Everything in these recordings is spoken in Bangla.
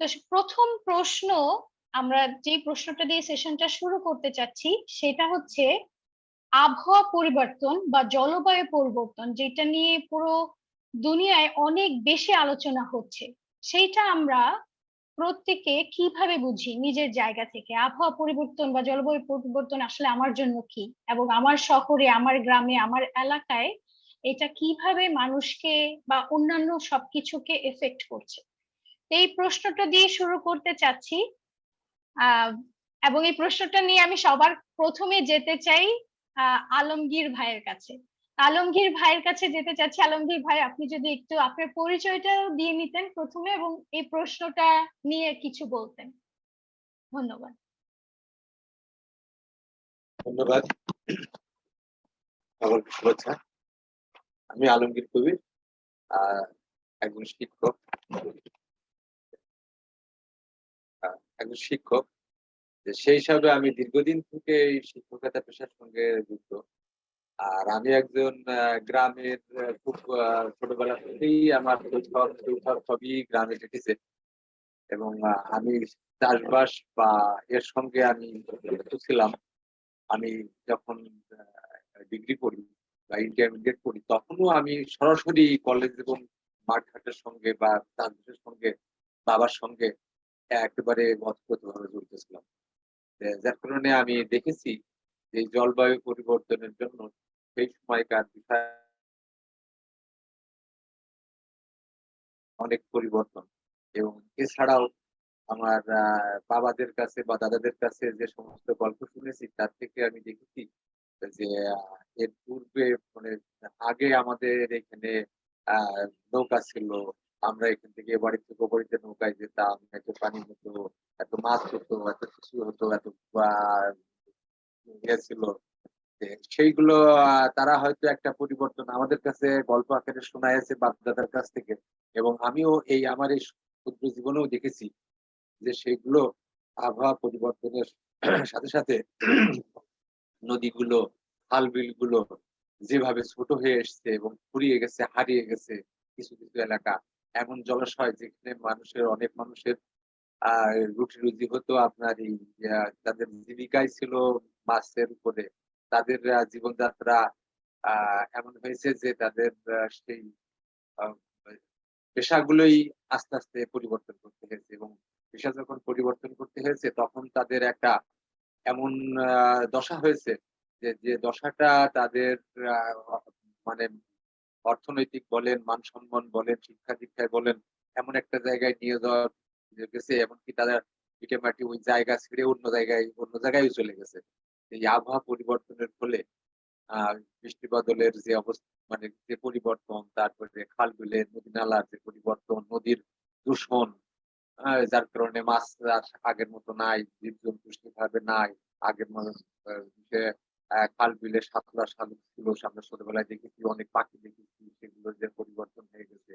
তো প্রথম প্রশ্ন, আমরা যে প্রশ্নটা দিয়ে সেশনটা শুরু করতে চাচ্ছি সেটা হচ্ছে আবহাওয়া পরিবর্তন বা জলবায়ু পরিবর্তন, যেটা নিয়ে পুরো দুনিয়ায় অনেক বেশি আলোচনা হচ্ছে। সেইটা আমরা প্রত্যেকে কিভাবে বুঝি নিজের জায়গা থেকে? আবহাওয়া পরিবর্তন বা জলবায়ু পরিবর্তন আসলে আমার জন্য কি, এবং আমার শহরে, আমার গ্রামে, আমার এলাকায় এটা কিভাবে মানুষকে বা অন্যান্য সবকিছুকে এফেক্ট করছে? এই প্রশ্নটা দিয়ে শুরু করতে চাচ্ছি। আহ এবং এই প্রশ্নটা নিয়ে আমি সবার প্রথমে যেতে চাই আলমগীর ভাইয়ের কাছে। আলমগীর ভাইয়ের কাছে যেতে চাচ্ছি। আলমগীর ভাই, আপনি যদি একটু আপনার পরিচয়টা দিয়ে নিতেন প্রথমে এবং এই প্রশ্নটা নিয়ে কিছু বলতেন। ধন্যবাদ। ধন্যবাদ। আমার শুভেচ্ছা। আমি আলমগীর কবির, একজন শিক্ষক। সেই হিসাবে আমি দীর্ঘদিন থেকে এই শিক্ষকতা পেশার সঙ্গে যুক্ত। আর আমি একজন গ্রামের, খুব ছোটবেলা থেকেই আমার শৈশব সবই গ্রামে কেটেছে, এবং আমি চাষবাস বা এর সঙ্গে আমি যুক্ত ছিলাম। আমি যখন ডিগ্রি পড়ি বা ইন্টারমিডিয়েট পড়ি, তখনও আমি সরাসরি কলেজ এবং মাঠ ঘাটের সঙ্গে বা চাষবাসের সঙ্গে, বাবার সঙ্গে একেবারে ওতপ্রোতভাবে জড়িত ছিলাম। যার কারণে আমি দেখেছি যে জলবায়ু পরিবর্তনের জন্য সেই সময়কার বিষয় অনেক পরিবর্তন। এবং এছাড়াও আমার বাবাদের কাছে বা দাদাদের কাছে যে সমস্ত গল্প শুনেছি, তার থেকে আমি দেখেছি যে এর পূর্বে, মানে আগে আমাদের এখানে আহ নৌকা ছিল। আমরা এখান থেকে বাড়ি থেকে বাড়িতে নৌকায় যেতাম, এত পানি হতো, এত মাছ হতো, এত কিছু হতো, এত ইয়ে ছিল। সেইগুলো তারা হয়তো একটা পরিবর্তন আমাদের কাছে গল্প আকারে শোনাইছে বাপ দাদার কাছ থেকে, এবং আমিও আমার এই ক্ষুদ্র জীবনেও দেখেছি যে সেগুলো আবহাওয়া পরিবর্তনের সাথে সাথে নদীগুলো, খাল বিলগুলো যেভাবে ছোট হয়ে এসছে এবং ফুরিয়ে গেছে, হারিয়ে গেছে। কিছু কিছু এলাকা এমন জলাশয় যেখানে অনেক মানুষের রুটি রুজি হতো, আপনার এই তাদের জীবিকাই ছিল মাছের উপরে। তাদের জীবনযাত্রা এমন হয়েছে যে তাদের সেই আহ, পেশাগুলোই আস্তে আস্তে পরিবর্তন করতে হয়েছে, এবং পেশা যখন পরিবর্তন করতে হয়েছে তখন তাদের একটা এমন দশা হয়েছে যে যে দশাটা তাদের মানে অর্থনৈতিক বলেন, মান সম্মান বলেন, শিক্ষা দীক্ষায় বলেন, এমন একটা জায়গায় নিয়ে যাওয়া গেছে, এমনকি তারা ভিটেমাটি ওই জায়গা ছেড়ে অন্য জায়গায় চলে গেছে। এই আবহাওয়া পরিবর্তনের ফলে বৃষ্টি বাদলের যে অবস্থা, মানে যে পরিবর্তন, তারপরে খাল বিলের, নদী নালার যে পরিবর্তন, নদীর দূষণ, যার কারণে মাছ আর আগের মতো নাই, জীবজন্তু সেভাবে নাই। আগের মানুষ খাল বিলে সাতলা শালুক ছিল, আমরা ছোটবেলায় দেখেছি, অনেক পাখি দেখেছি, সেগুলো যে পরিবর্তন হয়ে গেছে।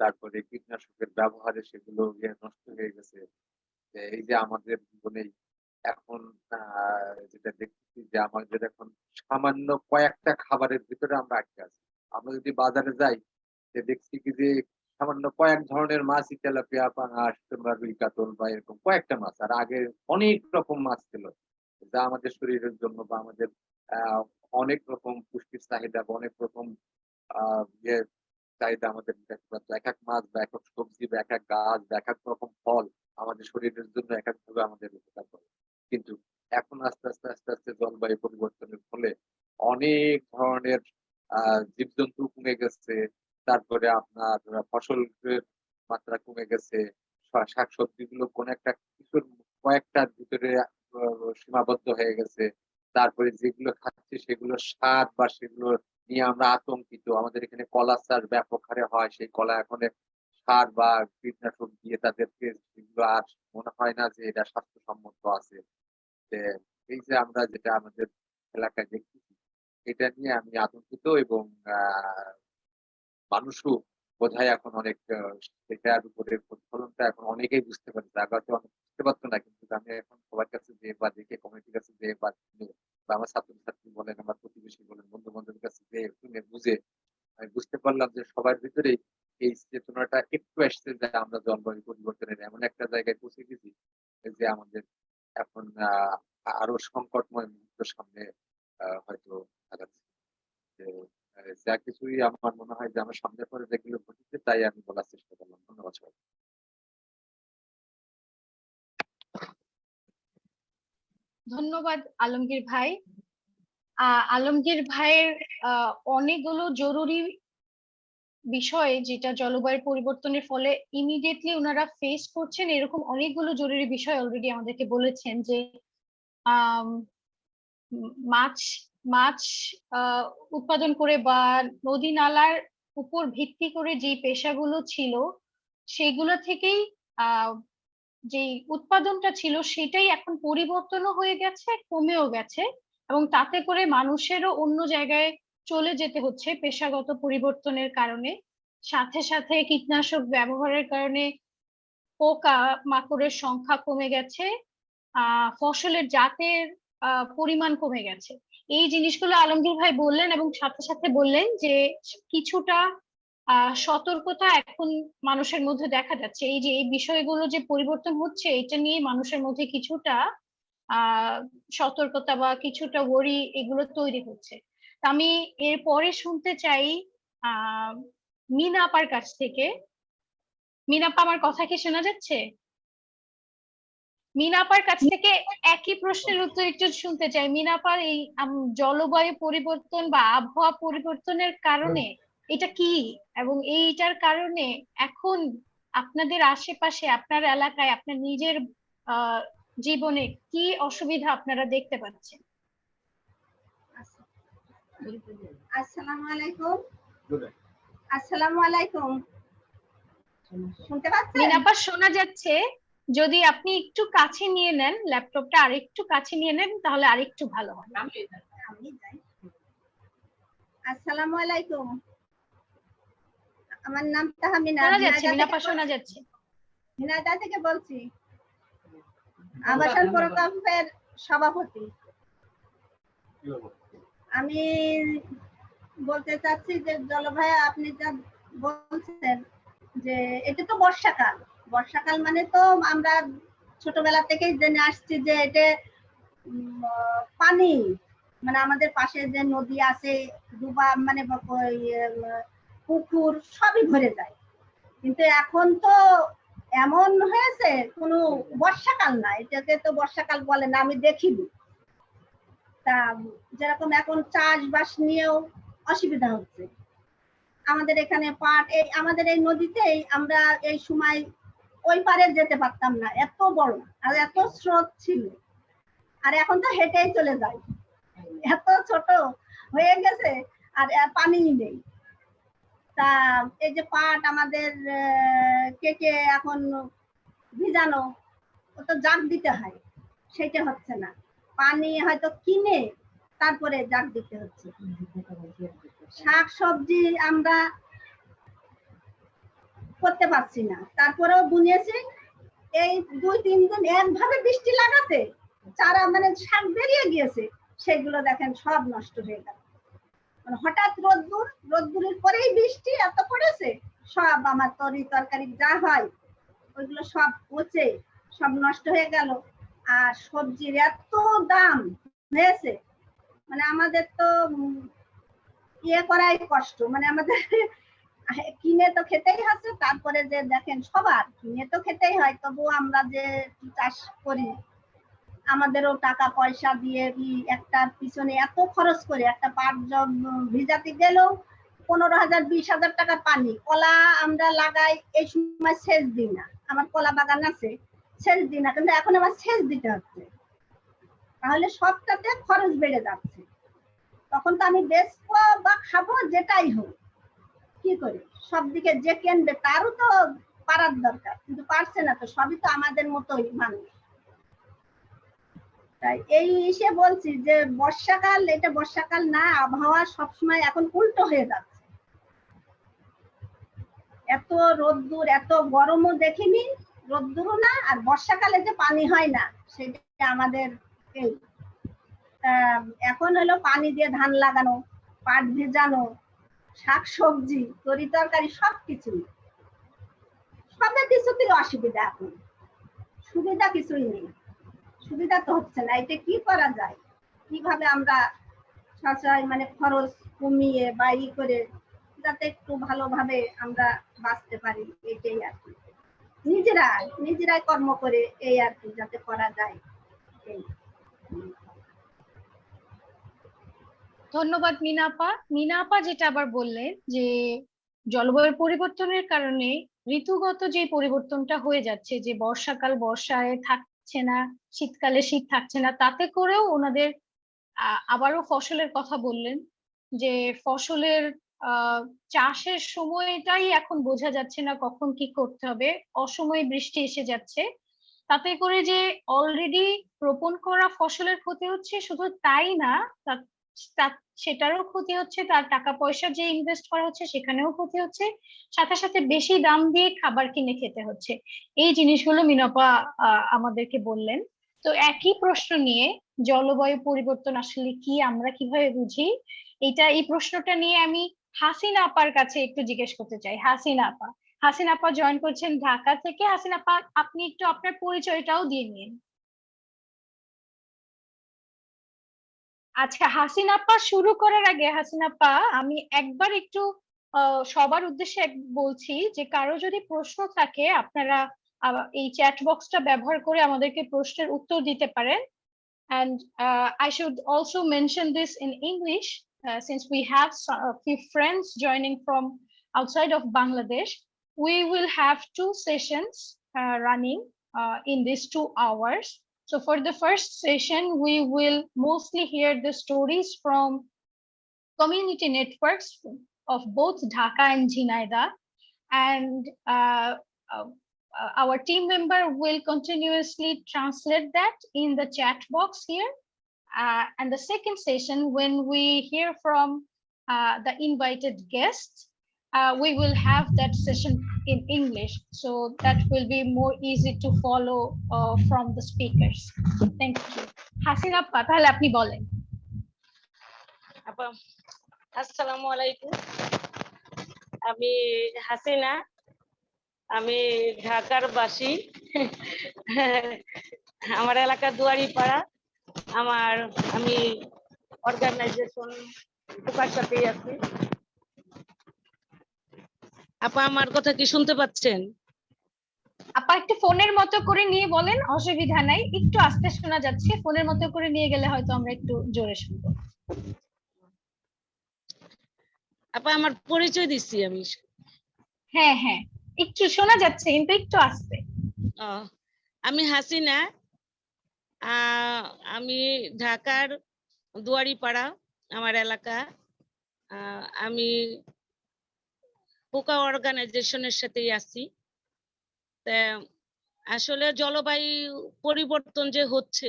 তারপরে কীটনাশকের ব্যবহারে সেগুলো নষ্ট হয়ে গেছে। এই যে আমাদের জীবনেই এখন যেটা দেখতেছি যে আমাদের এখন সামান্য কয়েকটা খাবারের ভিতরে আমরা আটকে আছি। আমরা যদি বাজারে যাই, যে দেখছি কি যে সামান্য কয়েক ধরনের মাছই, তেলাপিয়া, পাঙাশ কিংবা রুই কাতল বা এরকম কয়েকটা মাছ। আর আগে অনেক রকম মাছ ছিল, যা আমাদের শরীরের জন্য বা আমাদের আহ অনেক রকম পুষ্টির চাহিদা বা অনেক রকম ইয়ে চাহিদা আমাদের মেটাতে পারতো। এক এক মাছ বা এক এক সবজি বা এক এক গাছ বা এক এক রকম ফল আমাদের শরীরের জন্য এক একভাবে আমাদের উপকার করে। কিন্তু এখন আস্তে আস্তে আস্তে আস্তে জলবায়ু পরিবর্তনের ফলে অনেক ধরনের জীবজন্তু কমে গেছে। তারপরে আপনার ফসলের মাত্রা কমে গেছে। শাকসবজি গুলো কোন একটা কিছুর কয়েকটার ভিতরে সীমাবদ্ধ হয়ে গেছে। তারপরে যেগুলো খাচ্ছি সেগুলোর স্বাদ বা সেগুলো নিয়ে আমরা আতঙ্কিত। আমাদের এখানে কলা চাষ ব্যাপক হারে হয়, সেই কলা এখন সার বা কীটনাশক দিয়ে তাদেরকে, সেগুলো আর মনে হয় না যে এটা স্বাস্থ্যসম্মত আছে। এই যে আমরা যেটা আমাদের এলাকায় দেখতেছি, এটা নিয়ে আমি আতঙ্কিত, এবং মানুষও বোধহয় এখন অনেক সেটার উপরে প্রতিফলনটা এখন অনেকেই বুঝতে পারছে। আগে হয়তো অনেক বুঝতে পারতো না, কিন্তু আমি এখন সবার কাছে যে বা দেখে, কমিটির কাছে যে বা শুনে, বা আমার ছাত্রছাত্রী বলেন, আমার প্রতিবেশী বলেন, বন্ধু বান্ধবের কাছে যে শুনে বুঝে আমি বুঝতে পারলাম যে সবার ভিতরেই এই চেতনাটা একটু আসছে যে আমরা জলবায়ু পরিবর্তনের এমন একটা জায়গায় পৌঁছে গেছি যে আমাদের এখন আরো সংকটময় মুহূর্ত সামনে হয়তো আগাচ্ছে। যে যা কিছুই আমার মনে হয় যে আমার সামনে পরে যেগুলো ঘটেছে তাই আমি বলার চেষ্টা করলাম। ধন্যবাদ সবাই। ধন্যবাদ আলমগীর ভাই। আলমগীর ভাইয়ের অনেকগুলো জরুরি বিষয় যেটা জলবায়ু পরিবর্তনের ফলে ইমিডিয়েটলি ওনারা ফেস করছেন, এরকম অনেকগুলো জরুরি বিষয় অলরেডি আমাদেরকে বলেছেন। যে আম, মাছ মাছ উৎপাদন করে বা নদী নালার উপর ভিত্তি করে যে পেশাগুলো ছিল সেগুলো থেকেই যে উৎপাদনটা ছিল সেটাই এখন পরিবর্তনও হয়ে গেছে, কমেও গেছে, এবং তাতে করে মানুষেরও অন্য জায়গায় চলে যেতে হচ্ছে পেশাগত পরিবর্তনের কারণে। সাথে সাথে কীটনাশক ব্যবহারের কারণে পোকা মাকড়ের সংখ্যা কমে গেছে, ফসলের জাতের পরিমাণ কমে গেছে। এই জিনিসগুলো আলমগীর ভাই বললেন, এবং সাথে সাথে বললেন যে কিছুটা সতর্কতা এখন মানুষের মধ্যে দেখা যাচ্ছে। এই যে এই বিষয়গুলো যে পরিবর্তন হচ্ছে এটা নিয়ে মানুষের মধ্যে কিছুটা আহ সতর্কতা বা কিছুটা ওয়ারি এগুলো তৈরি হচ্ছে। তা আমি এরপরে শুনতে চাই আহ মিনা আপার কাছ থেকে। মিনা আপা, আমার কথা কি শোনা যাচ্ছে? মিনাপার কাছ থেকে একই প্রশ্নের উত্তর একটু শুনতে চাই। মিনাপার এই জলবায়ু পরিবর্তন বা আবহাওয়া পরিবর্তনের কারণে এটা কি, এবং এইটার কারণে এখন আপনাদের আশেপাশে, আপনার এলাকায়, আপনার নিজের আহ জীবনে কি অসুবিধা আপনারা দেখতে পাচ্ছেন? আসসালামু আলাইকুম। আসসালামু আলাইকুম, শুনতে পাচ্ছেন? মিনাপা শোনা যাচ্ছে। যদি আপনি একটু কাছে নিয়ে নেন, ল্যাপটপটা আরেকটু কাছে নিয়ে নেন তাহলে আরেকটু ভালো হয়। আসসালামু আলাইকুম, আমার নাম তাহমিনা। শোনা যাচ্ছে মিনাপা, শোনা যাচ্ছে। ঝিনাইদহ থেকে বলছি, আবাসন প্রকল্পের সভাপতি। আমি বলতে চাচ্ছি যে জলবায়ু আপনি যা বলছেন যে এটা তো বর্ষাকাল। বর্ষাকাল মানে তো আমরা ছোটবেলা থেকেই জেনে আসছি যে এটা পানি, মানে আমাদের পাশে যে নদী আছে, ডুবা মানে পুকুর সবই ভরে যায়। কিন্তু এখন তো এমন হয়েছে কোনো বর্ষাকাল না, এটাকে তো বর্ষাকাল বলে না, আমি দেখিনি। তা যেরকম এখন চাষবাস নিয়েও অসুবিধা হচ্ছে। আমাদের এখানে পাট, এই আমাদের এই নদীতেই আমরা এই সময় ওই পারে যেতে পারতাম না, এত বড় আর এত স্রোত ছিল। আর এখন তো হেঁটেই চলে যায়, এত ছোট হয়ে গেছে আর পানি নেই। তা এই যে পাট আমাদের কেটে এখন ভিজানো, ও তো জাগ দিতে হয়, সেটা হচ্ছে না। পানি হয়তো কিনে তারপরে জাগ দিতে হচ্ছে। শাক সবজি আমরা করতে পারছি না, তারপরেও বুনিয়েছি। এই 2-3 দিন একভাবে বৃষ্টি লাগাতে চারা মানে শাক বেরিয়ে গিয়েছে, সেগুলো দেখেন সব নষ্ট হয়ে গেল। হঠাৎ রোদ্দুরের পরেই বৃষ্টি এত পড়েছে, সব আমার তরকারি যা হয় ওইগুলো সব পচে সব নষ্ট হয়ে গেল। আর সবজির এত দাম হয়েছে, মানে আমাদের তো ইয়ে করাই কষ্ট, মানে আমাদের কিনে তো খেতেই হচ্ছে। তারপরে যে দেখেন সবার কিনে তো খেতেই হয়, তবুও আমরা যে চাষ করি আমাদেরও টাকা পয়সা দিয়ে একটা পিছনে এত খরচ করে একটা পাট ভিজাতে গেলেও 15,000 20,000 টাকা পানি। কলা আমরা লাগাই এই সময় সেচ দিই না, আমার কলা বাগান আছে, সেচ দিই না, কিন্তু এখন আমার সেচ দিতে হচ্ছে। তাহলে সবটাতে খরচ বেড়ে যাচ্ছে। তখন তো আমি বেচবো বা খাবো যেটাই হোক, কি করে সব দিকে যে কেনবে তারও তো পারার দরকার, কিন্তু পারছে না তো, সবই তো আমাদের মতোই মানুষ। তাই এই এসে বলছি যে বর্ষাকাল, এটা বর্ষাকাল না, আবহাওয়া সবসময় এখন উল্টো হয়ে যাচ্ছে। এত রোদ্দুর, এত গরমও দেখিনি, রোদ্দুরও না, আর বর্ষাকালে যে পানি হয় না সেটা আমাদের এই এখন হলো পানি দিয়ে ধান লাগানো, পাট ভেজানো, শাক সবজি তরি তরকারি সবকিছু সবের কিছুতেই অসুবিধা। এখন সুবিধা কিছুই নেই, সুবিধা তো হচ্ছে না। এটা কি করা যায়, কিভাবে আমরা সঞ্চয় মানে খরচ কমিয়ে বা ই করে যাতে একটু ভালোভাবে আমরা বাঁচতে পারি, এটাই আর কি। নিজেরাই কর্ম করে এই আর কি যাতে করা যায়। ধন্যবাদ মিনাপা। মিনাপা যেটা আবার বললেন যে জলবায়ু পরিবর্তনের কারণে ঋতুগত যে পরিবর্তনটা হয়ে যাচ্ছে, যে বর্ষাকাল বর্ষায় থাকছে না, শীতকালে শীত থাকছে না, তাতে করেও ওনাদের আবারও ফসলের কথা বললেন যে ফসলের চাষের সময়টাই এখন বোঝা যাচ্ছে না কখন কি করতে হবে, অসময়ে বৃষ্টি এসে যাচ্ছে, তাতে করে যে অলরেডি রোপণ করা ফসলের ক্ষতি হচ্ছে, শুধু তাই না সেটারও ক্ষতি হচ্ছে, তার টাকা পয়সা যে ইনভেস্ট করা হচ্ছে সেখানেও ক্ষতি হচ্ছে, সাথে সাথে বেশি দাম দিয়ে খাবার কিনে খেতে হচ্ছে। এই জিনিসগুলো মিনাপা আমাদেরকে বললেন। তো একই প্রশ্ন নিয়ে জলবায়ু পরিবর্তন আসলে কি, আমরা কিভাবে বুঝি, এই প্রশ্নটা নিয়ে আমি হাসিনা আপার কাছে একটু জিজ্ঞেস করতে চাই। হাসিনা আপা জয়েন করছেন ঢাকা থেকে। হাসিনা আপা, আপনি একটু আপনার পরিচয়টাও দিয়ে নিন। আচ্ছা, হাসিনা আপা শুরু করার আগে হাসিনা আপা আমি একবার একটু সবার উদ্দেশ্যে বলছি যে কারো যদি প্রশ্ন থাকে আপনারা এই চ্যাট বক্সটা ব্যবহার করে আমাদেরকে প্রশ্নের উত্তর দিতে পারেন। And I should also mention this in English, since we have a few friends joining from outside of Bangladesh. We will have 2 sessions running in these 2 hours. So for the first session, we will mostly hear the stories from community networks of both Dhaka and Jhenaidah. And our team member will continuously translate that in the chat box here. And the second session, when we hear from the invited guests, we will have that session in English, so that will be more easy to follow from the speakers. Thank you. Hasina appa, তাহলে আপনি বলেন। আপা আসসালামু আলাইকুম, আমি হাসিনা, আমি ঢাকার বাসী। আমার এলাকা দুয়ারিপাড়া। আমি অর্গানাইজেশন কোকার সাথেই আছি। আপা আমার কথা কি শুনতে পাচ্ছেন? আপা একটু ফোনের মতো করে নিয়ে বলেন, অসুবিধা নাই, একটু আস্তে শোনা যাচ্ছে, ফোনের মতো করে নিয়ে গেলে হয়তো আমরা একটু জোরে শুনবো। আপা আমার পরিচয় দিচ্ছি আমি। হ্যাঁ হ্যাঁ, একটু শোনা যাচ্ছে কিন্তু একটু আস্তে। আমি হাসিনা, আমি ঢাকার দুয়ারিপাড়া আমার এলাকা। আমি পোকা অর্গানাইজেশনের সাথেই আছি। আসলে জলবায়ু পরিবর্তন যে হচ্ছে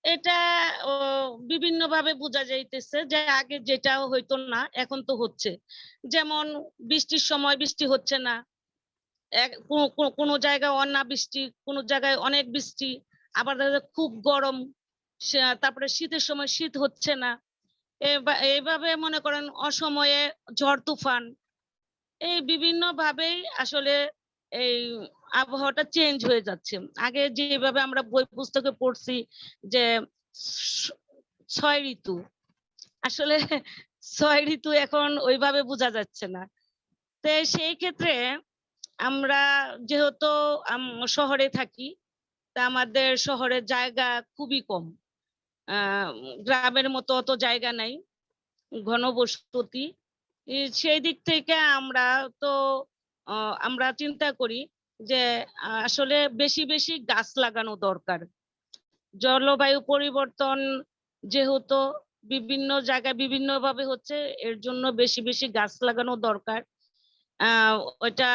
এটা বিভিন্ন ভাবে বোঝা যাইতেছে, যে আগে যেটা হইতো না এখন তো হচ্ছে। যেমন বৃষ্টির সময় বৃষ্টি হচ্ছে না, কোনো জায়গায় অনাবৃষ্টি, কোনো জায়গায় অনেক বৃষ্টি, আবার খুব গরম, তারপরে শীতের সময় শীত হচ্ছে না। এইভাবে মনে করেন অসময়ে ঝড় তুফান, এই বিভিন্ন ভাবেই আসলে এই আবহাওয়াটা চেঞ্জ হয়ে যাচ্ছে। আগে যেভাবে আমরা বই পুস্তকে পড়ছি যে 6 ঋতু, আসলে 6 ঋতু এখন ওইভাবে বোঝা যাচ্ছে না। তো সেই ক্ষেত্রে আমরা যেহেতু শহরে থাকি, তা আমাদের শহরের জায়গা খুবই কম, গ্রামের মতো অত জায়গা নাই, ঘনবসতি। সেই দিক থেকে আমরা চিন্তা করি যে আসলে বেশি বেশি গাছ লাগানো দরকার। জলবায়ু পরিবর্তন যেহেতু বিভিন্ন জায়গায় বিভিন্ন ভাবে হচ্ছে, এর জন্য বেশি বেশি গাছ লাগানো দরকার। ওইটা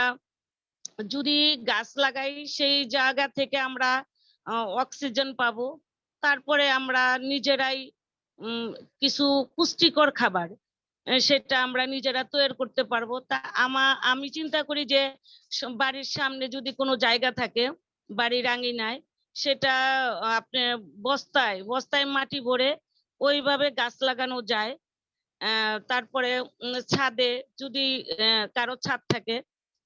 যদি গাছ লাগাই সেই জায়গা থেকে আমরা অক্সিজেন পাবো, তারপরে আমরা নিজেরাই কিছু পুষ্টিকর খাবার সেটা আমরা নিজেরা তৈরি করতে পারবো। তা আমি চিন্তা করি যে বাড়ির সামনে যদি কোনো জায়গা থাকে, বাড়ির আঙিনায়, সেটা আপনার বস্তায় মাটি ভরে ওইভাবে গাছ লাগানো যায়। তারপরে ছাদে যদি কারো ছাদ থাকে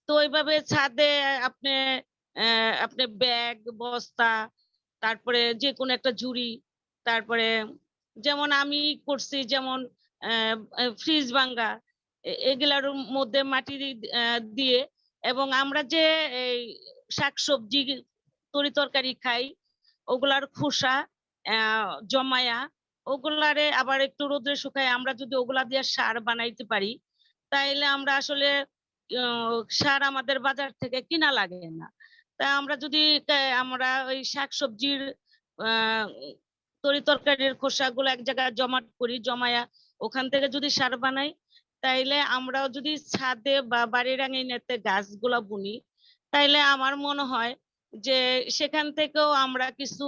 তো ওইভাবে ছাদে আপনি আপনি ব্যাগ বস্তা তারপরে যে কোনো একটা ঝুড়ি তারপরে যেমন আমি করছি যেমন ফ্রিজ ভাঙ্গা এগুলার মধ্যে মাটি দিয়ে এবং আমরা যে এই শাকসবজি তরি তরকারি খাই ওগুলার খোসা জমায়া ওগুলারে আবার একটু রোদে শুকায় আমরা যদি ওগুলা দিয়ে সার বানাইতে পারি তাইলে আমরা আসলে সার আমাদের বাজার থেকে কিনা লাগে না। তা আমরা যদি আমরা ওই শাকসবজির তরি তরকারির খোসাগুলো এক জায়গায় জমাট করি জমায়া ওখান থেকে যদি সার বানাই তাইলে আমরাও যদি ছাদে বা বাড়ির আঙিনাতে গাছগুলা বুনি তাইলে আমার মনে হয় যে সেখান থেকেও আমরা কিছু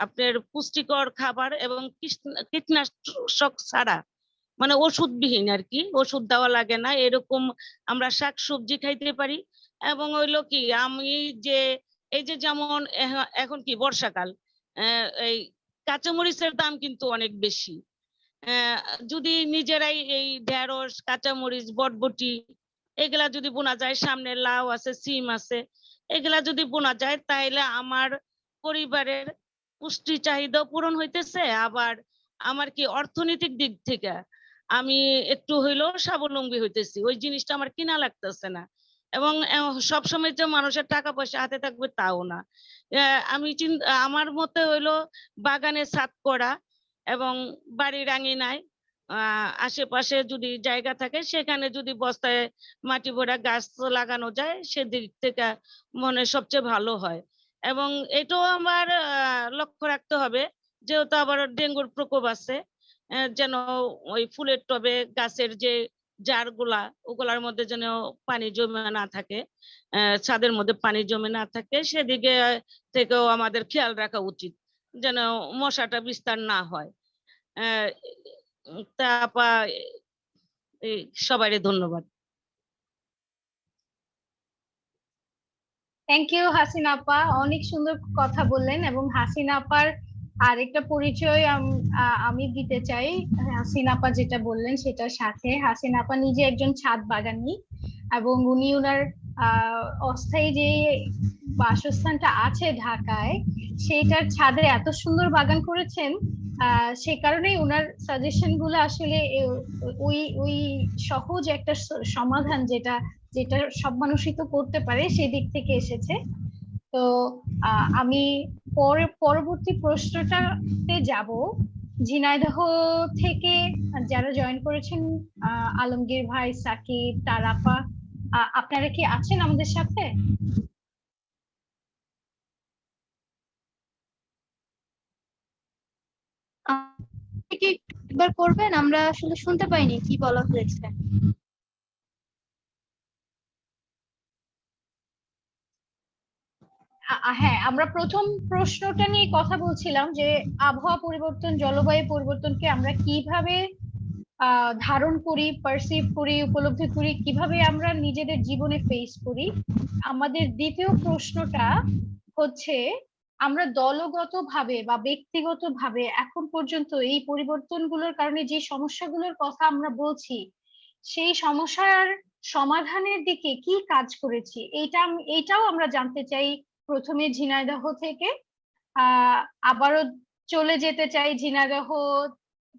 আপনার পুষ্টিকর খাবার এবং কীটনাশক ছাড়া মানে ওষুধবিহীন আর কি ওষুধ দেওয়া লাগে না এরকম আমরা শাকসবজি খাইতে পারি। এবং হইলো কি আমি যে এই যে যেমন এখন কি বর্ষাকাল এই কাঁচামরিচের দাম কিন্তু অনেক বেশি। যদি নিজেরাই এই ঢেঁড়স কাঁচামরিচ বটবটি এগুলা যদি বোনা যায় সামনে লাউ আছে সিম আছে এগুলা যদি বোনা যায় তাহলে আমার পরিবারের পুষ্টি চাহিদা পূরণ হইতেছে আবার আমার কি অর্থনৈতিক দিক থেকে আমি একটু হইলেও স্বাবলম্বী হইতেছি ওই জিনিসটা আমার কিনা লাগতেছে না এবং সবসময় যে মানুষের টাকা পয়সা হাতে থাকবে তাও না। আমি আমার মতে হইলো বাগানে ছাদ করা এবং বাড়ির আঙিনায় আশেপাশে যদি জায়গা থাকে সেখানে যদি বস্তায় মাটি ভরা গাছ লাগানো যায় সেদিক থেকে মনে সবচেয়ে ভালো হয়। এবং এটাও আমার লক্ষ্য রাখতে হবে যেহেতু আবার ডেঙ্গুর প্রকোপ আছে যেন ওই ফুলের টবে গাছের যে জারগুলা ওগুলার মধ্যে যেন পানি জমে না থাকে ছাদের মধ্যে পানি জমে না থাকে সেদিকে থেকেও আমাদের খেয়াল রাখা উচিত যেন মশাটা বিস্তার না হয়। তা আপা সবাইকে ধন্যবাদ। থ্যাংক ইউ হাসিনা আপা, অনেক সুন্দর কথা বললেন এবং হাসিনা আপার আরেকটা পরিচয় আমি দিতে চাই। হাসিনা আপা যেটা বললেন সেটার সাথে হাসিনা আপা নিজে একজন ছাদ বাগানি এবং উনি ওনার অস্থায়ী যে বাসস্থানটা আছে ঢাকায় সেইটার ছাদে এত সুন্দর বাগান করেছেন সে কারণেই ওনার সাজেশন গুলো আসলে ওই সহজ একটা সমাধান যেটা যেটা সব মানুষই তো করতে পারে সেদিক থেকে এসেছে। তো আমি পরবর্তী প্রশ্নটাতে যাব। ঝিনাইদহ থেকে যারা জয়েন করেছেন আলমগীর ভাই সাকিব তারাপা আপনারা কি আছেন আমাদের সাথে? একবার করবেন, আমরা আসলে শুনতে পাইনি কি বলা হয়েছে। হ্যাঁ, আমরা প্রথম প্রশ্নটা নিয়ে কথা বলছিলাম যে আবহাওয়া পরিবর্তন জলবায়ু পরিবর্তনকে আমরা কিভাবে ধারণ করি, পারসিভ করি, উপলব্ধি করি, কিভাবে আমরা নিজেদের জীবনে ফেস করি। আমাদের দ্বিতীয় প্রশ্নটা হচ্ছে আমরা দলগতভাবে বা ব্যক্তিগতভাবে এখন পর্যন্ত এই পরিবর্তনগুলোর কারণে যে সমস্যাগুলোর কথা আমরা বলছি সেই সমস্যার সমাধানের দিকে কি কাজ করেছি এইটাও আমরা জানতে চাই প্রথমে ঝিনাইদহ থেকে। আবারও চলে যেতে চাই ঝিনাইদহ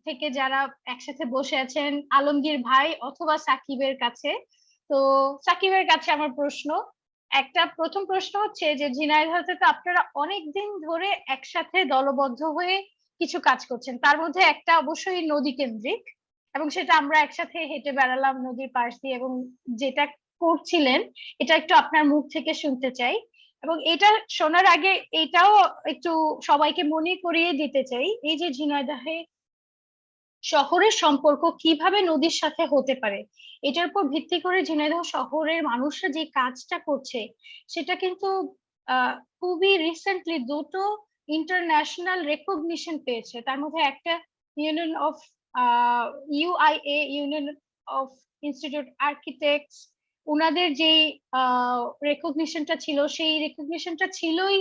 থেকে যারা একসাথে বসে আছেন আলমগীর ভাই অথবা সাকিবের কাছে। তো সাকিবের কাছে আমার প্রশ্ন, প্রথম প্রশ্ন হচ্ছে যে ঝিনাইদহ থেকে আপনারা অনেকদিন ধরে একসাথে দলবদ্ধ হয়ে কিছু কাজ করছেন, তার মধ্যে একটা অবশ্যই নদী কেন্দ্রিক এবং সেটা আমরা একসাথে হেঁটে বেড়ালাম নদীর পাশ দিয়ে এবং যেটা করছিলেন এটা একটু আপনার মুখ থেকে শুনতে চাই। এবং এটা শোনার আগে এটাও একটু সবাইকে মনে করিয়ে দিতে চাই এই যে ঝিনাইদহে শহরের সম্পর্ক কিভাবে নদীর সাথে হতে পারে এটার উপর ভিত্তি করে ঝিনাইদহ শহরের মানুষরা যে কাজটা করছে সেটা কিন্তু খুবই রিসেন্টলি দুটো ইন্টারন্যাশনাল রেকগনিশন পেয়েছে। তার মধ্যে একটা union of UIA union of institute architects ওনাদের যে রেকগনিশনটা ছিল সেই রেকগনিশনটা ছিলই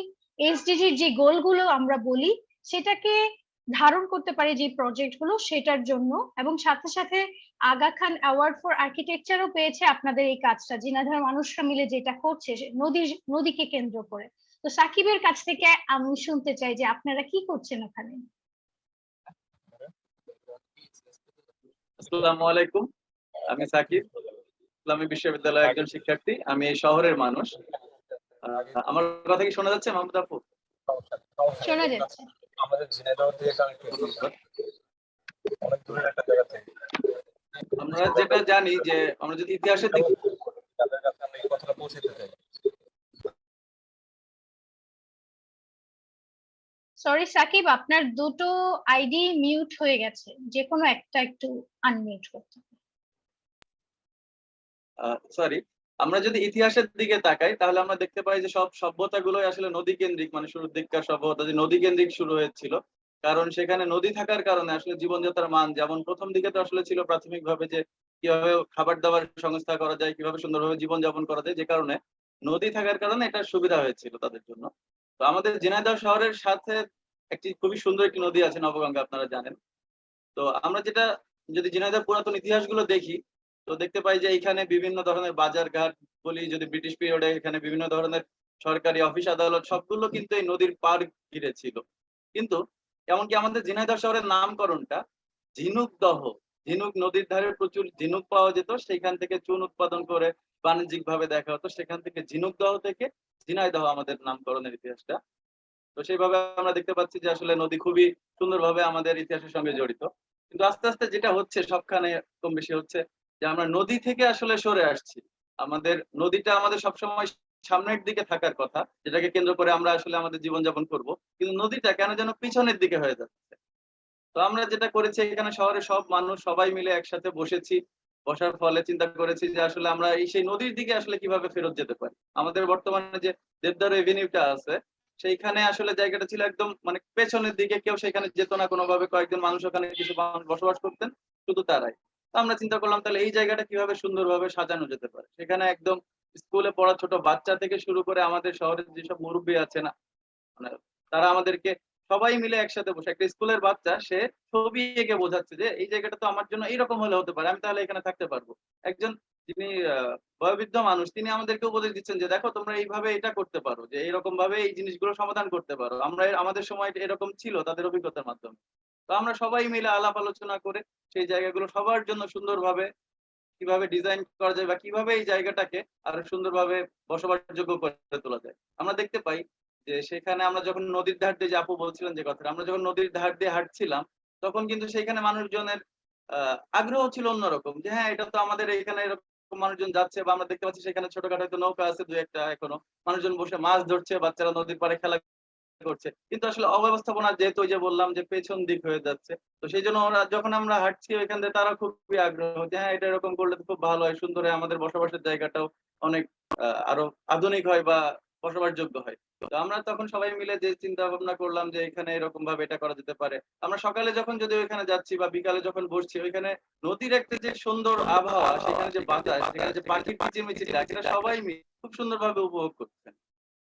এসডিজির যে গোলগুলো আমরা বলি সেটাকে ধারণ করতে পারি যে প্রজেক্ট গুলো সেটার জন্য, এবং সাথে সাথে আগা খান অ্যাওয়ার্ড ফর আর্কিটেকচারও পেয়েছে আপনাদের এই কাজটা, ঝিনাইদহের মানুষরা মিলে যেটা করছে নদীকে কেন্দ্র করে। তো সাকিবের কাছ থেকে আমি শুনতে চাই যে আপনারা কি করছেন ওখানে। আসসালামু আলাইকুম, আমি সাকিব, ইসলামী বিশ্ববিদ্যালয়ের একজন শিক্ষার্থী। আমি এই শহরের মানুষ। আমার কথা কি শোনা যাচ্ছে মাহমুদ আপু? শোনা যাচ্ছে। আমাদের ঝিনাইদহ থেকে অনেক দূরের একটা জায়গা থেকে আমরা যেটা জানি যে আমরা যদি ইতিহাসের দিকে তাদের কাছে আমরা এই কথাটা পৌঁছাতে চাই। সরি সাকিব, আপনার দুটো আইডি মিউট হয়ে গেছে, যে কোনো একটা একটু আনমিউট করতে হবে। সরি, আমরা যদি ইতিহাসের দিকে তাকাই তাহলে আমরা দেখতে পাই যে সব সভ্যতাগুলোই আসলে নদী কেন্দ্রিক, মানে শুরুর দিককার সভ্যতা যে নদী কেন্দ্রিক শুরু হয়েছিল। কারণ সেখানে নদী থাকার কারণে আসলে জীবনযাত্রার মান, যেমন প্রথম দিকে তো আসলে ছিল প্রাথমিকভাবে যে কিভাবে খাবার দাবার সংস্থা করা যায়, কিভাবে সুন্দরভাবে জীবনযাপন করা যায়, যে কারণে নদী থাকার কারণে এটা সুবিধা হয়েছিল তাদের জন্য। তো আমাদের ঝিনাইদহ শহরের সাথে একটি খুবই সুন্দর একটি নদী আছে নবগঙ্গা, আপনারা জানেন। তো আমরা যেটা যদি ঝিনাইদহ পুরাতন ইতিহাসগুলো দেখি তো দেখতে পাই যে এখানে বিভিন্ন ধরনের বাজার ঘাট বলি, যদি ব্রিটিশ পিরিয়ডে এখানে বিভিন্ন ধরনের সরকারি অফিস আদালত সবগুলো কিন্তু এই নদীর পাড় ঘিরে ছিল। কিন্তু এমনকি আমাদের ঝিনাইদহ শহরের নামকরণটা ঝিনুকদহ, ঝিনুক নদীর ধারে প্রচুর ঝিনুক পাওয়া যেত, সেখান থেকে চুন উৎপাদন করে বাণিজ্যিক ভাবে দেখা হতো, সেখান থেকে ঝিনুকদহ থেকে ঝিনাইদহ আমাদের নামকরণের ইতিহাসটা। তো সেইভাবে আমরা দেখতে পাচ্ছি যে আসলে নদী খুবই সুন্দরভাবে আমাদের ইতিহাসের সঙ্গে জড়িত। কিন্তু আস্তে আস্তে যেটা হচ্ছে সবখানে কম বেশি হচ্ছে যে আমরা নদী থেকে আসলে সরে আসছি। আমাদের নদীটা আমাদের সবসময় সামনের দিকে থাকার কথা, যেটাকে কেন্দ্র করে আমরা আসলে আমাদের জীবনযাপন করব, কিন্তু নদীটা কেন যেন পিছনের দিকে হয়ে যাচ্ছে। তো আমরা যেটা করেছি এখানে শহরের সব মানুষ সবাই মিলে একসাথে বসেছি, বসার ফলে চিন্তা করেছি যে আসলে আমরা এই সেই নদীর দিকে আসলে কিভাবে ফেরত যেতে পারি। আমাদের বর্তমানে যে দেবদারু এভিনিউটা আছে সেইখানে আসলে জায়গাটা ছিল একদম মানে পেছনের দিকে, কেউ সেখানে যেত না কোনোভাবে, কয়েকজন মানুষ ওখানে কিছু মানুষ বসবাস করতেন, শুধু তারাই। তো আমরা চিন্তা করলাম তাহলে এই জায়গাটা কিভাবে সুন্দরভাবে সাজানো যেতে পারে। সেখানে একদম স্কুলে পড়া ছোট বাচ্চা থেকে শুরু করে আমাদের শহরের যেসব মুরব্বী আছে না, মানে তারা আমাদেরকে সবাই মিলে একসাথে বসে, একটা স্কুলের বাচ্চা সে ছবি এঁকে বোঝাচ্ছে যে এই জায়গাটা তো আমার জন্য এইরকম হলে হতে পারে, আমি তাহলে এখানে থাকতে পারবো। একজন যিনি বয়োবৃদ্ধ মানুষ তিনি আমাদেরকে উপদেশ দিচ্ছেন যে দেখো তোমরা এইভাবে এটা করতে পারো, যে এইরকম ভাবে এই জিনিসগুলো সমাধান করতে পারো। আমরা আমাদের সময় এরকম ছিল তাদের অভিজ্ঞতার মাধ্যমে। তো আমরা সবাই মিলে আলাপ আলোচনা করে সেই জায়গাগুলো সবার জন্য সুন্দরভাবে কিভাবে ডিজাইন করা যায় বা কিভাবে এই জায়গাটাকে আরো সুন্দরভাবে বসবাসযোগ্য করে তোলা যায়। আমরা দেখতে পাই যে সেখানে আমরা যখন নদীর ধার দিয়ে, যে আপু বলছিলেন যে কথাটা, আমরা যখন নদীর ধার দিয়ে হাঁটছিলাম তখন কিন্তু সেখানে মানুষজনের আগ্রহ ছিল অন্যরকম, যে হ্যাঁ এটা তো আমাদের এখানে এরকম মানুষজন যাচ্ছে, বা আমরা দেখতে পাচ্ছি সেখানে ছোটখাটো হয়তো নৌকা আছে দু একটা, এখনো মানুষজন বসে মাছ ধরছে, বাচ্চারা নদীর পাড়ে খেলা করছে, কিন্তু আসলে অব্যবস্থাপনা, যেহেতু ওই যে বললাম যে পেছন দিক হয়ে যাচ্ছে, তো সেই জন্য ওরা যখন আমরা হাঁটছি ওইখান থেকে তারা খুবই আগ্রহ যে হ্যাঁ এটা এরকম করলে তো খুব ভালো হয়, সুন্দর হয়, আমাদের বসবাসের জায়গাটাও অনেক আরো আধুনিক হয় বা বসবাসযোগ্য হয়। তো আমরা তখন সবাই মিলে যে চিন্তা ভাবনা করলাম যে এখানে এরকম ভাবে এটা করা যেতে পারে। আমরা সকালে যখন যদি ওইখানে যাচ্ছি বা বিকালে যখন বসছি, ওইখানে নদীর একটা যে সুন্দর আবহাওয়া, সেখানে যে বাতাস, সেখানে যে পাখির কিচিরমিচির ডাক, এটা সবাই খুব সুন্দরভাবে উপভোগ করছেন।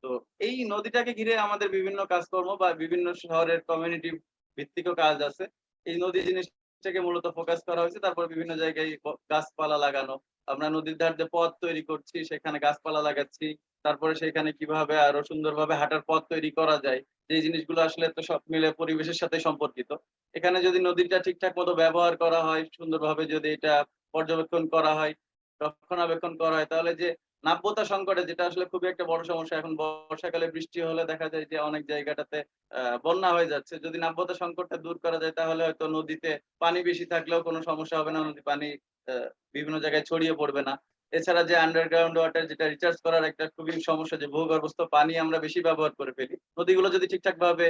তো এই নদীটাকে ঘিরে আমাদের বিভিন্ন কাজকর্ম বা বিভিন্ন শহরের কমিউনিটি ভিত্তিক কাজ আছে। এই নদী জিনিসটাকে মূলত ফোকাস করা হয়েছে। তারপর বিভিন্ন জায়গায় গাছপালা লাগানো, আমরা নদীর ধার দিয়ে পথ তৈরি করছি, সেখানে গাছপালা লাগাচ্ছি। তারপরে সেখানে কিভাবে আরো সুন্দরভাবে হাঁটার পথ তৈরি করা যায়, যে জিনিসগুলো আসলে তো সব মিলে পরিবেশের সাথে সম্পর্কিত। এখানে যদি নদীটা ঠিকঠাক মতো ব্যবহার করা হয়, সুন্দরভাবে যদি এটা পর্যবেক্ষণ করা হয়, রক্ষণাবেক্ষণ করা হয়, তাহলে যে নাব্যতা সংকটে, যেটা আসলে খুবই একটা বড় সমস্যা, এখন বর্ষাকালে বৃষ্টি হলে দেখা যায় যে অনেক জায়গাটাতে বন্যা হয়ে যাচ্ছে। যদি নাব্যতা সংকটটা দূর করা যায় তাহলে হয়তো নদীতে পানি বেশি থাকলেও কোনো সমস্যা হবে না, নদী পানি বিভিন্ন জায়গায় ছড়িয়ে পড়বে না। এছাড়া যে আন্ডারগ্রাউন্ড ওয়াটার, যেটা রিচার্জ করার একটা খুবই সমস্যা, যে ভূগর্ভস্থ পানি আমরা বেশি ব্যবহার করে ফেলি, নদীগুলো যদি ঠিকঠাক ভাবে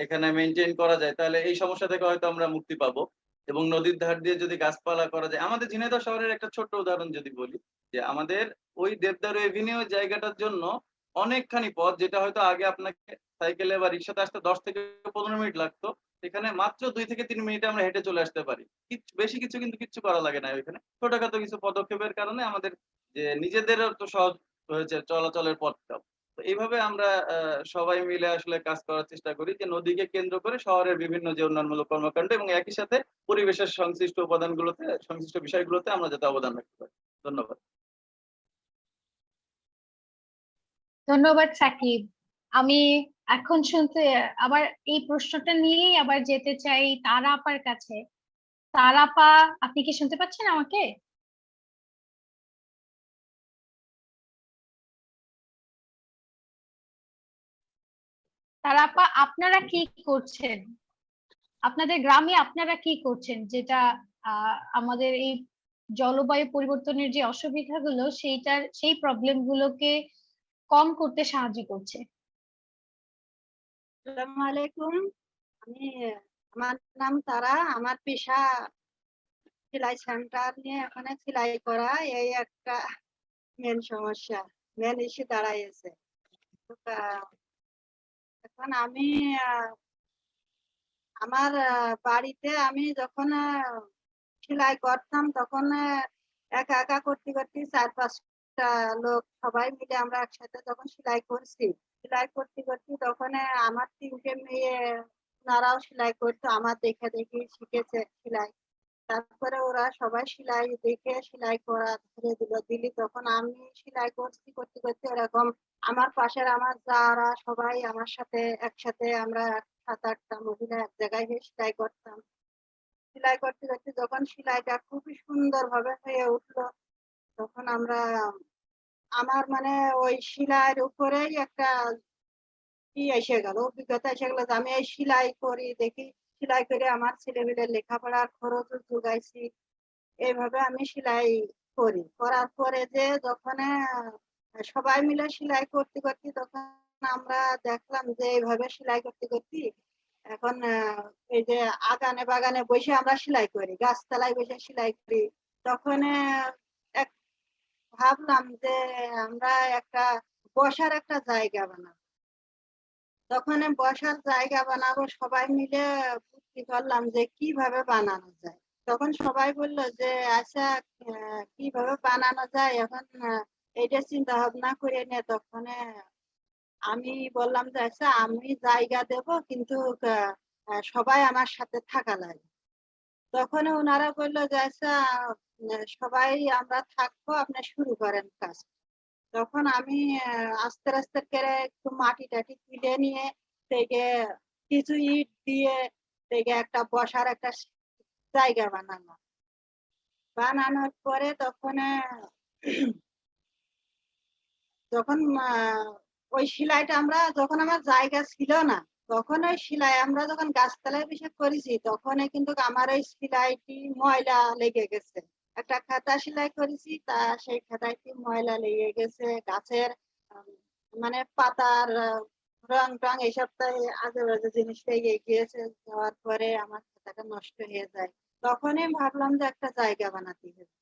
এখানে মেনটেন করা যায় তাহলে এই সমস্যা থেকে হয়তো আমরা মুক্তি পাবো। এবং নদীর ধার দিয়ে যদি গাছপালা করা যায়, আমাদের ঝিনাইদহ শহরের একটা ছোট্ট উদাহরণ যদি বলি, যে আমাদের ওই দেবদারু এভিনিউ জায়গাটার জন্য অনেকখানি পথ, যেটা হয়তো আগে আপনাকে সাইকেলে বা রিক্সাতে আসতে 10 থেকে 15 মিনিট লাগতো, সেখানে মাত্র 2 থেকে 3 মিনিটে আমরা হেঁটে চলে আসতে পারি। বেশি কিছু কিন্তু কিচ্ছু করা লাগে না ওইখানে। ছোটখাটো কিছু পদক্ষেপের কারণে আমাদের যে নিজেদেরও তো সহজ হয়েছে চলাচলের পথটাও। তো তো এইভাবে আমরা সবাই মিলে আসলে কাজ করার চেষ্টা করি যে নদীকে কেন্দ্র করে শহরের বিভিন্ন যে উন্নয়নমূলক কর্মকাণ্ড এবং একই সাথে পরিবেশের সংশ্লিষ্ট উপাদানগুলোতে সংশ্লিষ্ট বিষয়গুলোতে আমরা যাতে অবদান রাখতে পারি। ধন্যবাদ। ধন্যবাদ সাকিব। আমি এখন শুনতে আবার এই প্রশ্নটা নিয়েই আবার যেতে চাই তারা আপার কাছে। তারা আপা, আপনি কি শুনতে পাচ্ছেন আমাকে? তারা আপা, আপনারা কি করছেন? আপনাদের গ্রামে আপনারা কি করছেন যেটা আমাদের এই জলবায়ু পরিবর্তনের যে অসুবিধাগুলো সেই প্রবলেম গুলোকে কম করতে সাহায্য করছে? আসসালামু আলাইকুম। আমার নাম তারা। আমার পেশা সেলাই সেন্টার নিয়ে এখানে সেলাই করা, এই একটা মেন সমস্যা, মেন ইস্যু দাঁড়াইছে। এখন আমি আমার বাড়িতে আমি যখন সেলাই করতাম তখন একা একা করতে করতে 4-5টা লোক সবাই মিলে আমরা একসাথে যখন সেলাই করছি, সেলাই করতে করতে তখন আমার 3টে মেয়ে, ওনারাও সেলাই করতো, আমার দেখে দেখে শিখেছে সেলাই। তারপরে ওরা সবাই সেলাই দেখে সেলাই করা ধরে দিলি তখন আমি সেলাই করতে করতে এরকম আমার পাশের আমার যারা সবাই আমার সাথে একসাথে আমরা 7-8টা মহিলা এক জায়গায় সেলাই করতাম। সেলাই করতে করতে যখন সেলাইটা খুবই সুন্দর ভাবে হয়ে উঠলো তখন আমার মানে ওই সেলাইয়ের উপরেই একটা এসে গেল, অভিজ্ঞতা এসে গেল যে আমি এই সেলাই করি, দেখি সেলাই করে আমার ছেলেমেয়েদের লেখাপড়ার খরচ যোগাইছি। এইভাবে আমি সেলাই করি। করার পরে যে যখন সবাই মিলে সেলাই করতে করতে তখন আমরা দেখলাম যে এইভাবে সেলাই করতে করতে এখন এই যে আগানে বাগানে বসে আমরা সেলাই করি, গাছতলায় বসে সেলাই করি, তখন এক ভাবলাম যে আমরা একটা বসার একটা জায়গা বানাবো। তখন বসার জায়গা বানাবো, সবাই মিলে বুদ্ধি করলাম যে কিভাবে বানানো যায়। তখন সবাই বললো যে আচ্ছা কিভাবে বানানো যায়, এখন এইটা চিন্তা ভাবনা করে নিয়ে তখন আমি বললাম যে আচ্ছা আমি জায়গা দেব, কিন্তু সবাই আমার সাথে থাকা লাগে। তখন ওনারা বললো যে আচ্ছা সবাই আমরা থাকবো, আপনি শুরু করেন কাজ। তখন আমি আস্তে আস্তে করে একটু মাটি টাটি তুলে নিয়ে থেকে কিছু ইট দিয়ে থেকে একটা বসার একটা জায়গা বানানোর পরে তখন যখন ওই সেলাইটা আমরা যখন আমার জায়গা ছিল না তখন ওই সেলাই আমরা যখন গাছতলায় বসে করেছি তখন কিন্তু আমার ওই সেলাইটি ময়লা লেগে গেছে। একটা খাতা সেলাই করেছি, তা সেই খাতাটি ময়লা লেগে গেছে, গাছের মানে পাতার রং টং এইসব আজে বাজে জিনিস লেগে গিয়েছে। যাওয়ার পরে আমার খাতাটা নষ্ট হয়ে যায়। তখনই ভাবলাম যে একটা জায়গা বানাতে হবে।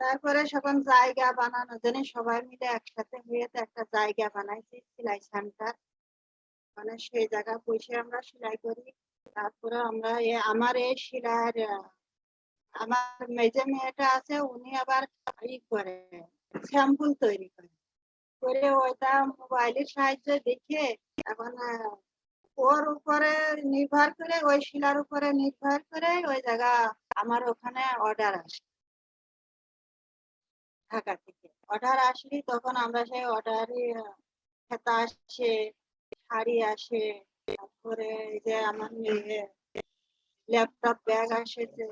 তারপরে যখন জায়গা বানানোর জন্য সবাই মিলে একসাথে হয়ে একটা জায়গা বানাইছি, সেলাই সেন্টার। মানে সেই জায়গা বসে আমরা সেলাই করি। তারপরে আমরা আমার এই সেলাইয়ের আমার মেজে মেয়েটা আছে, উনি আবার করে স্যাম্পল তৈরি করে ওইটা মোবাইলের সাহায্যে দেখে এখন ওর উপরে নির্ভর করে, ওই শিলার উপরে নির্ভর করে ওই জায়গা আমার ওখানে অর্ডার আসে। ঢাকা থেকে অর্ডার আসলে তখন আমরা সেই অর্ডারে খাতা আসে, শাড়ি আসে, তারপরে যে আমার ল্যাপটপ ব্যাগ আসেছে,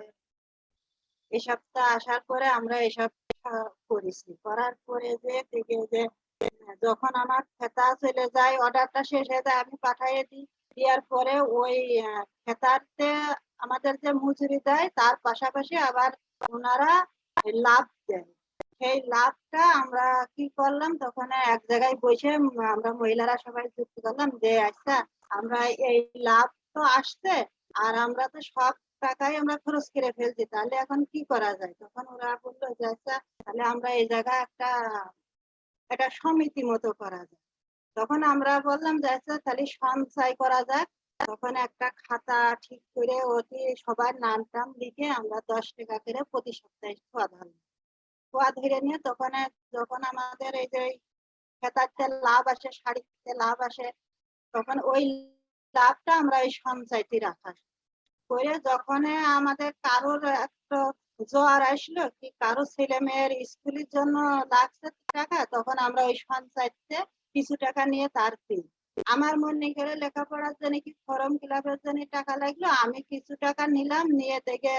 এসবটা আসার পরে আমরা এসব করেছি। করার পরে যে থেকে যে যখন আমার খাতা চলে যায়, অর্ডারটা শেষ হয়ে যায়, আমি পাঠিয়ে দিই। দেওয়ার পরে ওই খাতাতে আমাদের যে মজুরি দেয় তার পাশাপাশি আবার ওনারা লাভ দেন। সেই লাভটা আমরা কি করলাম, তখন এক জায়গায় বসে আমরা মহিলারা সবাই যুক্তি করলাম যে আচ্ছা আমরা এই লাভ তো আসছে আর আমরা তো সব টাকাই আমরা খরচ করে ফেলছি, তাহলে এখন কি করা যায়। তখন ওরা বললো যে আচ্ছা তাহলে আমরা এই জায়গায় একটা সমিতি মতো করা যায়। তখন আমরা বললাম যে আচ্ছা তাহলে সঞ্চয় করা যাক। তখন একটা খাতা ঠিক করে ওটি সবার নাম টাম লিখে আমরা 10 টাকা করে প্রতি সপ্তাহে খোয়া ধরলাম। খোয়া ধরে নিয়ে তখন যখন আমাদের এই যে খেতাতে লাভ আসে, শাড়িতে লাভ আসে, তখন ওই লাভটা আমরা ওই সঞ্চয়তে রাখা করে যখন আমাদের কারোর একটা জ্বর আসলো কি কারো ছেলে মেয়ের স্কুলের জন্য লাগছে টাকা, তখন আমরা ওই সঞ্চয়তে কিছু টাকা নিয়ে তার দিই। আমার মনে করে লেখাপড়ার জন্য কি ফর্ম ফিল আপের জন্য টাকা লাগলো, আমি কিছু টাকা নিলাম, নিয়ে দেখে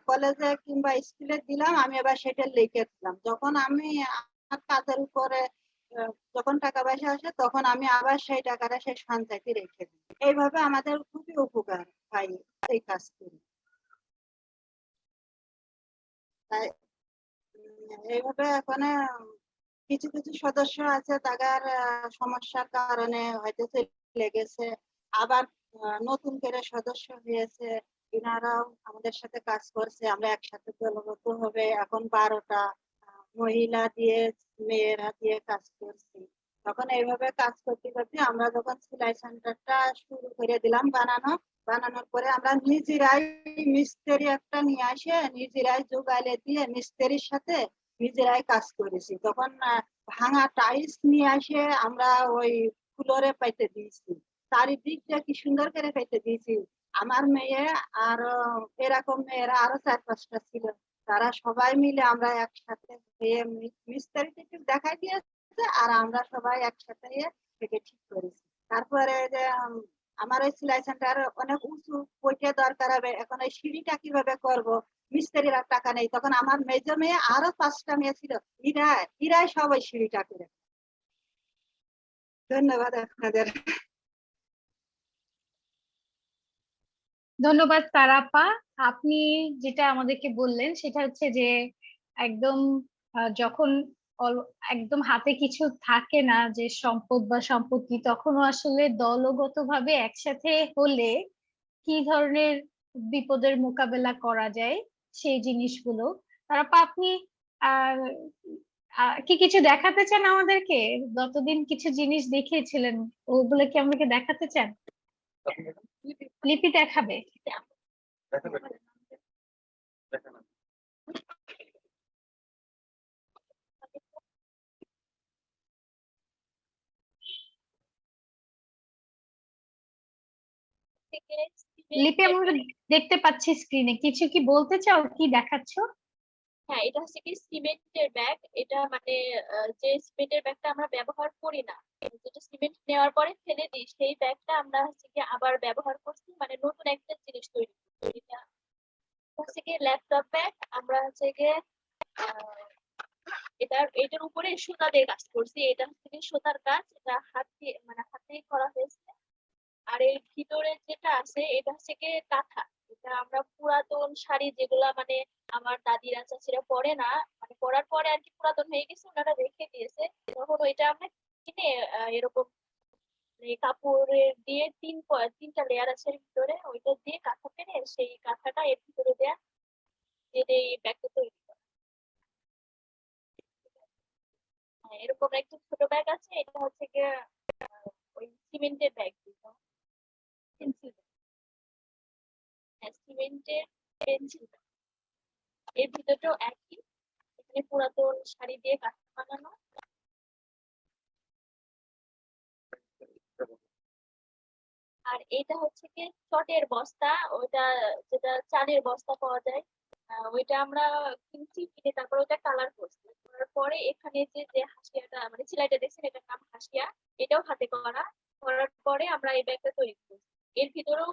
কলেজে কিংবা স্কুলে দিলাম, আমি এবার সেটা লিখে দিলাম। যখন আমি আমার কাজের উপরে যখন টাকা পয়সা আসে তখন আমি আবার সেই টাকাটা সেই সঞ্চয়তে রেখে দিই। এইভাবে আমাদের খুবই উপকার হয় এই কাজ করি। তাই এইভাবে এখন কিছু কিছু সদস্য আছে তাদের সমস্যার কারণে হয়তো চলে গেছে, আবার নতুন করে সদস্য হয়েছে, এনারাও আমাদের সাথে কাজ করছে। আমরা একসাথে দলবদ্ধ হবে এখন 12টা মহিলা দিয়ে মেয়েরা দিয়ে কাজ করছি। তখন এইভাবে কাজ করতে করতে আমরা যখন সেলাই সেন্টারটা শুরু করে দিলাম বানানোর পরে আমরা নিজেরাই মিস্ত্রি একটা নিয়ে আসে নিজেরাই যোগালে দিয়ে মিস্ত্রির সাথে নিজেরাই কাজ করেছি। তখন ভাঙা টাইলস নিয়ে আসে আমরা ওই ফ্লোরে পাইতে দিয়েছি, চারিদিকটা কি সুন্দর করে পাইতে দিয়েছি। আমার মেয়ে আর এরকম মেয়েরা আরো 4-5টা ছিল, তারা সবাই মিলে আমরা একসাথে হয়ে মিস্ত্রিকে একটু দেখাই দিয়েছে আর আমরা সবাই একসাথে থেকে ঠিক করেছি। তারপরে যে আমার ওই সেলাই সেন্টার অনেক উঁচু বইটা দরকার হবে, এখন ওই সিঁড়িটা কিভাবে করব, মিস্ত্রির টাকা নেই। তখন আমার মেজো মেয়ে আরো 5টা মেয়ে ছিল, ইরাই সব ওই সিঁড়িটা করে। ধন্যবাদ আপনাদের। ধন্যবাদ তারাপা। আপনি যেটা আমাদেরকে বললেন সেটা হচ্ছে যে একদম যখন একদম হাতে কিছু থাকে না যে সম্পদ বা সম্পত্তি, তখনও আসলে দলগতভাবে একসাথে হলে কি ধরনের বিপদের মোকাবেলা করা যায় সেই জিনিসগুলো। তারাপা আপনি আহ কি কিছু দেখাতে চান আমাদেরকে? গতদিন কিছু জিনিস দেখিয়েছিলেন, ওগুলো কি আমাকে দেখাতে চান? লিপি দেখাবে? লিপি আমরা দেখতে পাচ্ছি স্ক্রিনে, কিছু কি বলতে চাও, কি দেখাচ্ছো? হ্যাঁ, এটা হচ্ছে কি সিমেন্টের ব্যাগ। এটা মানে যে সিমেন্টের ব্যাগটা আমরা ব্যবহার করি না, যেটা সিমেন্ট নেওয়ার পরে ফেলে দিই, সেই ব্যাগটা আমরা হচ্ছে কি আবার ব্যবহার করছি, মানে নতুন একটা জিনিস তৈরি করছি। এটা হচ্ছে কি ল্যাপটপ ব্যাগ। আমরা হচ্ছে গিয়ে এটার উপরে সুতা দিয়ে কাজ করছি। এটা হচ্ছে কি সুতার কাজ, এটা হাত দিয়ে মানে হাতে করা হয়েছে। আর এর ভিতরে যেটা আছে এটা হচ্ছে কি কাঁথা। এটা আমরা পুরাতন শাড়ি যেগুলা মানে আমার দাদিরা চাচিরা পরে না, মানে পরার পরে আর কি পুরাতন হয়ে গেছে, ওনারা রেখে দিয়েছে, তখন ওইটা আমরা কিনে এরকম কাপড়ের দিয়ে তিনটা লেয়ার আছে এর ভিতরে, ওইটা দিয়ে কাঁথা পেরে সেই কাঁথাটা এর ভিতরে দেয়া এই ব্যাগটা তৈরি করা। এরকম একটা ছোট ব্যাগ আছে, এটা হচ্ছে গিয়ে ওই সিমেন্টের ব্যাগ, পেন্সিল, সিমেন্টের পেন্সিল। এর ভিতরটাও একই, এখানে পুরাতন শাড়ি দিয়ে কাঁথা বানানো। আর এটা হচ্ছে কি চটের বস্তা, ওইটা যেটা চালের বস্তা পাওয়া যায়, ওইটা আমরা কিনছি, কিনে তারপর ওইটা কালার করছি। করার পরে এখানে যে হাসিয়াটা মানে সেলাইটা দেখছেন, এটার নাম হাসিয়া, এটাও হাতে করা। করার পরে আমরা এই ব্যাগটা তৈরি করছি। এর ভিতরেও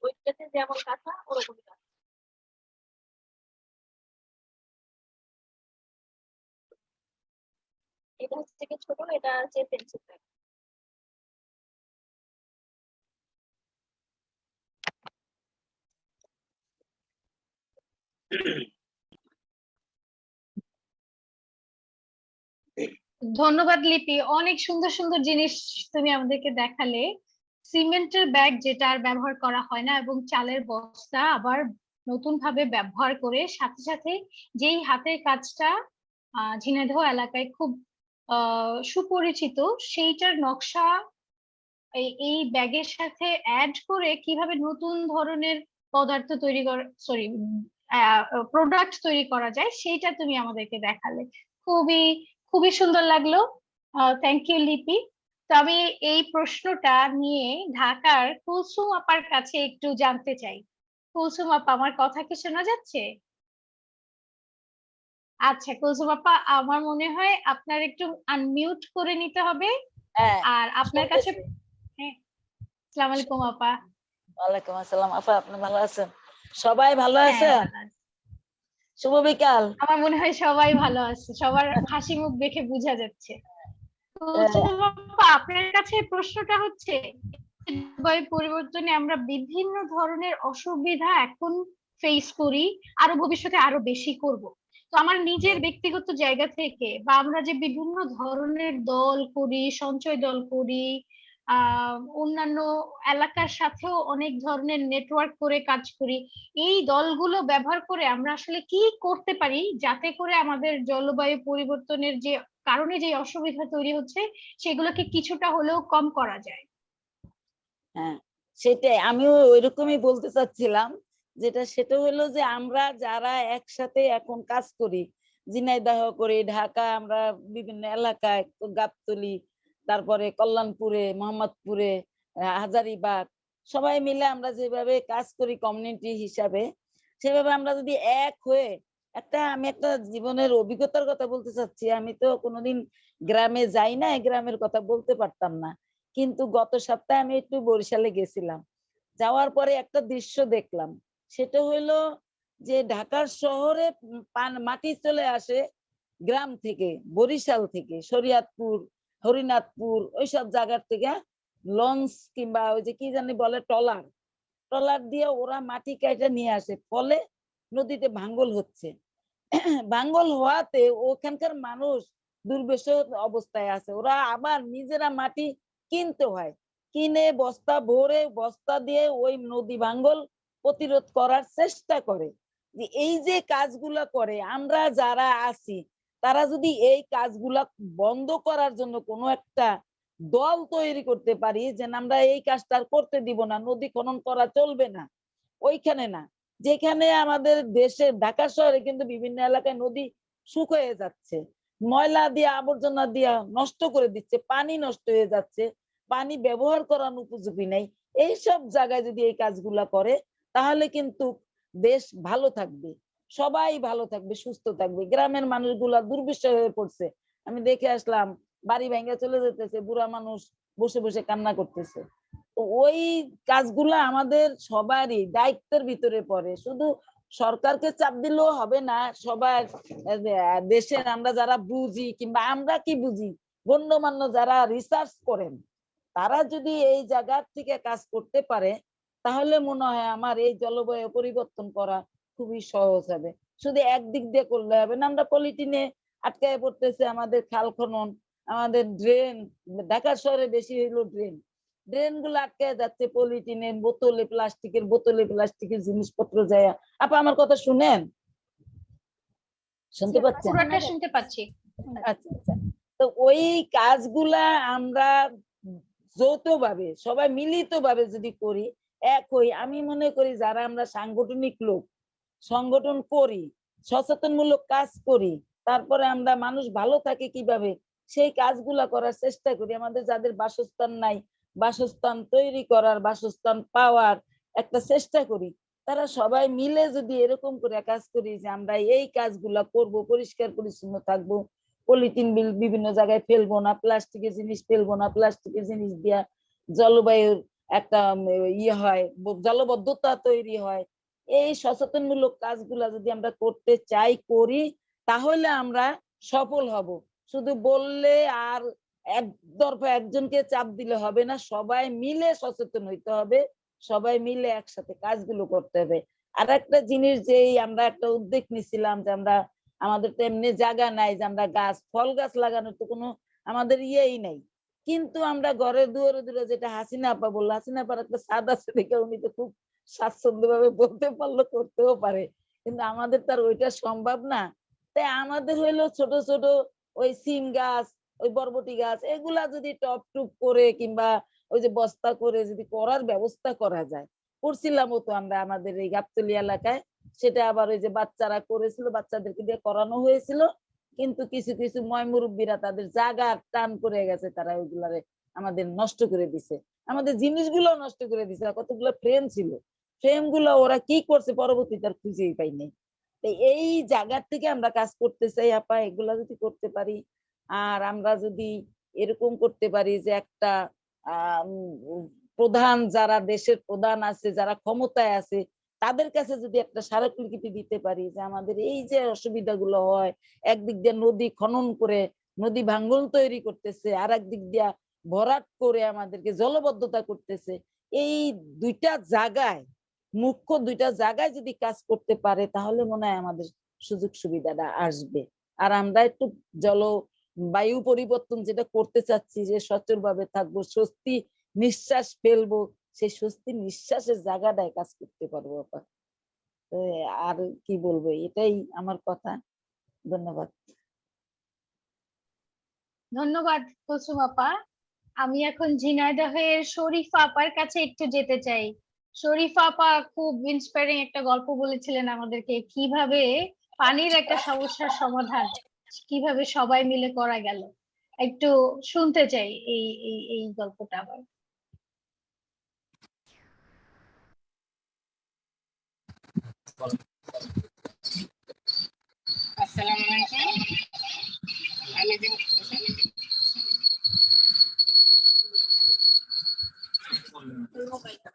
ওইটাতে যেমন কাঁথা ওরকমই কাঁথা। এটা হচ্ছে কি ছোট, এটা হচ্ছে পেন্সিল ব্যাগ। ধন্যবাদ লিপি, অনেক সুন্দর সুন্দর জিনিস তুমি আমাদেরকে দেখালে। সিমেন্টের ব্যাগ যেটা আর ব্যবহার করা হয় না, এবং চালের বস্তা আবার নতুন ভাবে ব্যবহার করে, সাথে সাথে যেই হাতের কাজটা ঝিনাইদহ এলাকায় খুব সুপরিচিত, সেইটার নকশা এই ব্যাগের সাথে অ্যাড করে কিভাবে নতুন ধরনের পদার্থ তৈরি করা, সরি প্রোডাক্ট তৈরি করা যায়, সেইটা তুমি আমাদেরকে দেখালে। খুবই খুবই সুন্দর লাগলো। থ্যাংক ইউ লিপি। তো আমি এই প্রশ্নটা নিয়ে ঢাকার কুলসুম আপার কাছে একটু জানতে চাই। কুলসুম আপা, আমার কথা কি শোনা যাচ্ছে? আচ্ছা কুলসুম আপা, আমার মনে হয় আপনার একটু আনমিউট করে নিতে হবে। হ্যাঁ, আর আপনার কাছে হ্যাঁ, আসসালামু আলাইকুম আপা। ওয়ালাইকুম আসসালাম। আপা, আপনি ভালো আছেন? সবাই ভালো হ্যাঁ আছে? ভালো আছি। শুভ বিকাল। আমার মনে হয় সবাই ভালো আছে, সবার হাসি মুখ দেখে বোঝা যাচ্ছে। কুলসুম আপা, আপনার কাছে প্রশ্নটা হচ্ছে, জলবায়ু পরিবর্তনে আমরা বিভিন্ন ধরনের অসুবিধা এখন ফেস করি, আরো ভবিষ্যতে আরো বেশি করব। তো আমার নিজের ব্যক্তিগত জায়গা থেকে, বা আমরা যে বিভিন্ন ধরনের দল করি, সঞ্চয় দল করি, অন্যান্য এলাকার সাথেও অনেক ধরনের নেটওয়ার্ক করে কাজ করি, এই দলগুলো ব্যবহার করে আমরা আসলে কি করতে পারি যাতে করে আমাদের জলবায়ু পরিবর্তনের যে কারণে যে অসুবিধা তৈরি হচ্ছে সেগুলোকে কিছুটা হলেও কম করা যায়? হ্যাঁ, সেটাই আমিও ওইরকমই বলতে চাচ্ছিলাম। সেটা হলো যে আমরা যারা একসাথে এখন কাজ করি, ঝিনাইদহ করি, ঢাকা, আমরা বিভিন্ন এলাকায়, গাবতলী, তারপরে কল্যাণপুরে, মোহাম্মদপুরে, হাজারীবাগ, সবাই মিলে আমরা যেভাবে কাজ করি কমিউনিটি হিসাবে, সেভাবে আমরা যদি এক হয়ে আমি একটা জীবনের অভিজ্ঞতার কথা বলতে চাচ্ছি। আমি তো কোনোদিন গ্রামে যাই না, গ্রামের কথা বলতে পারতাম না, কিন্তু গত সপ্তাহে আমি একটু বরিশালে গেছিলাম। যাওয়ার পরে একটা দৃশ্য দেখলাম। সেটা হইলো যে ঢাকার শহরে মাটি চলে আসে গ্রাম থেকে, বরিশাল থেকে, শরিয়াতপুর, হরিনাথপুর, ওইসব জায়গার থেকে লঞ্চ কিংবা ওই যে কি জানি বলে ট্রলার দিয়ে ওরা মাটি কাইটা নিয়ে আসে, ফলে নদীতে ভাঙ্গল হচ্ছে। ভাঙ্গল হওয়াতে ওখানকার মানুষ দুর্বিষ অবস্থায় আছে। ওরা আবার নিজেরা মাটি কিনতে হয়, কিনে বস্তা ভরে বস্তা দিয়ে ওই নদী ভাঙ্গল প্রতিরোধ করার চেষ্টা করে। যে এই যে কাজগুলা করে, আমরা যারা আছি তারা যদি এই কাজগুলা বন্ধ করার জন্য কোনো একটা দল তৈরি করতে পারি, যে আমরা এই কাজটা করতে দিব না, নদী খনন করা চলবে না, ওইখানে না, যেখানে আমাদের দেশে ঢাকা শহরে কিন্তু বিভিন্ন এলাকায় নদী শুকিয়ে যাচ্ছে, ময়লা দিয়ে আবর্জনা দিয়ে নষ্ট করে দিচ্ছে, পানি নষ্ট হয়ে যাচ্ছে, পানি ব্যবহার করার উপযোগী নেই। এইসব জায়গায় যদি এই কাজগুলা করে তাহলে কিন্তু দেশ ভালো থাকবে, সবাই ভালো থাকবে, সুস্থ থাকবে। গ্রামের মানুষগুলা দুর্বিষহ হয়ে পড়ছে, আমি দেখে আসলাম, বাড়ি ভেঙে চলে যেতেছে, বুড়া মানুষ বসে বসে কান্না করতেছে। ওই কাজগুলা আমাদের সবারই দায়িত্বের ভিতরে পড়ে। শুধু সরকারকে চাপ দিলেও হবে না, সবার দেশের আমরা যারা বুঝি, কিংবা আমরা কি বুঝি, গণ্যমান্য যারা রিসার্চ করেন, তারা যদি এই জায়গার থেকে কাজ করতে পারে, তাহলে মনে হয় আমার এই জলবায়ু পরিবর্তন করা খুবই সহজ হবে। শুধু একদিক দিয়ে করলে হবে না। আমরা পলিথিনে আটকায় পড়তেছে, আমাদের খাল খনন, আমাদের ড্রেন, ঢাকা শহরে বেশি হইলো ড্রেন গুলো আটকে যাচ্ছে পলিথিনের বোতলে, প্লাস্টিকের জিনিসপত্র যায়। আপা, আমার কথা শুনেন? শুনতে পাচ্ছেন? পুরোটা শুনতে পাচ্ছি। আচ্ছা আচ্ছা। তো ওই কাজগুলা আমরা যৌথভাবে সবাই মিলিতভাবে যদি করি, এক হই, আমি মনে করি যারা আমরা সাংগঠনিক লোক, সংগঠন করি, সচেতনমূলক কাজ করি, তারপরে আমরা মানুষ ভালো থাকে কিভাবে সেই কাজগুলা করার চেষ্টা করি। আমাদের যাদের বাসস্থান নাই, বাসস্থান তৈরি করার, বাসস্থান পাওয়ার একটা চেষ্টা করি। তারা সবাই মিলে যদি এরকম করে কাজ করি যে আমরা এই কাজগুলা করব, পরিষ্কার পরিচ্ছন্ন থাকবো, পলিথিন বিভিন্ন জায়গায় ফেলবো না, প্লাস্টিকের জিনিস ফেলবো না, প্লাস্টিকের জিনিস দিয়া জলবায়ুর একটা ইয়ে হয়, জলবদ্ধতা তৈরি হয়। এই সচেতনমূলক কাজগুলা যদি আমরা করতে চাই, করি, তাহলে আমরা সফল হব। শুধু বললে আর একতরফা একজনকে চাপ দিলে হবে না, সবাই মিলে সচেতন হইতে হবে, সবাই মিলে একসাথে কাজগুলো করতে হবে। আর একটা জিনিস, যে আমরা একটা উদ্যোগ নিছিলাম যে আমরা, আমাদের তো এমনি জায়গা নাই যে আমরা ফল গাছ লাগানোর তো কোনো আমাদের ইয়েই নাই, কিন্তু আমরা ঘরের দুয়ারে দুয়ারে, যেটা হাসিনা আপা বললো, হাসিনা আপার একটা ছাদ আছে দেখে উনি তো খুব স্বাচ্ছন্দ্য ভাবে বলতে পারলো, করতেও পারে, কিন্তু আমাদের তার ওইটা সম্ভব না। তাই আমাদের হইলো ছোট ছোট ওই সিম গাছ, ওই বরবটি গাছ, এগুলা যদি টপ টুপ করে কিংবা ওই যে বস্তা করে যদি করার ব্যবস্থা করা যায়, করছিলামও তো আমরা আমাদের এই গাবতলী এলাকায়। সেটা আবার ওই যে বাচ্চারা করেছিল, বাচ্চাদেরকে দিয়ে করানো হয়েছিল, কিন্তু কিছু কিছু ময়মুরব্বীরা তাদের জায়গা টান করে গেছে, তারা ওইগুলারে আমাদের নষ্ট করে দিছে, আমাদের জিনিসগুলো নষ্ট করে দিছে। কতগুলো ফ্রেম ছিল, ফ্রেম গুলো ওরা কি করছে পরবর্তীতে আর খুঁজেই পাই নাই। এই জায়গার থেকে আমরা কাজ করতে চাই আপা, এগুলা যদি করতে পারি, আর আমরা যদি এরকম করতে পারি যে একটা প্রধান, যারা দেশের প্রধান আছে, যারা ক্ষমতায় আছে, তাদের কাছে যদি একটা স্মারকলিপি দিতে পারি যে আমাদের এই যে অসুবিধাগুলো হয়, একদিক দিয়ে নদী খনন করে নদী ভাঙ্গন তৈরি করতেছে, আর একদিক দিয়ে ভরাট করে আমাদেরকে জলবদ্ধতা করতেছে, এই দুইটা জায়গায়, মুখ্য দুইটা জায়গায় যদি কাজ করতে পারে তাহলে মনে হয় আমাদের সুযোগ সুবিধাটা আসবে। আর আমরা একটু জলবায়ু পরিবর্তন যেটা করতে চাচ্ছি, যে সচল ভাবে থাকবো, স্বস্তি নিঃশ্বাস ফেলবো, সেই স্বস্তি নিঃশ্বাসের জায়গাটায় কাজ করতে পারবো আপা। আর কি বলবো, এটাই আমার কথা। ধন্যবাদ। ধন্যবাদ কুসুম আপা। আমি এখন ঝিনাইদহের শরীফা আপার কাছে একটু যেতে চাই। শরীফা আপা খুব ইন্সপায়ারিং একটা গল্প বলেছিলেন আমাদেরকে, কিভাবে পানির একটা সমস্যার সমাধান কিভাবে সবাই মিলে করা গেল। একটু শুনতে চাই এই এই এই গল্পটা আবার। আসসালামু আলাইকুম।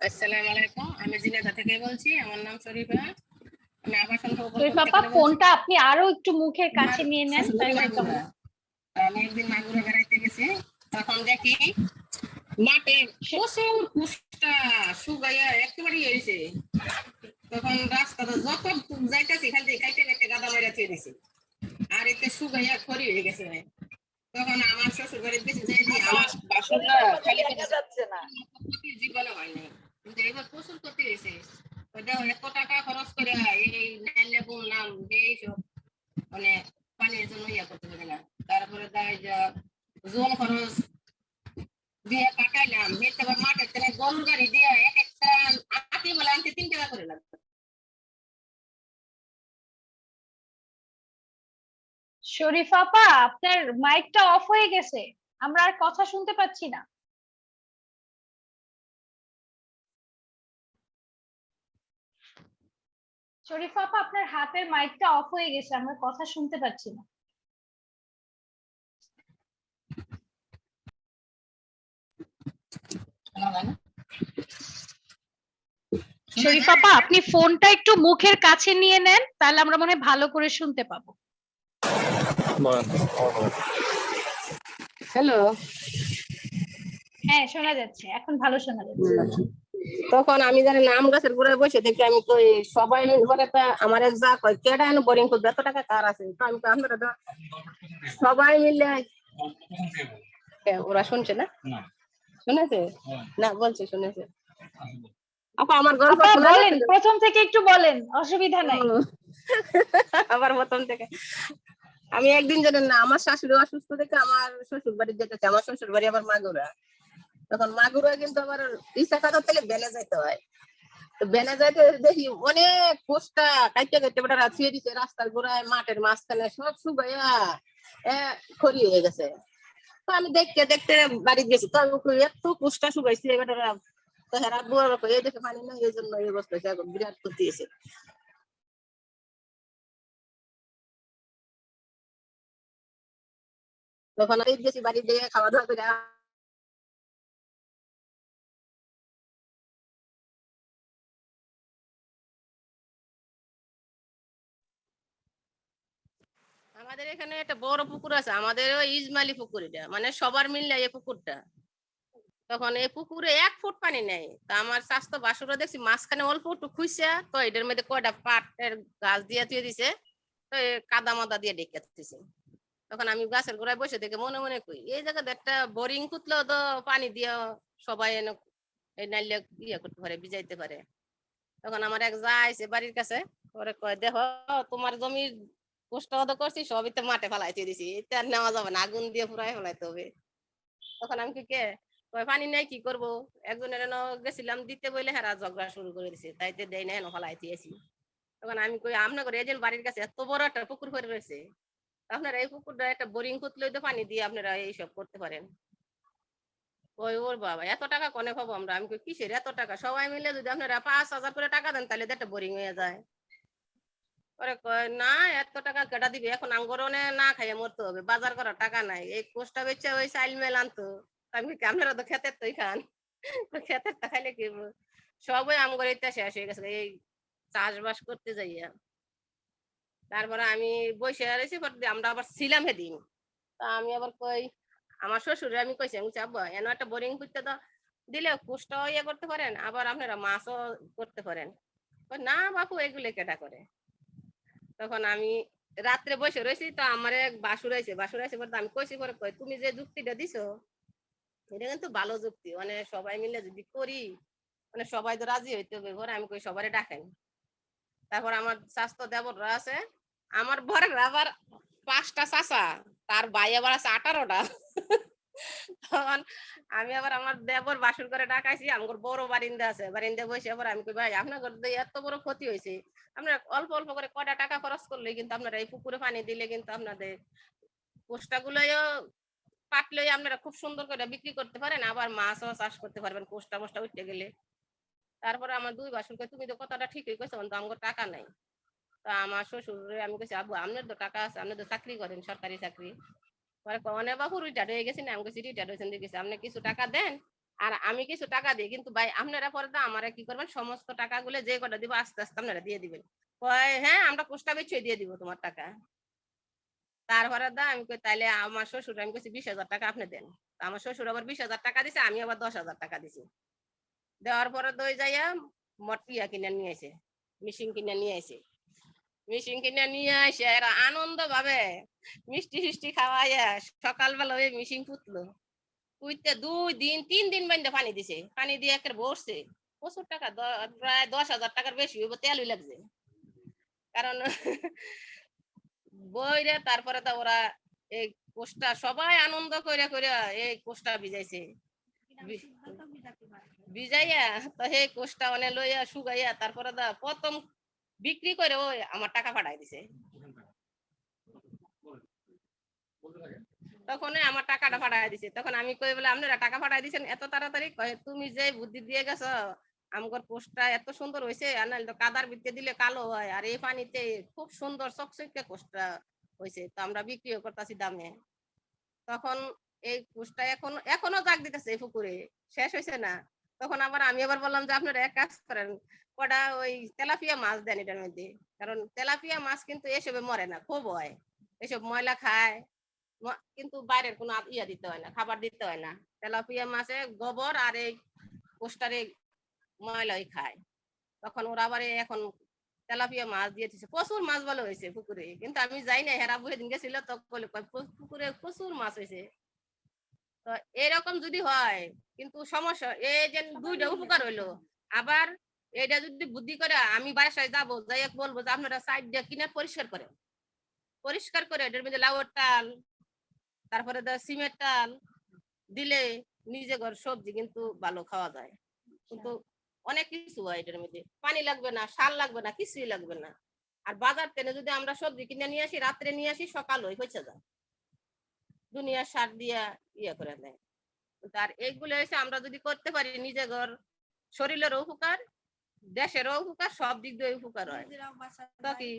আসসালামু আলাইকুম, আমি ঝিনাইদহ থেকে বলছি। আমার নাম শরীফা। আমি আবাসন শরীফা আপা, ফোনটা আপনি আরো একটু মুখের কাছে নিয়ে নেন তাহলে কেমন। আমি একদিন মাগুরা বেড়াইতে গেছি, তখন দেখি মাঠে প্রচুর কুষ্টা শুকাইয়া একেবারে হয়েছে। তখন রাস্তাটা যত যাইতেছি খালি কাইতে কাইতে গাদা মারা থুয়ে দিছি, আর এতে শুকাইয়া খড়ি হয়ে গেছে। তখন আমার শ্বশুর বাড়ির বেশি যাই দিই, আমার বাসনটা খালি যাচ্ছে না, জীবনে হয়নি, কিন্তু এবার প্রচুর ক্ষতি হয়েছে। এত টাকা খরচ করে এই নাইলে বললাম যে এইসব মানে পানির জন্য ইয়া করতে পারে না, তারপরে দেয় যে জল খরচ দিয়ে কাটাইলাম, দেখতে আবার মাঠের থেকে গরুর গাড়ি দিয়ে এক একটা আটি বলে আনতে 3 টাকা করে লাগবে। শরীফা আপা, আপনার মাইকটা অফ হয়ে গেছে, আমরা আর কথা শুনতে পাচ্ছি না। শরীফা আপা, আপনার হাতের মাইকটা অফ হয়ে গেছে, আমরা কথা শুনতে পাচ্ছি না। শরীফা আপা, আপনি ফোনটা একটু মুখের কাছে নিয়ে নেন, তাহলে আমরা মনে হয় ভালো করে শুনতে পাবো। হ্যালো, হ্যাঁ শোনা যাচ্ছে, এখন ভালো শোনা যাচ্ছে। তখন আমি জানি না, আম গাছের গোড়ায় বসে দেখি, আমি কই সবাই ঘরে আমার এক যা কয় কেডা এনে বোরিং করবে, এত টাকা কার আছে? তো আমি আপনারা তো সবাই মিলে, ওরা শুনছে না? শুনেছে না? বলছে শুনেছে। আপা আমার গল্প বলেন, প্রথম থেকে একটু বলেন, অসুবিধা নাই। আবার প্রথম থেকে। আমি একদিন জানেন না, আমার শাশুড়ি অসুস্থ দেখে আমার শ্বশুর বাড়ি যেতেছে। আমার শ্বশুর বাড়ি আবার মাগুরা। তখন মাগুরা কিন্তু আমার ইচ্ছা কথা থেকে বেনে যাইতে হয়। তো বেনে যাইতে দেখি অনেক কোষ্টা কাইতে কাইতে বেটা ছুঁয়ে দিচ্ছে রাস্তার গোড়ায়, মাঠের মাঝখানে সব শুকাইয়া খড়ি হয়ে গেছে। তো আমি দেখতে দেখতে বাড়ি গেছি, তো এত কোষ্টা শুকাইছে বেটারা। তো হেরা বুয়ার এই দেখে পানি না, এই জন্য এই অবস্থা হয়েছে, এখন বিরাট ক্ষতি হয়েছে। তখন আর গেছি বাড়ি দিয়ে খাওয়া দাওয়া করে। আমাদের এখানে একটা বড় পুকুর আছে, আমাদের ওই ইসমাইলি পুকুর, এটা মানে সবার মিললে এই পুকুরটা। তখন এই পুকুরে 1 ফুট পানি নেই। তা আমার স্বাস্থ্য বাসুরা দেখছি মাঝখানে অল্প একটু খুঁজছে, তো এটার মধ্যে কয়টা পাটের গাছ দিয়ে তুই দিছে, তো কাদা মাদা দিয়ে ডেকে দিছে। তখন আমি গাছের গোড়ায় বসে থেকে মনে মনে কই, এই জায়গাতে একটা বোরিং কুতলেও তো পানি দিয়ে সবাই এই নাইলে ইয়ে করতে পারে, ভিজাইতে পারে। তখন আমার এক যা আইছে বাড়ির কাছে, পরে কয় দেখো তোমার জমির কষ্ট করছি সবই তো মাঠে ফেলাইতে দিছি, এটা আর নেওয়া যাবে না, আগুন দিয়ে পুরাই ফেলাইতে হবে। তখন আমি কে পানি নাই কি করবো, একজনের গেছিলাম দিতে বলে হেরা ঝগড়া শুরু করে দিছে, তাইতে দেয় না, হেন ফেলাই দিয়েছি। তখন আমি কই আপনার করে এজন বাড়ির কাছে এত বড় একটা পুকুর করে রয়েছে, আপনারা এই পুকুরটা একটা বোরিং খুঁতলে তো পানি দিয়ে আপনারা এইসব করতে পারেন। ওর বাবা এত টাকা কনে পাবো আমরা? আমি কই কিসের এত টাকা? সবাই মিলে যদি আপনারা 5,000 করে টাকা দেন তাহলে তো একটা বোরিং হয়ে যায়। পরে কয় না এত টাকা কেটা দিবে, এখন আঙ্গরনে না খাইয়ে মরতে হবে, বাজার করার টাকা নাই। এই কোষ্টা বেচে ওই চাইল মেল আনতো। আমি কি আপনারা তো খেতের তোই খান, খেতের টা খাইলে কি হইবো? সবই আমগর ইত্যা শেষ হয়ে গেছে এই চাষবাস করতে যাইয়া। তারপরে আমি বসে রয়েছি, আমরা আবার ছিলাম সেদিন। তা আমি আবার কই আমার শ্বশুরে আমি কইছি, আমি চাবো এনে একটা বোরিং করতে তো দিলে কোষ্টাও ইয়ে করতে পারেন, আবার আপনারা মাছও করতে পারেন। না বাপু এগুলো কেটা করে? তখন আমি রাত্রে বসে রয়েছি, তো আমার এক বাসুর আছে বলতে আমি কইছি, পরে কই তুমি যে যুক্তিটা দিছো এটা কিন্তু ভালো যুক্তি, মানে সবাই মিলে যদি করি মানে সবাই তো রাজি হইতে হবে। পরে আমি কই সবারে ডাকেন। তারপর আমার স্বাস্থ্য দেবররা আছে, আমার বরের আবার 5টা চাচা, তার ভাই আবার আছে 18টা। তখন আমি আবার আমার দেবর বাসুর করে ডাকাইছি, আমার বড় বারিন্দা আছে, বারিন্দা বসে আবার আমি কই ভাই আপনার এত বড় ক্ষতি হয়েছে, আপনারা অল্প অল্প করে কয়টা টাকা খরচ করলে কিন্তু আপনারা এই পুকুরে পানি দিলে কিন্তু আপনাদের কোষ্টাগুলোও পাটলে আপনারা খুব সুন্দর করে বিক্রি করতে পারেন, আবার মাছও চাষ করতে পারবেন কোষ্টা মোষ্টা উঠতে গেলে। তারপরে আমার দুই বাসুর কই তুমি তো কথাটা ঠিকই কইছো, কিন্তু আমার টাকা নাই। তা আমার শ্বশুর আমি কইছি আব্বু আপনার তো টাকা আছে, আপনি তো চাকরি করেন সরকারি চাকরি। পরে কনে বাবু রিটায়ার্ড হয়ে গেছি না? আমি কইছি রিটায়ার্ড হয়েছেন দেখেছি, আপনি কিছু টাকা দেন আর আমি কিছু টাকা দিই, কিন্তু ভাই আপনারা পরে তো আমারা কি করবেন সমস্ত টাকাগুলো যে কটা দিব আস্তে আস্তে আপনারা দিয়ে দিবেন। কয় হ্যাঁ আমরা পোস্টা বেচে দিয়ে দিব তোমার টাকা। তারপরে দা আমি কই তাইলে আমার শ্বশুর আমি কইছি 20,000 টাকা আপনি দেন। আমার শ্বশুর আবার 20,000 টাকা দিছে, আমি আবার 10,000 টাকা দিছি। দেওয়ার পরে দই যাইয়া মটিয়া কিনে নিয়ে আসে, মেশিন কিনে নিয়ে আসে। মেশিন কিনে নিয়ে আসে এরা আনন্দ ভাবে মিষ্টি ফিষ্টি খাওয়াইয়া সকালবেলা ওই মেশিন পুতলো। পুইতে 2 দিন 3 দিন বাইন্দা পানি দিছে, পানি দিয়ে একের বসছে। প্রচুর টাকা, প্রায় 10,000 টাকার বেশি হইব, তেলই লাগছে। কারণ বইরে তারপরে তো ওরা এই কোষ্টা সবাই আনন্দ কইরা কইরা এই কোষ্টা ভিজাইছে। ভিজাইয়া তো সেই কোষ্টা অনে লইয়া শুকাইয়া তারপরে দা প্রথম বিক্রি করে ওই আমার টাকা পাঠাই দিছে। তখন আমার টাকাটা পাঠাই দিছে। তখন আমি কই বলে আপনারা টাকা পাঠাই দিছেন এত তাড়াতাড়ি? কয় তুমি যে বুদ্ধি দিয়ে গেছো আমগর কোষ্টা এত সুন্দর হয়েছে, আর নাহলে তো কাদার ভিতরে দিলে কালো হয়, আর এই পানিতে খুব সুন্দর চকচকে কোষ্টা হয়েছে, তো আমরা বিক্রিও করতেছি দামে। তখন এই কোষ্টা এখনো জাগ দিতেছে এই পুকুরে, শেষ হয়েছে না। তখন আবার আমি আবার বললাম যে আপনারা এক কাজ করেন, কটা ওই তেলাপিয়া মাছ দেন এটার মধ্যে, কারণ তেলাপিয়া মাছ কিন্তু এসবে মরে না, খুব হয়, এসব ময়লা খায়, কিন্তু বাইরের কোনো ইয়া দিতে হয় না, খাবার দিতে হয় না। তেলাপিয়া মাছে গোবর আর এই কোষ্টারে ময়লাই খায়। তখন ওরা আবার এখন তেলাপিয়া মাছ দিয়ে দিচ্ছে, প্রচুর মাছ ভালো হয়েছে পুকুরে। কিন্তু আমি যাই না, হেরা বুঝে দিন গেছিল তো বলে পুকুরে প্রচুর মাছ হয়েছে। তো এরকম যদি হয় কিন্তু সমস্যা, এই যে 2টা উপকার হইলো। আবার এটা যদি বুদ্ধি করে আমি বাসায় যাবো, যাই বলবো যে আপনারা সাইড দিয়ে কিনে পরিষ্কার করেন, পরিষ্কার করে এটার মধ্যে লাউয়ের টাল তারপরে সিমের টাল দিলে নিজে ঘর সবজি কিন্তু ভালো খাওয়া যায়। কিন্তু অনেক কিছু হয় এটার মধ্যে, পানি লাগবে না, সার লাগবে না, কিছুই লাগবে না। আর বাজার থেকে যদি আমরা সবজি কিনে নিয়ে আসি, রাত্রে নিয়ে আসি, সকাল হয়েছে যায়, দুনিয়ার সার দিয়া ইয়ে করে দেয়। আর এইগুলো এসে আমরা যদি করতে পারি নিজে ঘর, শরীরেরও উপকার, দেশেরও উপকার, সব দিক দিয়ে উপকার হয়। তো কি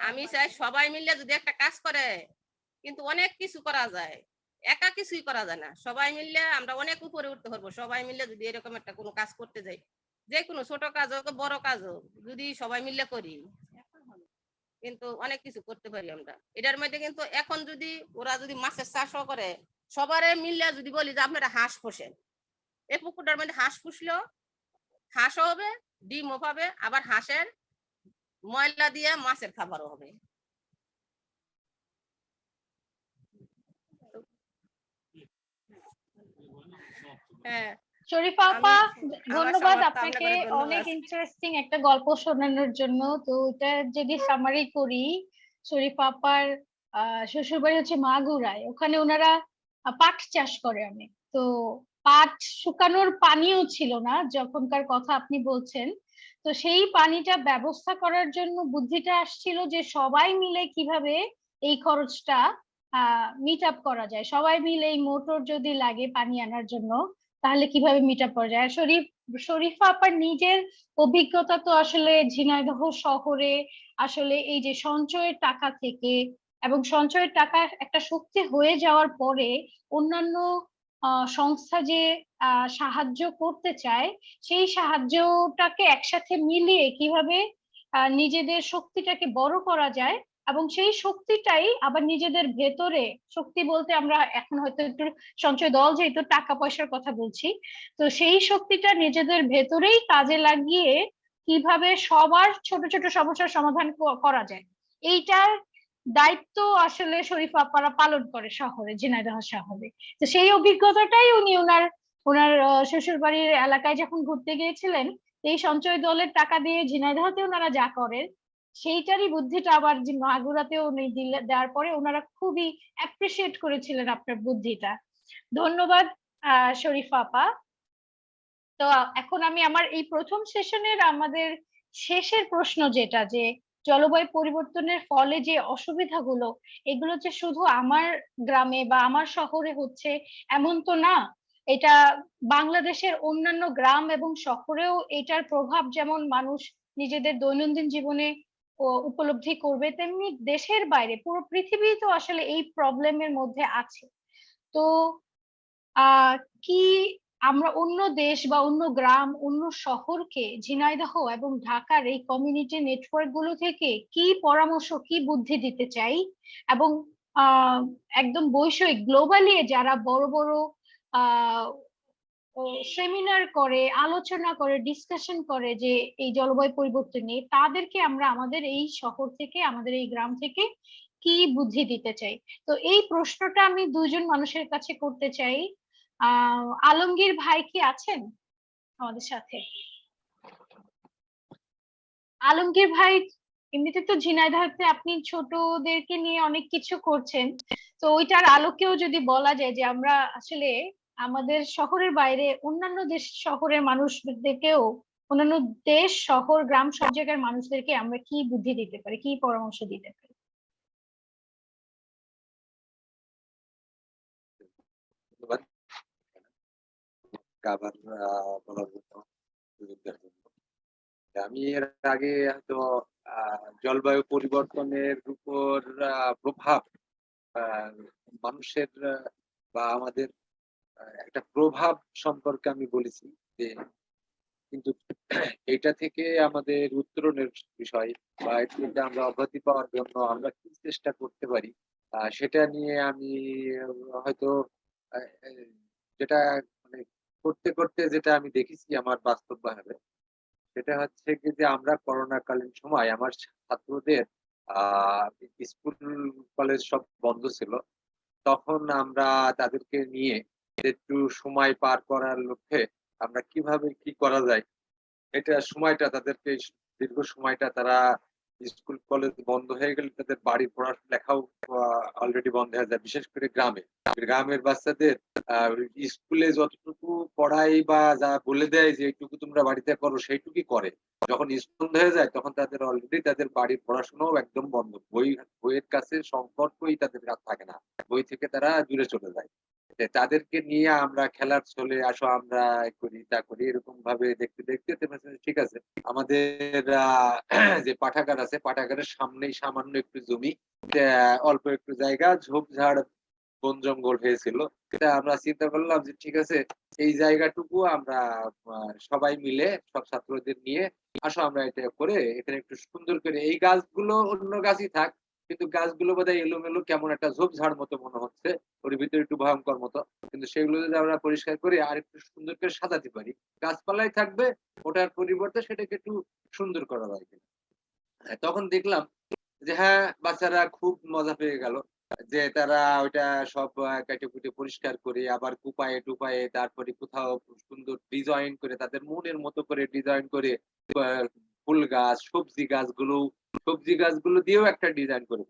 আমি চাই সবাই মিলে যদি একটা কাজ করে কিন্তু অনেক কিছু করা যায়, একা কিছুই করা যায় না। সবাই মিললে আমরা অনেক উপরে উঠতে পারবো। সবাই মিললে যদি এরকম একটা কোনো কাজ করতে যাই, যে কোনো ছোট কাজ হোক বড় কাজ হোক, যদি সবাই মিললে করি কিন্তু অনেক কিছু করতে পারি আমরা এটার মধ্যে। কিন্তু এখন যদি ওরা যদি মাছের চাষও করে, সবারে মিললে যদি বলি যে আপনারা হাঁস পোষেন, এই পুকুরটার মধ্যে হাঁস পুষলেও হাঁসও হবে, ডিমও পাবে, আবার হাঁসের ময়লা দিয়ে মাছের খাবারও হবে। হ্যাঁ শরীফা আপা, ধন্যবাদ আপনাকে অনেক ইন্টারেস্টিং একটা গল্প শোনানোর জন্য। তো এটা যদি সামারি করি, শরীফা আপার শ্বশুরবাড়ি হচ্ছে মাগুরায়, ওখানে ওনারা পাট চাষ করে অনেক। তো পাট শুকানোর পানিও ছিল না যখনকার কথা আপনি বলছেন। তো সেই পানিটা ব্যবস্থা করার জন্য বুদ্ধিটা আসছিল যে সবাই মিলে কিভাবে এই খরচটা মিট আপ করা যায়? সবাই মিলে এই মোটর যদি লাগে পানি আনার জন্য, তাহলে কিভাবে মিট আপ করা যায়? শরীফা আপার নিজের অভিজ্ঞতা তো আসলে ঝিনাইদহ শহরে আসলে এই যে সঞ্চয়ের টাকা থেকে, এবং সঞ্চয়ের টাকা একটা শক্তি হয়ে যাওয়ার পরে অন্যান্য সংস্থা যে সাহায্য করতে চায়, সেই সাহায্যটাকে একসাথে মিলিয়ে কিভাবে নিজেদের শক্তিটাকে বড় করা যায়, এবং সেই শক্তিটাই আবার নিজেদের ভেতরে, শক্তি বলতে আমরা এখন হয়তো একটু সঞ্চয় দল যেহেতু টাকা পয়সার কথা বলছি, তো সেই শক্তিটা নিজেদের ভেতরেই কাজে লাগিয়ে কিভাবে সবার ছোট ছোট সমস্যার সমাধান করা যায়, এইটার দায়িত্ব আসলে শরীফা আপারা পালন করে শহরে, ঝিনাইদহ শহরে। তো সেই অভিজ্ঞতাটাই উনি ওনার ওনার শ্বশুর বাড়ির এলাকায় যখন ঘুরতে গিয়েছিলেন, এই সঞ্চয় দলের টাকা দিয়ে ঝিনাইদহতে ওনারা যা করেন, সেইটারই বুদ্ধিটা আবার মাগুরাতেও উনি দেওয়ার পরে ওনারা খুবই অ্যাপ্রিসিয়েট করেছিলেন আপনার বুদ্ধিটা। ধন্যবাদ শরীফা আপা। তো এখন আমি আমার এই প্রথম সেশনের আমাদের শেষের প্রশ্ন, যেটা যে জলবায়ু পরিবর্তনের ফলে যে অসুবিধাগুলো, এগুলো যে শুধু আমার গ্রামে বা আমার শহরে হচ্ছে এমন তো না, এটা বাংলাদেশের অন্যান্য গ্রাম এবং শহরেও এটার প্রভাব যেমন মানুষ নিজেদের দৈনন্দিন জীবনে উপলব্ধি করবে, তেমনি দেশের বাইরে পুরো পৃথিবী তো আসলে এই প্রবলেমের মধ্যে আছে। তো কি আমরা অন্য দেশ বা অন্য গ্রাম, অন্য শহরকে ঝিনাইদহ এবং ঢাকার এই কমিউনিটি নেটওয়ার্ক গুলো থেকে কি পরামর্শ, কি বুদ্ধি দিতে চাই, এবং একদম বৈষয়িক গ্লোবালি যারা বড় বড় সেমিনার করে, আলোচনা করে, ডিসকাশন করে যে এই জলবায়ু পরিবর্তন নিয়ে, তাদেরকে আমরা আমাদের এই শহর থেকে, আমাদের এই গ্রাম থেকে কি বুদ্ধি দিতে চাই। তো এই প্রশ্নটা আমি দুজন মানুষের কাছে করতে চাই। আলমগীর ভাই কি আছেন আমাদের সাথে? আলমগীর ভাই, এমনিতে তো ঝিনাইদহতে আপনি ছোটদেরকে নিয়ে অনেক কিছু করছেন, তো ওইটার আলোকেও যদি বলা যায় যে আমরা আসলে আমাদের শহরের বাইরে অন্যান্য দেশ শহরের মানুষদেরকেও, অন্যান্য দেশ শহর গ্রাম সব জায়গার মানুষদেরকে আমরা কি বুদ্ধি দিতে পারি, কি পরামর্শ দিতে পারি? ধন্যবাদ আবার বলার জন্য, সুযোগ দেওয়ার জন্য। আমি এর আগে হয়তো জলবায়ু পরিবর্তনের উপর প্রভাব মানুষের বা আমাদের একটা প্রভাব সম্পর্কে আমি বলেছি যে, কিন্তু এটা থেকে আমাদের উত্তরণের বিষয় বা এটা থেকে আমরা অব্যাহতি পাওয়ার জন্য আমরা কি চেষ্টা করতে পারি, সেটা নিয়ে আমি হয়তো যেটা মানে করতে করতে যেটা আমি দেখেছি আমার বাস্তবভাবে, সেটা হচ্ছে কি যে আমরা করোনাকালীন সময় আমার ছাত্রদের স্কুল কলেজ সব বন্ধ ছিল, তখন আমরা তাদেরকে নিয়ে একটু সময় পার করার লক্ষ্যে আমরা কিভাবে কি করা যায়, এটা সময়টা তাদেরকে, দীর্ঘ সময়টা তারা স্কুল কলেজ বন্ধ হয়ে গেলে তাদের বাড়ি পড়ালেখাও অলরেডি বন্ধ হয়ে যায়, বিশেষ করে গ্রামের বাচ্চাদের স্কুলে যতটুকু পড়াই বা যা বলে দেয় যে এইটুকু তোমরা বাড়িতে করো, সেইটুকুই করে। যখন স্কুল বন্ধ হয়ে যায় তখন তাদের অলরেডি তাদের বাড়ির পড়াশোনাও একদম বন্ধ, বইয়ের কাছে সম্পর্কই তাদের কাছে থাকে না, বই থেকে তারা দূরে চলে যায়। তাদেরকে নিয়ে আমরা খেলার ছলে আসো আমরা করি তা করি, এরকম ভাবে দেখতে দেখতে ঠিক আছে, আমাদের যে পাঠাগার আছে, পাঠাগারের সামনেই সামান্য একটু জমি, অল্প একটু জায়গা, ঝোপঝাড় বন জঙ্গল হয়েছিল, এটা আমরা চিন্তা করলাম যে ঠিক আছে এই জায়গাটুকু আমরা সবাই মিলে সব ছাত্রদের নিয়ে আসো আমরা এটা করে এখানে একটু সুন্দর করে, এই গাছগুলো অন্য গাছই থাক কিন্তু গাছগুলো বোধহয় এলোমেলো কেমন একটা ঝোপঝাড় মতো মনে হচ্ছে, ওর ভিতরে একটু ভয়ঙ্কর মতো, কিন্তু সেগুলো যদি আমরা পরিষ্কার করে আর একটু সুন্দর করে সাজাতে পারি, গাছপালাই থাকবে, ওটার পরিবর্তে সেটাকে একটু সুন্দর করা যায় কিনা। তখন দেখলাম যে হ্যাঁ, বাচ্চারা খুব মজা পেয়ে গেল, যে তারা ওইটা সব কেটে কুটে পরিষ্কার করে আবার কুপায়ে টুপায়ে তারপরে কোথাও সুন্দর ডিজাইন করে তাদের মনের মতো করে ডিজাইন করে ফুল গাছ, সবজি গাছগুলো দিয়েও একটা ডিজাইন করে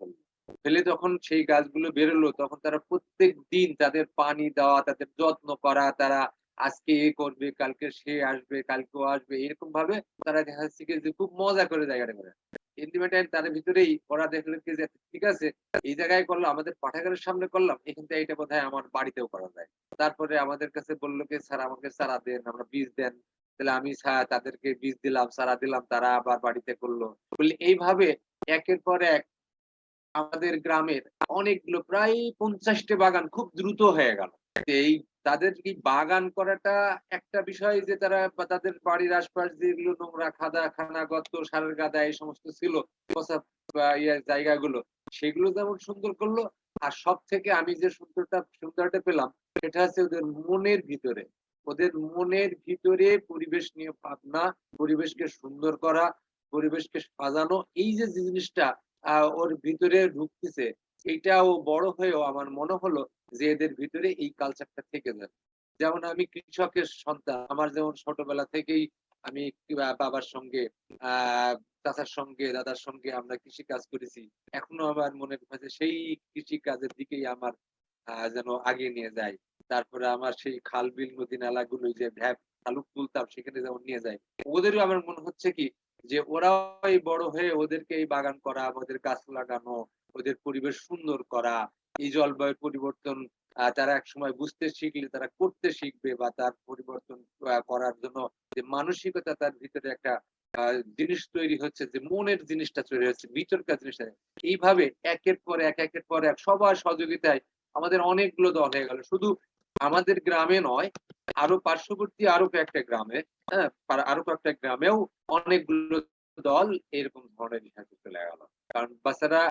ফেলে যখন সেই গাছগুলো বেরোলো, তখন তারা প্রত্যেক দিন তাদের পানি দেওয়া, তাদের যত্ন করা, তারা আজকে এ করবে, কালকে সে আসবে, কালকেও আসবে, এরকম ভাবে তারা দেখা যাচ্ছে যে খুব মজা করে জায়গাটা করে। ইন্ডিপেন্ডেন্ট তার ভিতরেই ওরা দেখলো কি যে ঠিক আছে এই জায়গায় করলাম, আমাদের পাঠাগারের সামনে করলাম, এখান থেকে এটা বোধহয় আমার বাড়িতেও করা যায়। তারপরে আমাদের কাছে বললো কি স্যার আমাকে চারা দেন, আমরা বীজ দেন। তাহলে আমি তাদেরকে বীজ দিলাম, চারা দিলাম, তারা আবার বাড়িতে করলো। বললে এইভাবে একের পর এক আমাদের গ্রামের অনেকগুলো প্রায় 50টি বাগান খুব দ্রুত হয়ে গেল। এই তাদের এই বাগান করাটা একটা বিষয় যে তারা বা তাদের বাড়ির আশপাশ যেগুলো নোংরা খানা গর্ত সারের গাদা এই সমস্ত ছিল জায়গাগুলো, সেগুলো যেমন সুন্দর করলো। আর সব থেকে আমি যে সুন্দরটা পেলাম সেটা হচ্ছে ওদের মনের ভিতরে, ওদের মনের ভিতরে পরিবেশ নিয়ে ভাবনা, পরিবেশকে সুন্দর করা, পরিবেশকে সাজানো, এই যে জিনিসটা ওর ভিতরে ঢুকতেছে, এইটাও বড় হয়েও আমার মনে হলো যে এদের ভিতরে এই কালচারটা থেকে যাবে। যেমন আমি কৃষকের সন্তান, আমার যেমন ছোটবেলা থেকেই আমি বাবার সঙ্গে চাচার সঙ্গে দাদার সঙ্গে আমরা কৃষি কাজ করেছি, এখনো আমার মনে হয় সেই কৃষি কাজের দিকেই আমার যেন আগে নিয়ে যায়। তারপরে আমার সেই খাল বিল নদী নালাগুলো যে ভ্যাপ তালুক তুলতাম সেখানে যেমন নিয়ে যায়, ওদেরও আমার মনে হচ্ছে কি যে ওরাও এই বড় হয়ে ওদেরকে এই বাগান করা, ওদের গাছ লাগানো, ওদের পরিবেশ সুন্দর করা, এই জলবায়ু পরিবর্তন তারা এক সময় বুঝতে শিখলে তারা করতে শিখবে, বা তার পরিবর্তন করার জন্য যে মানসিকতা তার ভিতরে একটা জিনিস তৈরি হচ্ছে, যে মনের জিনিসটা তৈরি হচ্ছে, ভিতরকার জিনিসটা। এইভাবে একের পর এক সবার সহযোগিতায় আমাদের অনেকগুলো দল হয়ে গেল। শুধু আমাদের গ্রামে নয়, আরো পার্শ্ববর্তী আরো কয়েকটা গ্রামে, হ্যাঁ আরো কয়েকটা গ্রামেও অনেকগুলো দল এরকম ধরনের বিষয় চলে গেল। কারণ বাচ্চারা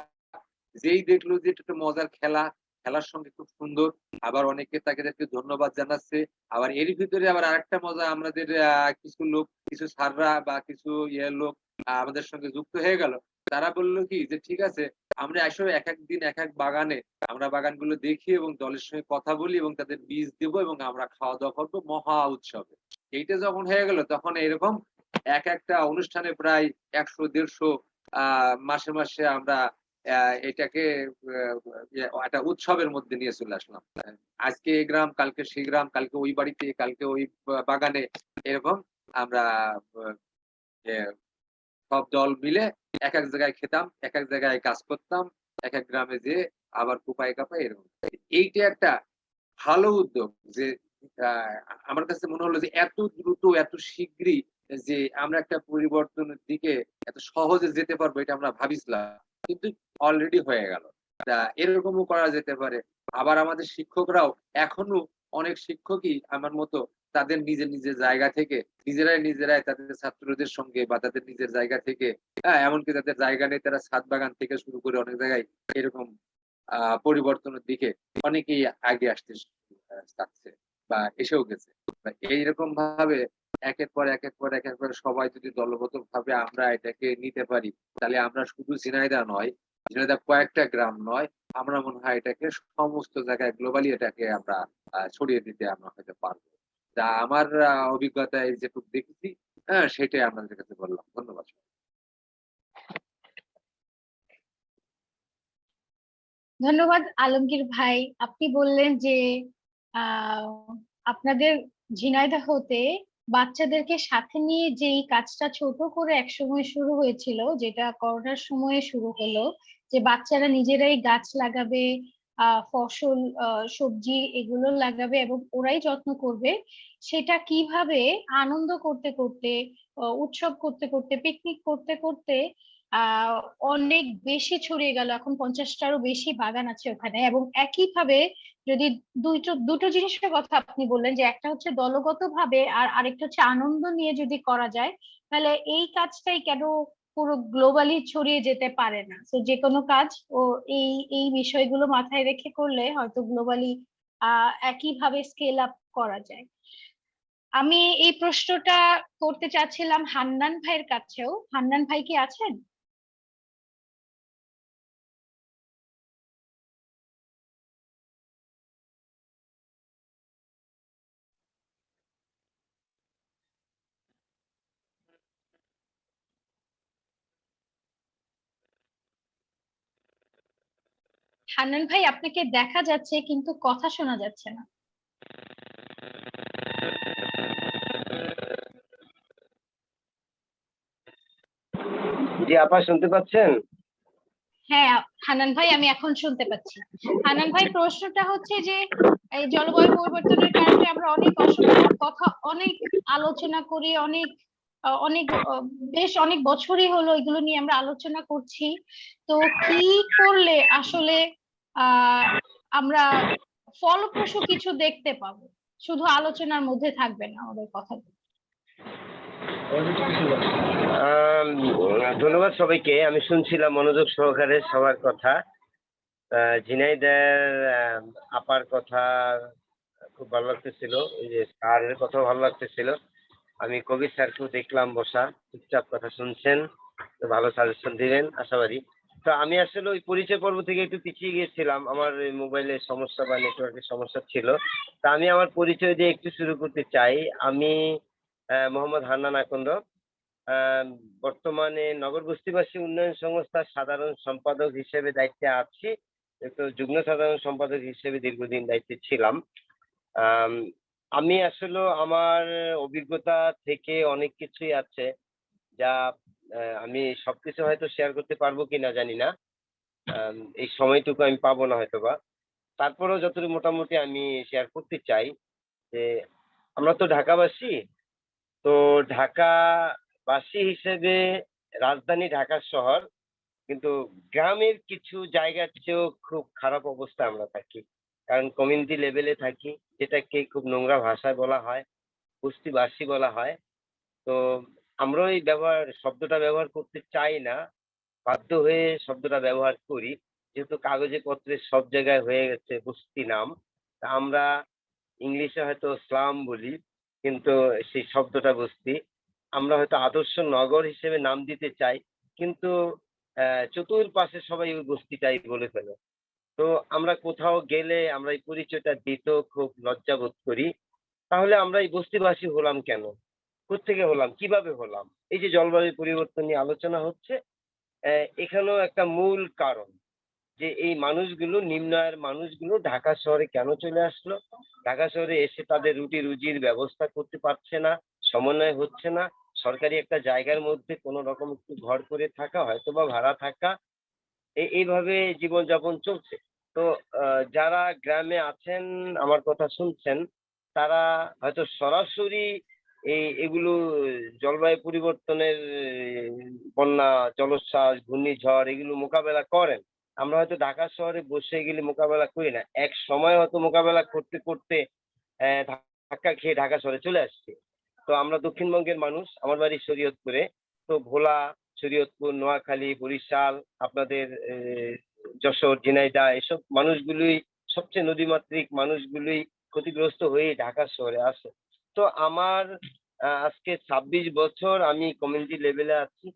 যেই দেখলো যে একটা মজার খেলার সঙ্গে খুব সুন্দর, আবার অনেকে তাদেরকে ধন্যবাদ জানাচ্ছে। আবার এর ভিতরে আবার আরেকটা মজা, আমাদের কিছু লোক, কিছু স্যাররা বা কিছু লোক আমাদের সঙ্গে যুক্ত হয়ে গেল। তারা বললো কি যে ঠিক আছে আমরা আসলে এক এক দিন এক এক বাগানে আমরা বাগানগুলো দেখি এবং দলের সঙ্গে কথা বলি এবং তাদের বীজ দেবো এবং আমরা খাওয়া দাওয়া করবো মহা উৎসবে। এইটা যখন হয়ে গেল তখন এরকম এক একটা অনুষ্ঠানে প্রায় 100-150 মাসে মাসে আমরা এটাকে একটা উৎসবের মধ্যে নিয়ে চলে আসলাম। আজকে এই গ্রাম, কালকে সেই গ্রাম, কালকে ওই বাড়িতে, কালকে ওই বাগানে, এরকম আমরা সব দল মিলে এক এক জায়গায় খেতাম, এক এক জায়গায় কাজ করতাম, এক এক গ্রামে যে আবার কুপাই কাপাই এরকম। এইটা একটা ভালো উদ্যোগ যে আমার কাছে মনে হলো যে এত দ্রুত এত শীঘ্রই যে আমরা একটা পরিবর্তনের দিকে এত সহজে যেতে পারবো এটা আমরা ভাবিছিলাম, কিন্তু অলরেডি হয়ে গেল। তা এরকমও করা যেতে পারে। আবার আমাদের শিক্ষকরাও এখনো অনেক শিক্ষকই আমার মতো তাদের নিজের জায়গা থেকে নিজেরাই তাদের ছাত্রদের সঙ্গে বা তাদের নিজের জায়গা থেকে, এমনকি তাদের জায়গা নেই, তারা ছাদ বাগান থেকে শুরু করে অনেক জায়গায় এরকম পরিবর্তনের দিকে অনেকেই আগে আসতে চাচ্ছে বা এসেও গেছে। এইরকম ভাবে একের পর সবাই যদি দলগত ভাবে আমরা এটাকে নিতে পারি, তাহলে আমরা শুধু ঝিনাইদহ নয়, ঝিনাইদহ কয়েকটা গ্রাম নয়, আমরা মনে হয় এটাকে সমস্ত জায়গায় গ্লোবালি এটাকে আমরা ছড়িয়ে দিতে আমরা হয়তো পারবো। যা আমার অভিজ্ঞতায় যেটুকু দেখেছি, সেটাই আপনাদের কাছে বললাম। ধন্যবাদ। ধন্যবাদ আলমগীর ভাই। আপনি বললেন যে আপনাদের ঝিনাইদহতে বাচ্চাদেরকে সাথে নিয়ে যে এই কাজটা ছোট করে একসময় শুরু হয়েছিল, যেটা করোনার সময়ে শুরু হলো, যে বাচ্চারা নিজেরাই গাছ লাগাবে, ফসল সবজি এগুলো লাগাবে এবং ওরাই যত্ন করবে, সেটা কিভাবে আনন্দ করতে করতে, উৎসব করতে করতে, পিকনিক করতে করতে অনেক বেশি ছড়িয়ে গেল। এখন 50টারও বেশি বাগান আছে ওখানে। এবং একইভাবে যদি দুটো জিনিসের কথা আপনি বললেন, যে একটা হচ্ছে দলগত ভাবে আর আরেকটা হচ্ছে আনন্দ নিয়ে যদি করা যায়, তাহলে এই কাজটাই কেন পুরো গ্লোবালি ছড়িয়ে যেতে পারে না? তো যে কোনো কাজ ও এই এই বিষয়গুলো মাথায় রেখে করলে হয়তো গ্লোবালি একইভাবে স্কেল আপ করা যায়। আমি এই প্রশ্নটা করতে চাচ্ছিলাম হান্নান ভাইয়ের কাছেও। হান্নান ভাই কি আছেন? হান্নান ভাই, আপনাকে দেখা যাচ্ছে কিন্তু কথা শোনা যাচ্ছে না। জি আপা শুনতে পাচ্ছেন? হ্যাঁ হানান ভাই, আমি এখন শুনতে পাচ্ছি। হানান ভাই, প্রশ্নটা হচ্ছে যে এই জলবায়ু পরিবর্তনের কারণে আমরা অনেক কথা অনেক আলোচনা করি, অনেক বেশ অনেক বছরই হলো এগুলো নিয়ে আমরা আলোচনা করছি। তো কি করলে আসলে আমরা ফলপ্রসূ কিছু দেখতে পাবো, শুধু আলোচনার মধ্যে থাকবে না আমাদের কথা? ধন্যবাদ সবাইকে। আমি শুনছিলাম মনোযোগ সহকারে সবার কথা। ঝিনাইদার আপার কথা খুব ভালো লাগতেছিল, ওই যে স্যারের কথাও ভালো লাগতেছিল। আমি কবির স্যারকেও দেখলাম বসা, চুপচাপ কথা শুনছেন, তো ভালো সাজেশন দিবেন আশাবাদী। তো আমি আসলে ওই পরিচয় পর্ব থেকে একটু পিছিয়ে গিয়েছিলাম, আমার মোবাইলের সমস্যা বা নেটওয়ার্কের সমস্যা ছিল। তা আমি আমার পরিচয় দিয়ে একটু শুরু করতে চাই। আমি মোহাম্মদ হান্নান আকন্দ, বর্তমানে নগর বস্তিবাসী উন্নয়ন সংস্থার সাধারণ সম্পাদক হিসেবে দায়িত্বে আছি। তো যুগ্ম সাধারণ সম্পাদক হিসেবে দীর্ঘদিন দায়িত্বে ছিলাম। আমি আসলে আমার অভিজ্ঞতা থেকে অনেক কিছুই আছে যা আমি সবকিছু হয়তো শেয়ার করতে পারবো কিনা জানি না। এই সময়টুকু আমি পাবো না হয়তোবা। তারপরেও যতটুকু মোটামুটি আমি শেয়ার করতে চাই যে আমরা তো ঢাকাবাসী। তো ঢাকাবাসী হিসেবে রাজধানী ঢাকা শহর, কিন্তু গ্রামের কিছু জায়গার চেয়েও খুব খারাপ অবস্থা আমরা থাকি। কারণ কমিউনিটি লেভেলে থাকি, যেটাকে খুব নোংরা ভাষায় বলা হয়, বস্তিবাসী বলা হয়। তো আমরা এই শব্দটা ব্যবহার করতে চাই না, বাধ্য হয়ে শব্দটা ব্যবহার করি, যেহেতু কাগজে পত্রে সব জায়গায় হয়ে গেছে বস্তি নাম। তা আমরা ইংলিশে হয়তো স্লাম বলি, কিন্তু সেই শব্দটা বস্তি। আমরা হয়তো আদর্শ নগর হিসেবে নাম দিতে চাই, কিন্তু চতুর্পাশে সবাই ওই বস্তিটাই বলে ফেলে। তো আমরা কোথাও গেলে আমরা এই পরিচয়টা দিতেও খুব লজ্জা বোধ করি। তাহলে আমরা এই বস্তিবাসী হলাম কেন? কোত্থেকে হলাম? কিভাবে হলাম? এই যে জলবায়ু পরিবর্তন নিয়ে আলোচনা হচ্ছে, এখানেও একটা মূল কারণ যে এই মানুষগুলো, নিম্ন আয়ের মানুষগুলো ঢাকা শহরে কেন চলে আসলো? ঢাকা শহরে এসে তাদের রুটি রুজির ব্যবস্থা করতে পারছে না, সমন্বয় হচ্ছে না। সরকারি একটা জায়গার মধ্যে কোনো রকম একটু ঘর করে থাকা, হয়তোবা ভাড়া থাকা, এইভাবে জীবনযাপন চলছে। তো যারা গ্রামে আছেন, আমার কথা শুনছেন, তারা হয়তো সরাসরি এগুলো জলবায়ু পরিবর্তনের বন্যা, জলোচ্ছ্বাস, ঘূর্ণিঝড় এগুলো মোকাবেলা করেন। আমরা হয়তো ঢাকা শহরে বসে গেলে মোকাবেলা করি না। এক সময় হয়তো মোকাবেলা করতে করতে ধাক্কা খেয়ে ঢাকা শহরে চলে আসছি। তো আমরা দক্ষিণবঙ্গের মানুষ, আমার বাড়ি শরীয়তপুরে। তো ভোলা, শরীয়তপুর, নোয়াখালী, বরিশাল, আপনাদের যশোর, ঝিনাইদহ, এসব মানুষগুলোই, সবচেয়ে নদীমাতৃক মানুষগুলোই ক্ষতিগ্রস্ত হয়ে ঢাকা শহরে আসে। তো আমার আজকে 26 বছর আমি কমিউনিটি লেভেলে আছি।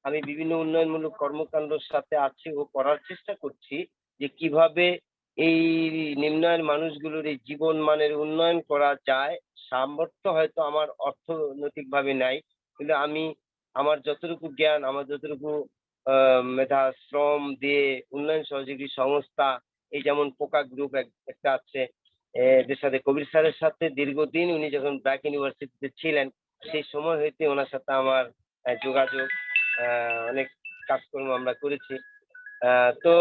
আমি বিভিন্ন উন্নয়নমূলক কর্মকাণ্ডের সাথে আছি ও করার চেষ্টা করছি যে কিভাবে এই নিম্নায়ের মানুষগুলোর এই জীবন মানের উন্নয়ন করা যায়। সামর্থ্য হয়তো আমার অর্থনৈতিকভাবে নাই, কিন্তু আমি আমার যতটুকু জ্ঞান, আমার যতটুকু মেধা, শ্রম দিয়ে উন্নয়ন সহযোগী সংস্থা, এই যেমন পোকা গ্রুপ একটা আছে, এদের সাথে কবির স্যারের সাথে দীর্ঘদিন উনি যখন ব্র্যাক ইউনিভার্সিটিতে ছিলেন, সেই সময় হইতে ওনার সাথে আমার যোগাযোগ, অনেক কাজকর্ম আমরা করেছি। তো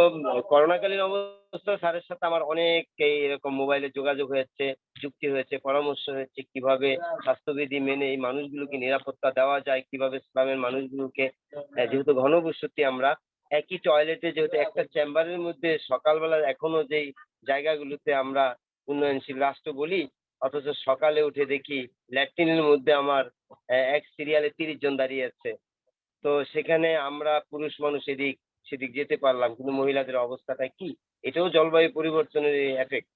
করোনাকালীন অবস্থা স্যারের সাথে আমার অনেক এরকম মোবাইলে যোগাযোগ হয়েছে, যুক্তি হয়েছে, পরামর্শ হয়েছে কিভাবে স্বাস্থ্যবিধি মেনে এই মানুষগুলোকে নিরাপত্তা দেওয়া যায়, কিভাবে ইসলামের মানুষগুলোকে, যেহেতু ঘনবসতি আমরা, একই টয়লেটে যেহেতু একটা চেম্বারের মধ্যে সকালবেলা এখনো যেই জায়গাগুলোতে আমরা উন্নয়নশীল রাষ্ট্র বলি, অথচ সকালে উঠে দেখি ল্যাট্রিনের মধ্যে আমার এক সিরিয়ালে 30 জন দাঁড়িয়ে আছে। তো সেখানে আমরা পুরুষ মানুষ এদিক সেদিক যেতে পারলাম, কিন্তু মহিলাদের অবস্থাটা কি? এটাও জলবায়ু পরিবর্তনের এফেক্ট।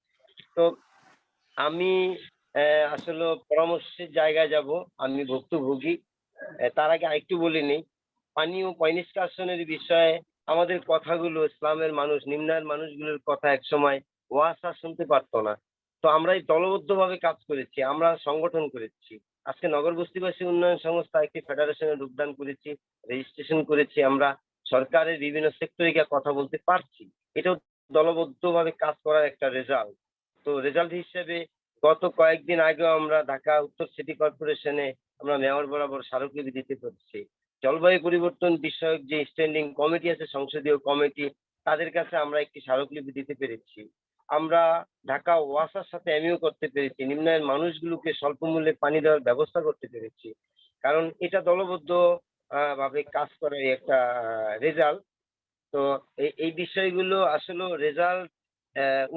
তো আমি আসলে পরামর্শের জায়গায় যাব, আমি ভুক্তভোগী। তার আগে আরেকটু বলে নেই, পানি ও নিষ্কাশনের বিষয়ে আমাদের কথাগুলো ইসলামের মানুষ, নিম্নায়ের মানুষগুলোর কথা একসময় ওয়াসা শুনতে পারতো না। তো আমরা এই দলবদ্ধভাবে কাজ করেছি, আমরা সংগঠন করেছি। আজকে নগর বস্তিবাসী উন্নয়ন সংস্থা একটি ফেডারেশনে যোগদান করেছি, রেজিস্ট্রেশন করেছি। আমরা সরকারের বিভিন্ন সেক্টরে গিয়ে কথা বলতে পারছি। এটাও দলবদ্ধভাবে কাজ করার একটা রেজাল্ট। তো রেজাল্ট হিসেবে গত কয়েকদিন আগেও আমরা ঢাকা উত্তর সিটি কর্পোরেশনে আমরা মেয়র বরাবর স্মারকলিপি দিতে পারছি। জলবায়ু পরিবর্তন বিষয়ক যে স্ট্যান্ডিং কমিটি আছে, সংসদীয় কমিটি, তাদের কাছে আমরা একটি স্মারকলিপি দিতে পেরেছি। আমরা ঢাকা ওয়াসার সাথে এমইও করতে পেরেছি, নিম্নায়ন মানুষগুলোকে স্বল্প মূল্যে পানি দেওয়ার ব্যবস্থা করতে পেরেছি। কারণ এটা দলবদ্ধ ভাবে কাজ করার একটা রেজাল্ট। তো এই বিষয়গুলো আসলে রেজাল্ট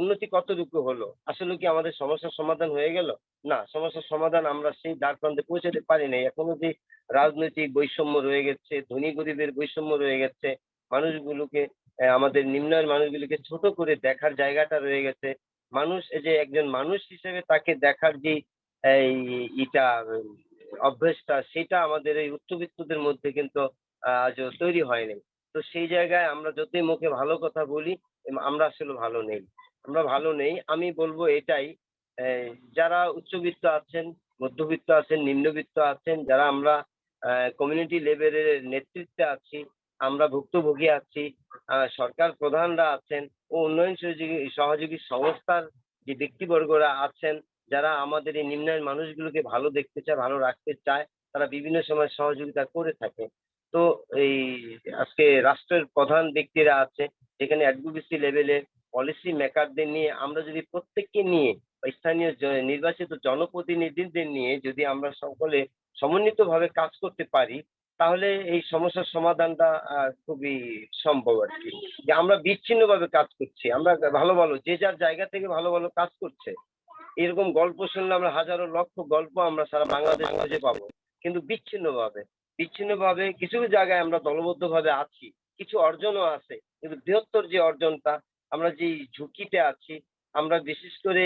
উন্নতি কতটুকু হলো, আসলে কি আমাদের সমস্যার সমাধান হয়ে গেল? না, সমস্যার সমাধান আমরা সেই দ্বারপ্রান্তে পৌঁছাতে পারি নাই। এখনো যে রাজনৈতিক বৈষম্য রয়ে গেছে, ধনী গরিবের বৈষম্য রয়ে গেছে, মানুষগুলোকে আমাদের নিম্নায়ন মানুষগুলোকে ছোট করে দেখার জায়গাটা রয়ে গেছে। মানুষ, এই যে একজন মানুষ হিসেবে তাকে দেখার যে এই ইটা অভ্যাসটা, সেটা আমাদের এই উচ্চবিত্তদের মধ্যে কিন্তু আজও তৈরি হয়নি। তো সেই জায়গায় আমরা যতই মুখে ভালো কথা বলি, আমরা আসলে ভালো নেই, আমরা ভালো নেই। আমি বলবো এটাই, যারা উচ্চবিত্ত আছেন, মধ্যবিত্ত আছেন, নিম্নবিত্ত আছেন, যারা আমরা কমিউনিটি লেভেলের নেতৃত্বে আছি, আমরা ভুক্তভোগী আছি, সরকার প্রধানরা আছেন ও উন্নয়ন সহযোগী সংস্থার যে ব্যক্তিবর্গরা আছেন, যারা আমাদের এই নিম্নায়ন মানুষগুলোকে ভালো দেখতে চায়, ভালো রাখতে চায়, তারা বিভিন্ন সময় সহযোগিতা করে থাকে। তো এই আজকে রাষ্ট্রের প্রধান ব্যক্তিরা আছে, যেখানে অ্যাডভোকেসি লেভেলে পলিসি মেকারদের নিয়ে আমরা যদি প্রত্যেককে নিয়ে, স্থানীয় নির্বাচিত জনপ্রতিনিধিদের নিয়ে যদি আমরা সকলে সমন্বিতভাবে কাজ করতে পারি, তাহলে এই সমস্যার সমাধানটা খুবই সম্ভব আর কি। যে আমরা বিচ্ছিন্নভাবে কাজ করছি, আমরা ভালো ভালো যে যার জায়গা থেকে ভালো ভালো কাজ করছে, এরকম গল্প শুনলে আমরা হাজারো লক্ষ গল্প আমরা সারা বাংলাদেশ খুঁজে পাবো। কিন্তু বিচ্ছিন্নভাবে কিছু জায়গায় আমরা দলবদ্ধভাবে আছি, কিছু অর্জনও আছে, কিন্তু বৃহত্তর যে অর্জনটা, আমরা যে ঝুঁকিতে আছি, আমরা বিশেষ করে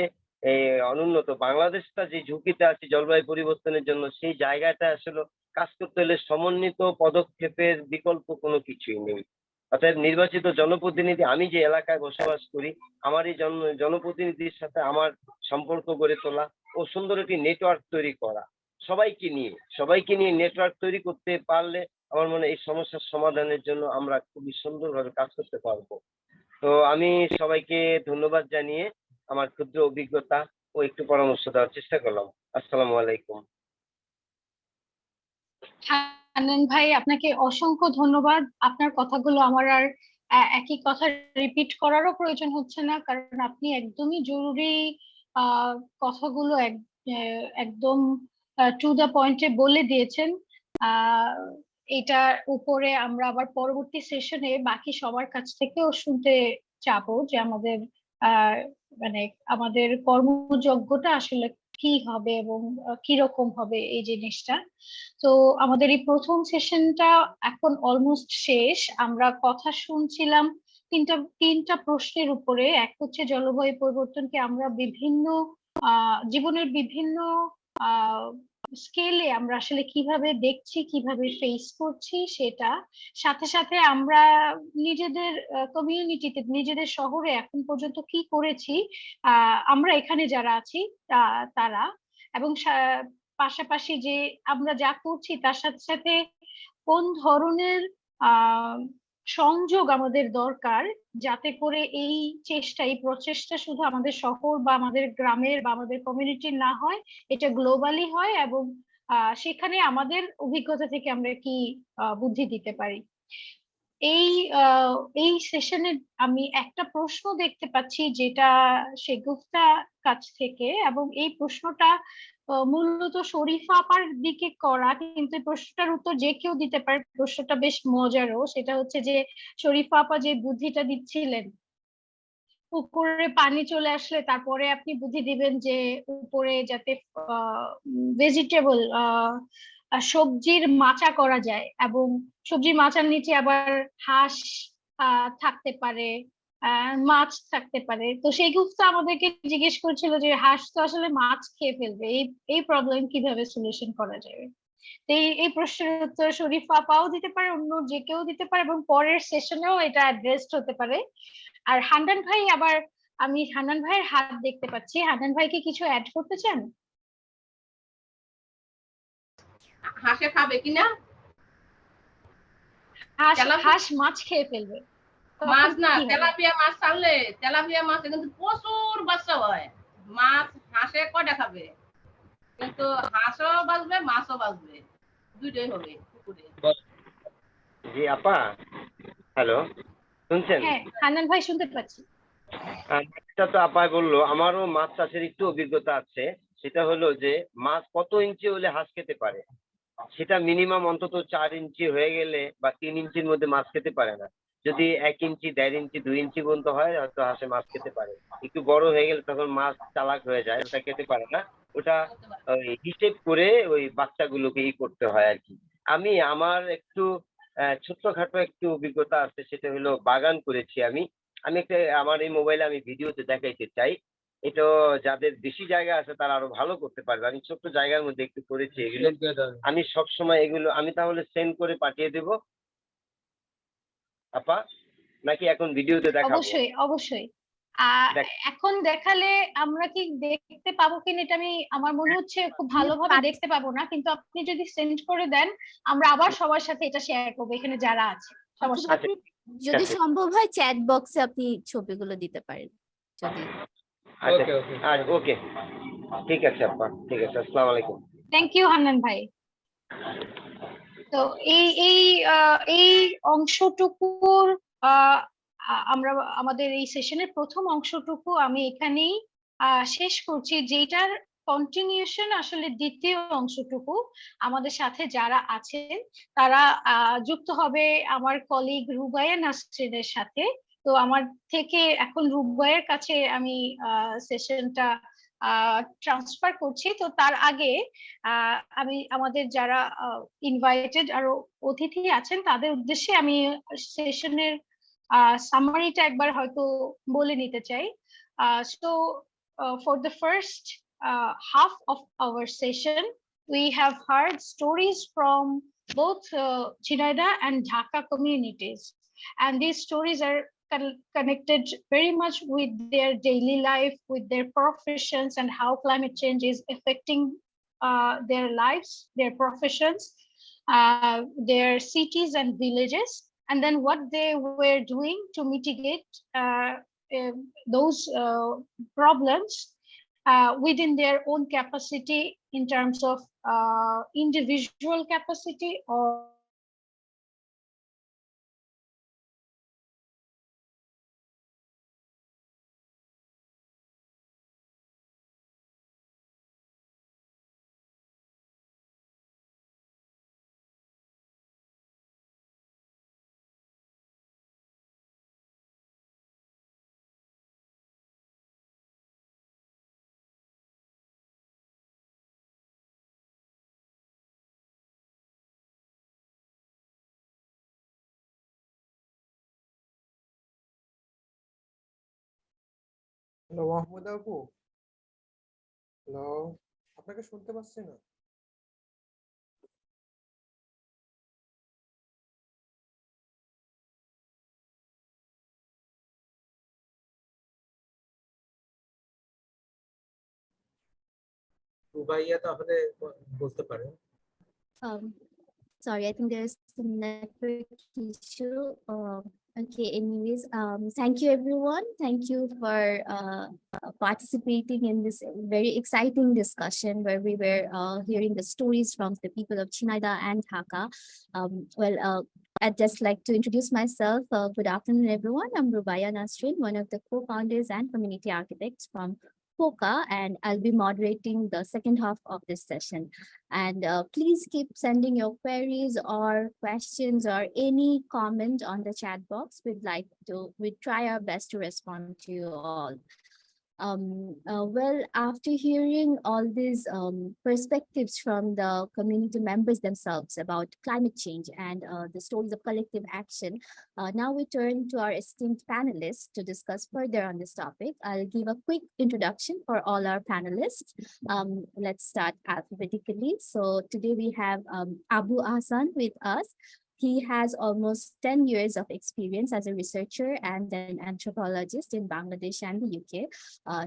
অনুন্নত বাংলাদেশটা যে ঝুঁকিতে আছি জলবায়ু পরিবর্তনের জন্য, সেই জায়গাটা আসলে কাজ করতে হলে সমন্বিত পদক্ষেপের বিকল্প কোনো কিছুই নেই। অর্থাৎ নির্বাচিত জনপ্রতিনিধি, আমি যে এলাকায় বসবাস করি, আমার এই জনপ্রতিনিধির সাথে আমার সম্পর্ক গড়ে তোলা ও সুন্দর একটি নেটওয়ার্ক তৈরি করা, সবাইকে নিয়ে নেটওয়ার্ক তৈরি করতে পারলে আমার মনে হয় এই সমস্যার সমাধানের জন্য আমরা খুবই সুন্দরভাবে কাজ করতে পারবো। তো আমি সবাইকে ধন্যবাদ জানিয়ে আমার ক্ষুদ্র অভিজ্ঞতা ও একটু পরামর্শ দেওয়ার চেষ্টা করলাম। আসসালামু আলাইকুম। হান্নান ভাই, আপনাকে অসংখ্য ধন্যবাদ। আপনার কথাগুলো আমার আর একই কথা রিপিট করারও প্রয়োজন হচ্ছে না, কারণ আপনি একদমই জরুরি কথাগুলো একদম টু দ্য পয়েন্টে বলে দিয়েছেন। এটার উপরে আমরা আবার পরবর্তী সেশনে বাকি সবার কাছ থেকেও শুনতে চাবো যে আমাদের মানে আমাদের কর্মযজ্ঞটা আসলে কি হবে এবং কিরকম হবে এই জিনিসটা। তো আমাদের এই প্রথম সেশনটা এখন অলমোস্ট শেষ। আমরা কথা শুনছিলাম তিনটা প্রশ্নের উপরে। এক হচ্ছে জলবায়ু পরিবর্তনকে আমরা বিভিন্ন জীবনের বিভিন্ন স্কেলে আমরা আসলে কিভাবে দেখছি, কিভাবে ফেস করছি, সেটা সাথে সাথে আমরা নিজেদের কমিউনিটিতে, নিজেদের শহরে এখন পর্যন্ত কি করেছি আমরা এখানে যারা আছি তারা, এবং পাশাপাশি যে আমরা যা করছি তার সাথে সাথে কোন ধরনের সংযোগ আমাদের দরকার, যাতে করে এই প্রচেষ্টা শুধু আমাদের শহর বা আমাদের গ্রামের বা আমাদের কমিউনিটির না হয়, এটা গ্লোবালি হয়, এবং সেখানে আমাদের অভিজ্ঞতা থেকে আমরা কি বুদ্ধি দিতে পারি। এই সেশনে আমি একটা প্রশ্ন দেখতে পাচ্ছি যেটা শেগুফতা কাছ থেকে, এবং এই প্রশ্নটা মূলত শরীফা আপার দিকে করা, কিন্তু প্রশ্নটার উত্তর যে কেউ দিতে পারে। প্রশ্নটা বেশ মজারও। সেটা হচ্ছে যে শরীফা আপা যে বুদ্ধিটা দিচ্ছিলেন, উপরে পানি চলে আসলে তারপরে আপনি বুদ্ধি দিবেন যে উপরে যাতে ভেজিটেবল সবজির মাচা করা যায়, এবং সবজির মাচার নিচে আবার হাঁস থাকতে পারে, মাছ থাকতে পারে। তো সেই গুপ্তা আমাদেরকে জিজ্ঞেস করছিল যে হাঁস তো আসলে মাছ খেয়ে ফেলবে, এই প্রবলেম কিভাবে সলিউশন করা যাবে। এই প্রশ্নের উত্তর শরীফা আপাও দিতে পারে, অন্য যে কেউ দিতে পারে, এবং পরের সেশনেও এটা অ্যাড্রেসড হতে পারে। আর হান্নান ভাই, আবার আমি হান্নান ভাইয়ের হাত দেখতে পাচ্ছি। হান্নান ভাই কি কিছু অ্যাড করতে চান? হাঁসে খাবে কিনা? হাঁস মাছ খেয়ে ফেলবে। মাছ না, তেলাপিয়া মাছ ছাড়লে, তেলাপিয়া মাছে কিন্তু প্রচুর বাচ্চা হয়। মাছ হাঁসে কয়টা খাবে? কিন্তু হাঁসও বাঁচবে, মাছও বাঁচবে, দুইটাই হবে পুকুরে। জি আপা, হ্যালো, শুনছেন? হ্যাঁ হান্নান ভাই শুনতে পাচ্ছি। মাছটা তো আপায় বললো, আমারও মাছ চাষের একটু অভিজ্ঞতা আছে। সেটা হলো যে মাছ কত ইঞ্চি হলে হাঁস খেতে পারে, সেটা মিনিমাম অন্তত 4 ইঞ্চি হয়ে গেলে বা 3 ইঞ্চির মধ্যে মাছ খেতে পারে না। যদি 1 ইঞ্চি, 1.5 ইঞ্চি, 2 ইঞ্চি পর্যন্ত হয় হয়তো হাঁসে মাছ খেতে পারে। একটু বড় হয়ে গেলে তখন মাছ চালাক হয়ে যায়, ওটা খেতে পারে না। ওটা ওই হিসেব করে ওই বাচ্চাগুলোকে করতে হয় আর কি। আমি আমার একটু ছোট্টখাটো একটু অভিজ্ঞতা আছে, সেটা হলো বাগান করেছি আমি। আমি একটা আমার এই মোবাইলে আমি ভিডিওতে দেখাইতে চাই। এটা যাদের বেশি জায়গা আছে তারা আরো ভালো করতে পারবে। আমি ছোট্ট জায়গার মধ্যে একটু করেছি এগুলো। আমি সবসময় এগুলো আমি তাহলে সেন্ড করে পাঠিয়ে দেব আপা, নাকি এখন ভিডিওতে দেখাবো? অবশ্যই অবশ্যই। দেখ, এখন দেখালে আমরা কি দেখতে পাবো কিনা এটা আমার মনে হচ্ছে খুব ভালোভাবে দেখতে পাবো না, কিন্তু আপনি যদি সেন্ড করে দেন আমরা আবার সবার সাথে এটা শেয়ার করবো এখানে যারা আছে সবার আচ্ছা, সাথে। যদি আচ্ছা। সম্ভব হয় চ্যাট বক্সে আপনি ছবিগুলো দিতে পারেন যদি। আচ্ছা, ওকে, ঠিক আছে আপা, ঠিক আছে। আসসালামু আলাইকুম। থ্যাংক ইউ হান্নান ভাই। তো এই এই এই অংশটুকুর আমরা আমাদের এই সেশনের প্রথম অংশটুকু আমি এখানেই শেষ করছি, যেটার কন্টিনিউশন আসলে দ্বিতীয় অংশটুকু আমাদের সাথে যারা আছেন তারা যুক্ত হবে আমার কলিগ রুবাইয়া নাসরিনের সাথে। তো আমার থেকে এখন রুবাইয়ের কাছে আমি সেশনটা ট্রান্সফার করছি। তো তার আগে আমি আমাদের যারা ইনভাইটেড আরো অতিথি আছেন তাদের উদ্দেশ্যে আমি সেশনের সামারিটা একবার হয়তো বলে নিতে চাই। So for the first half of our session we have heard stories from both Jhenaidah and Dhaka communities, and these stories are connected very much with their daily life, with their professions, and how climate change is affecting their lives, their professions, their cities and villages, and then what they were doing to mitigate those problems within their own capacity in terms of individual capacity or hello Mahmud আপু, হ্যালো, আপনাকে শুনতে পাচ্ছি না। রুবাইয়া তাহলে বলতে পারেন। Sorry, I think there's some network issue. Okay, anyways, thank you everyone. Thank you for participating in this very exciting discussion where we were hearing the stories from the people of Jhenaidah and Dhaka. I'd just like to introduce myself. Good afternoon, everyone. I'm Rubaya Nasrin, one of the co-founders and community architects from COCA, and I'll be moderating the second half of this session. And please keep sending your queries or questions or any comment on the chat box. We'd try our best to respond to you all. Well, after hearing all these perspectives from the community members themselves about climate change and the stories of collective action, now we turn to our esteemed panelists to discuss further on this topic. I'll give a quick introduction for all our panelists. Let's start alphabetically. So today we have Abu Ahsan with us. He has almost 10 years of experience as a researcher and an anthropologist in Bangladesh and the UK.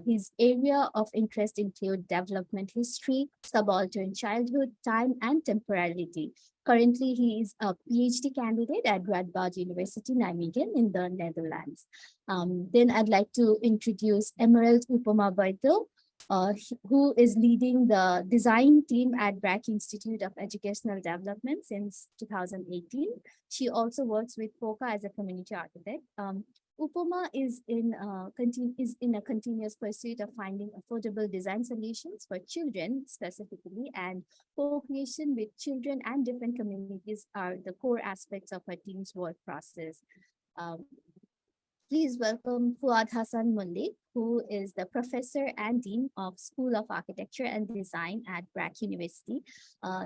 His area of interest include development history, subaltern childhood, time, and temporality. Currently, he is a PhD candidate at Radboud University, Nijmegen in the Netherlands. Then I'd like to introduce Emerald Upama Baito, who is leading the design team at BRAC Institute of Educational Development since 2018. She also works with POCA as a community architect. Upama is in a continuous pursuit of finding affordable design solutions for children specifically, and co-creation with children and different communities are the core aspects of her team's work process. Please welcome Fuad Hassan Mullik, who is the professor and dean of School of Architecture and Design at BRAC University.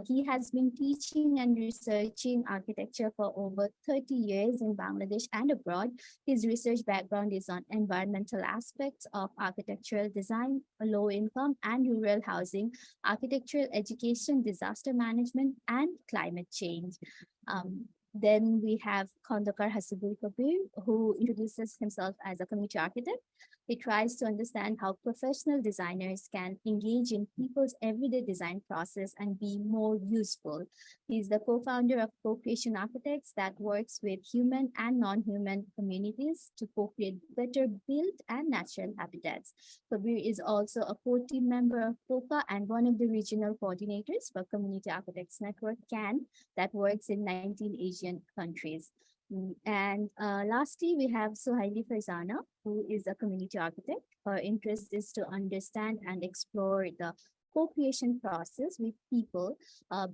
He has been teaching and researching architecture for over 30 years in Bangladesh and abroad. His research background is on environmental aspects of architectural design, low income and rural housing, architectural education, disaster management, and climate change. Then we have Khondaker Hasibul Kabir, who introduces himself as a community architect. He tries to understand how professional designers can engage in people's everyday design process and be more useful. He's the co-founder of Co.Creation.Architects that works with human and non-human communities to co-create better built and natural habitats. Kabir is also a core team member of POCA and one of the regional coordinators for Community Architects Network, CAN, that works in 19 Asian countries. And lastly, we have Suhailey Farzana, who is a community architect. Her interest is to understand and explore the co-creation process with people,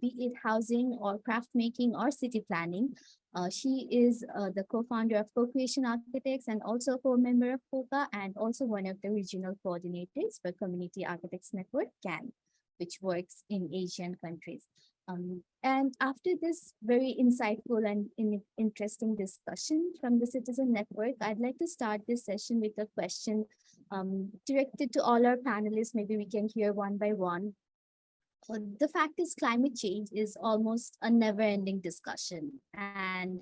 be it housing or craft making or city planning. She is the co-founder of Co.Creation.Architects and also a co-member of POCA and also one of the regional coordinators for Community Architects Network, CAN, which works in Asian countries. And after this very insightful and interesting discussion from the Citizen Network, I'd like to start this session with a question directed to all our panelists. Maybe we can hear one by one. The fact is, climate change is almost a never-ending discussion, and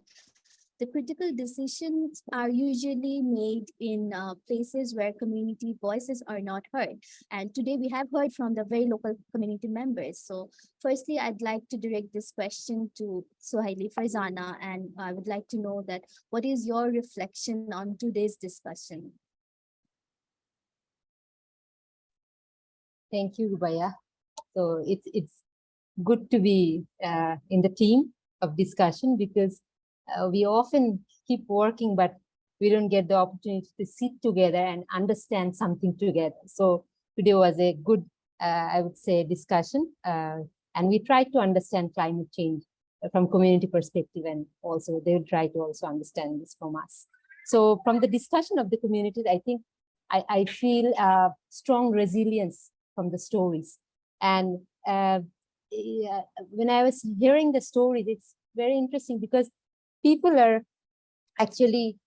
the critical decisions are usually made in places where community voices are not heard. And today we have heard from the very local community members. So firstly, I'd like to direct this question to Suhailey Farzana, and I would like to know that what is your reflection on today's discussion? Thank you, Rubaya. So it's good to be in the team of discussion, because we often keep working, but we don't get the opportunity to sit together and understand something together. So today was a good, I would say, discussion. And we tried to understand climate change from community perspective, and also they will try to also understand this from us. So from the discussion of the communities, I think I feel strong resilience from the stories. And when I was hearing the stories, it's very interesting because people are actually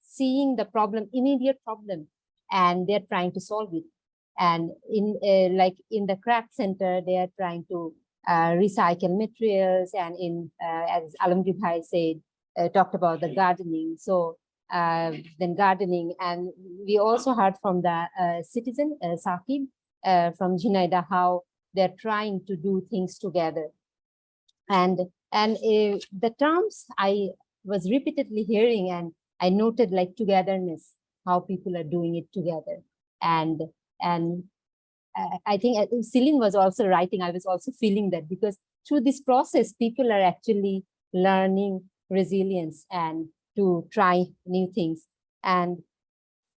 seeing the problem, immediate problem, and they're trying to solve it. And in like in the craft center, they are trying to recycle materials, and in as Alamgir Bhai said, talked about the gardening. So then gardening, and we also heard from the citizen Saqib from Jhenaidah how they're trying to do things together. And the terms I was repeatedly hearing, and I noted like togetherness, how people are doing it together. And I think Celine was also writing, I was also feeling that, because through this process, people are actually learning resilience and to try new things. And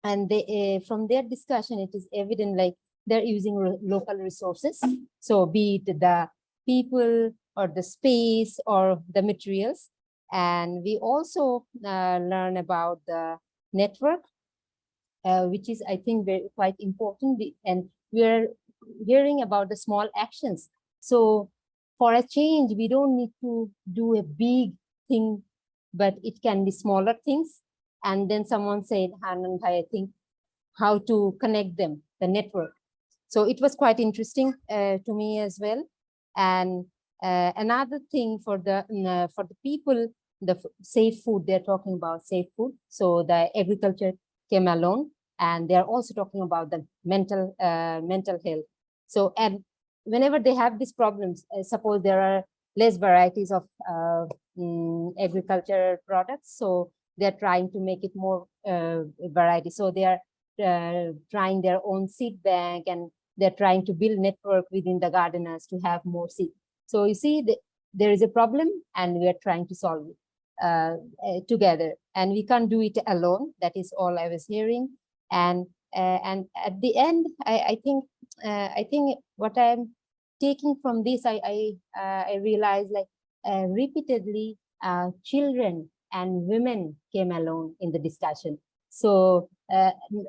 they, from their discussion, it is evident like they're using local resources. So be it the people or the space or the materials. And we also learn about the network, which is, I think, quite important. And we're hearing about the small actions. So for a change, we don't need to do a big thing, but it can be smaller things. And then someone said, Hanan Bhai, I think, how to connect them, the network. So it was quite interesting to me as well. And another thing for the people, the safe food, they're talking about safe food. So the agriculture came along, and they're also talking about the mental health. So, and whenever they have these problems, suppose there are less varieties of agriculture products, so they're trying to make it more variety. So they are trying their own seed bank, and they're trying to build network within the gardeners to have more seed. So you see, there is a problem, and we are trying to solve it together. And we can't do it alone. That is all I was hearing. And at the end, I think what I'm taking from this, I realized, like, repeatedly, children and women came along in the discussion. So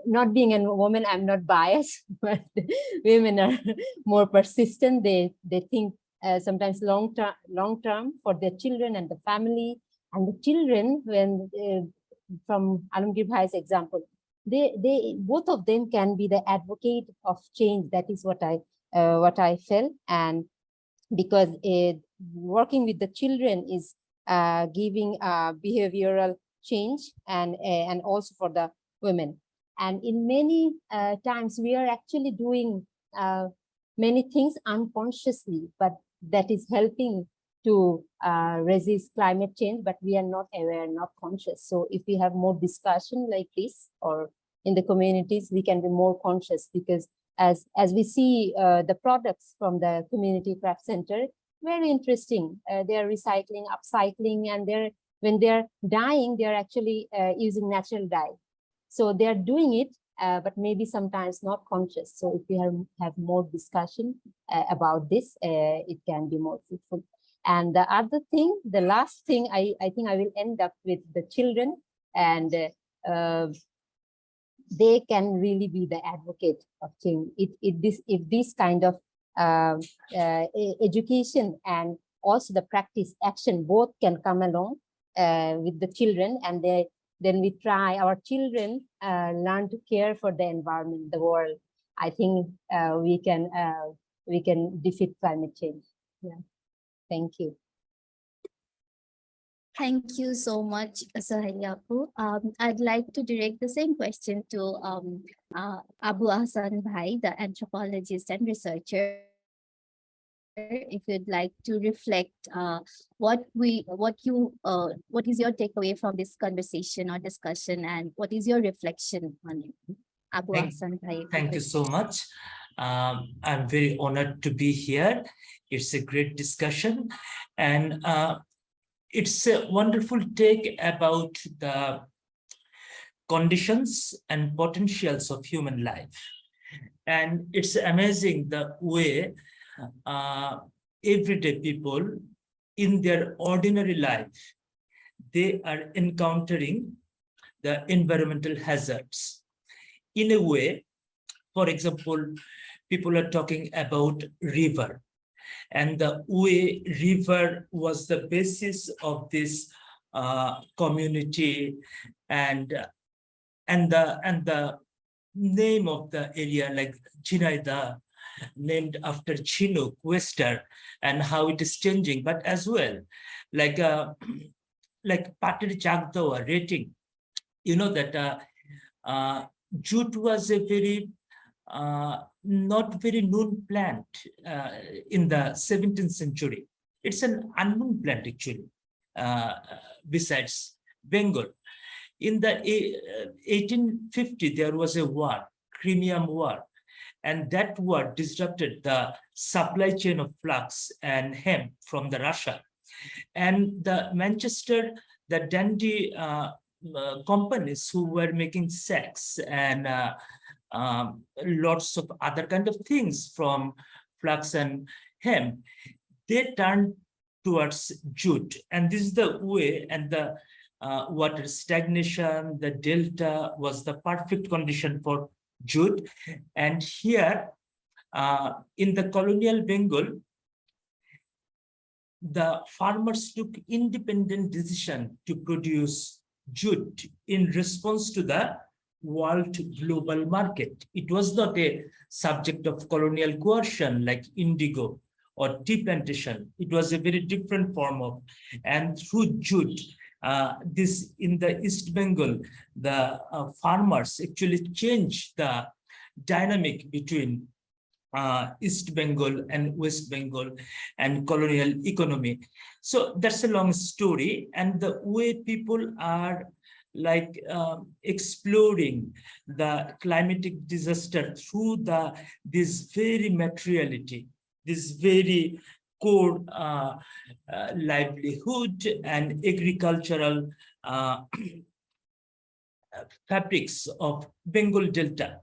not being a woman, I'm not biased, but women are more persistent. They think sometimes long term for their children and the family. And the children, when from Alamgir Bhai's example, they both of them can be the advocate of change. That is what I felt. And because working with the children is giving behavioral change, and also for the women. And in many times we are actually doing many things unconsciously, but that is helping to resist climate change, but we are not aware, not conscious. So if we have more discussion like this, or in the communities, we can be more conscious, because as we see the products from the community craft center, very interesting. They are recycling, upcycling, and when they're dyeing, they're actually using natural dye. So they're doing it, but maybe sometimes not conscious. So if we have more discussion about this, it can be more fruitful. And the other thing, the last thing, I think I will end up with the children, and they can really be the advocate of change. If this kind of education and also the practice action both can come along with the children, and then we try, our children learn to care for the environment, the world. I think we can defeat climate change. Yeah. Thank you. Thank you so much, Suhailey Apu. I'd like to direct the same question to Abu Hassan Bhai, the anthropologist and researcher. If you'd like to reflect what is your takeaway from this conversation or discussion, and what is your reflection on it? Abu Hassan Bhai. Thank you so much. I'm very honored to be here. It's a great discussion, and it's a wonderful take about the conditions and potentials of human life. And it's amazing the way everyday people in their ordinary life, they are encountering the environmental hazards. In a way, for example, people are talking about river, and the way river was the basis of this community, and the name of the area, like Jhenaidah, named after Chinook, Wester, and how it is changing. But as well, like Patir Chagdawa rating, you know that jute was a very not very known plant in the 17th century. It's an unknown plant actually, besides Bengal. In the 1850, there was a war, Crimean War, and that war disrupted the supply chain of flax and hemp from the Russia. And the Manchester, the Dundee companies who were making sacks and lots of other kind of things from flax and hemp, they turned towards jute. And this is the way, and the water stagnation, the delta was the perfect condition for jute. And here in the colonial Bengal, the farmers took independent decision to produce jute in response to the world global market. It was not a subject of colonial coercion like indigo or tea plantation. It was a very different form of, and through jute, this in the East Bengal, the farmers actually changed the dynamic between East Bengal and West Bengal and colonial economy. So that's a long story, and the way people are like exploring the climatic disaster through this very materiality, this very core livelihood and agricultural fabrics of Bengal Delta.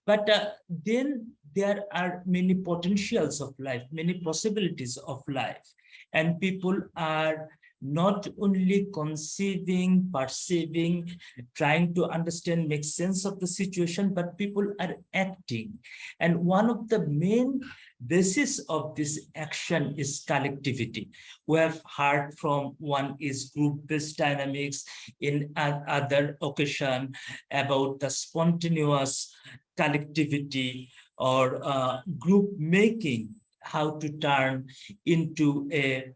But then there are many potentials of life, many possibilities of life, and people are not only conceiving, perceiving, trying to understand, make sense of the situation, but people are acting. And one of the main basis of this action is collectivity. We have heard from one is group-based dynamics, in other occasion about the spontaneous collectivity or group making, how to turn into a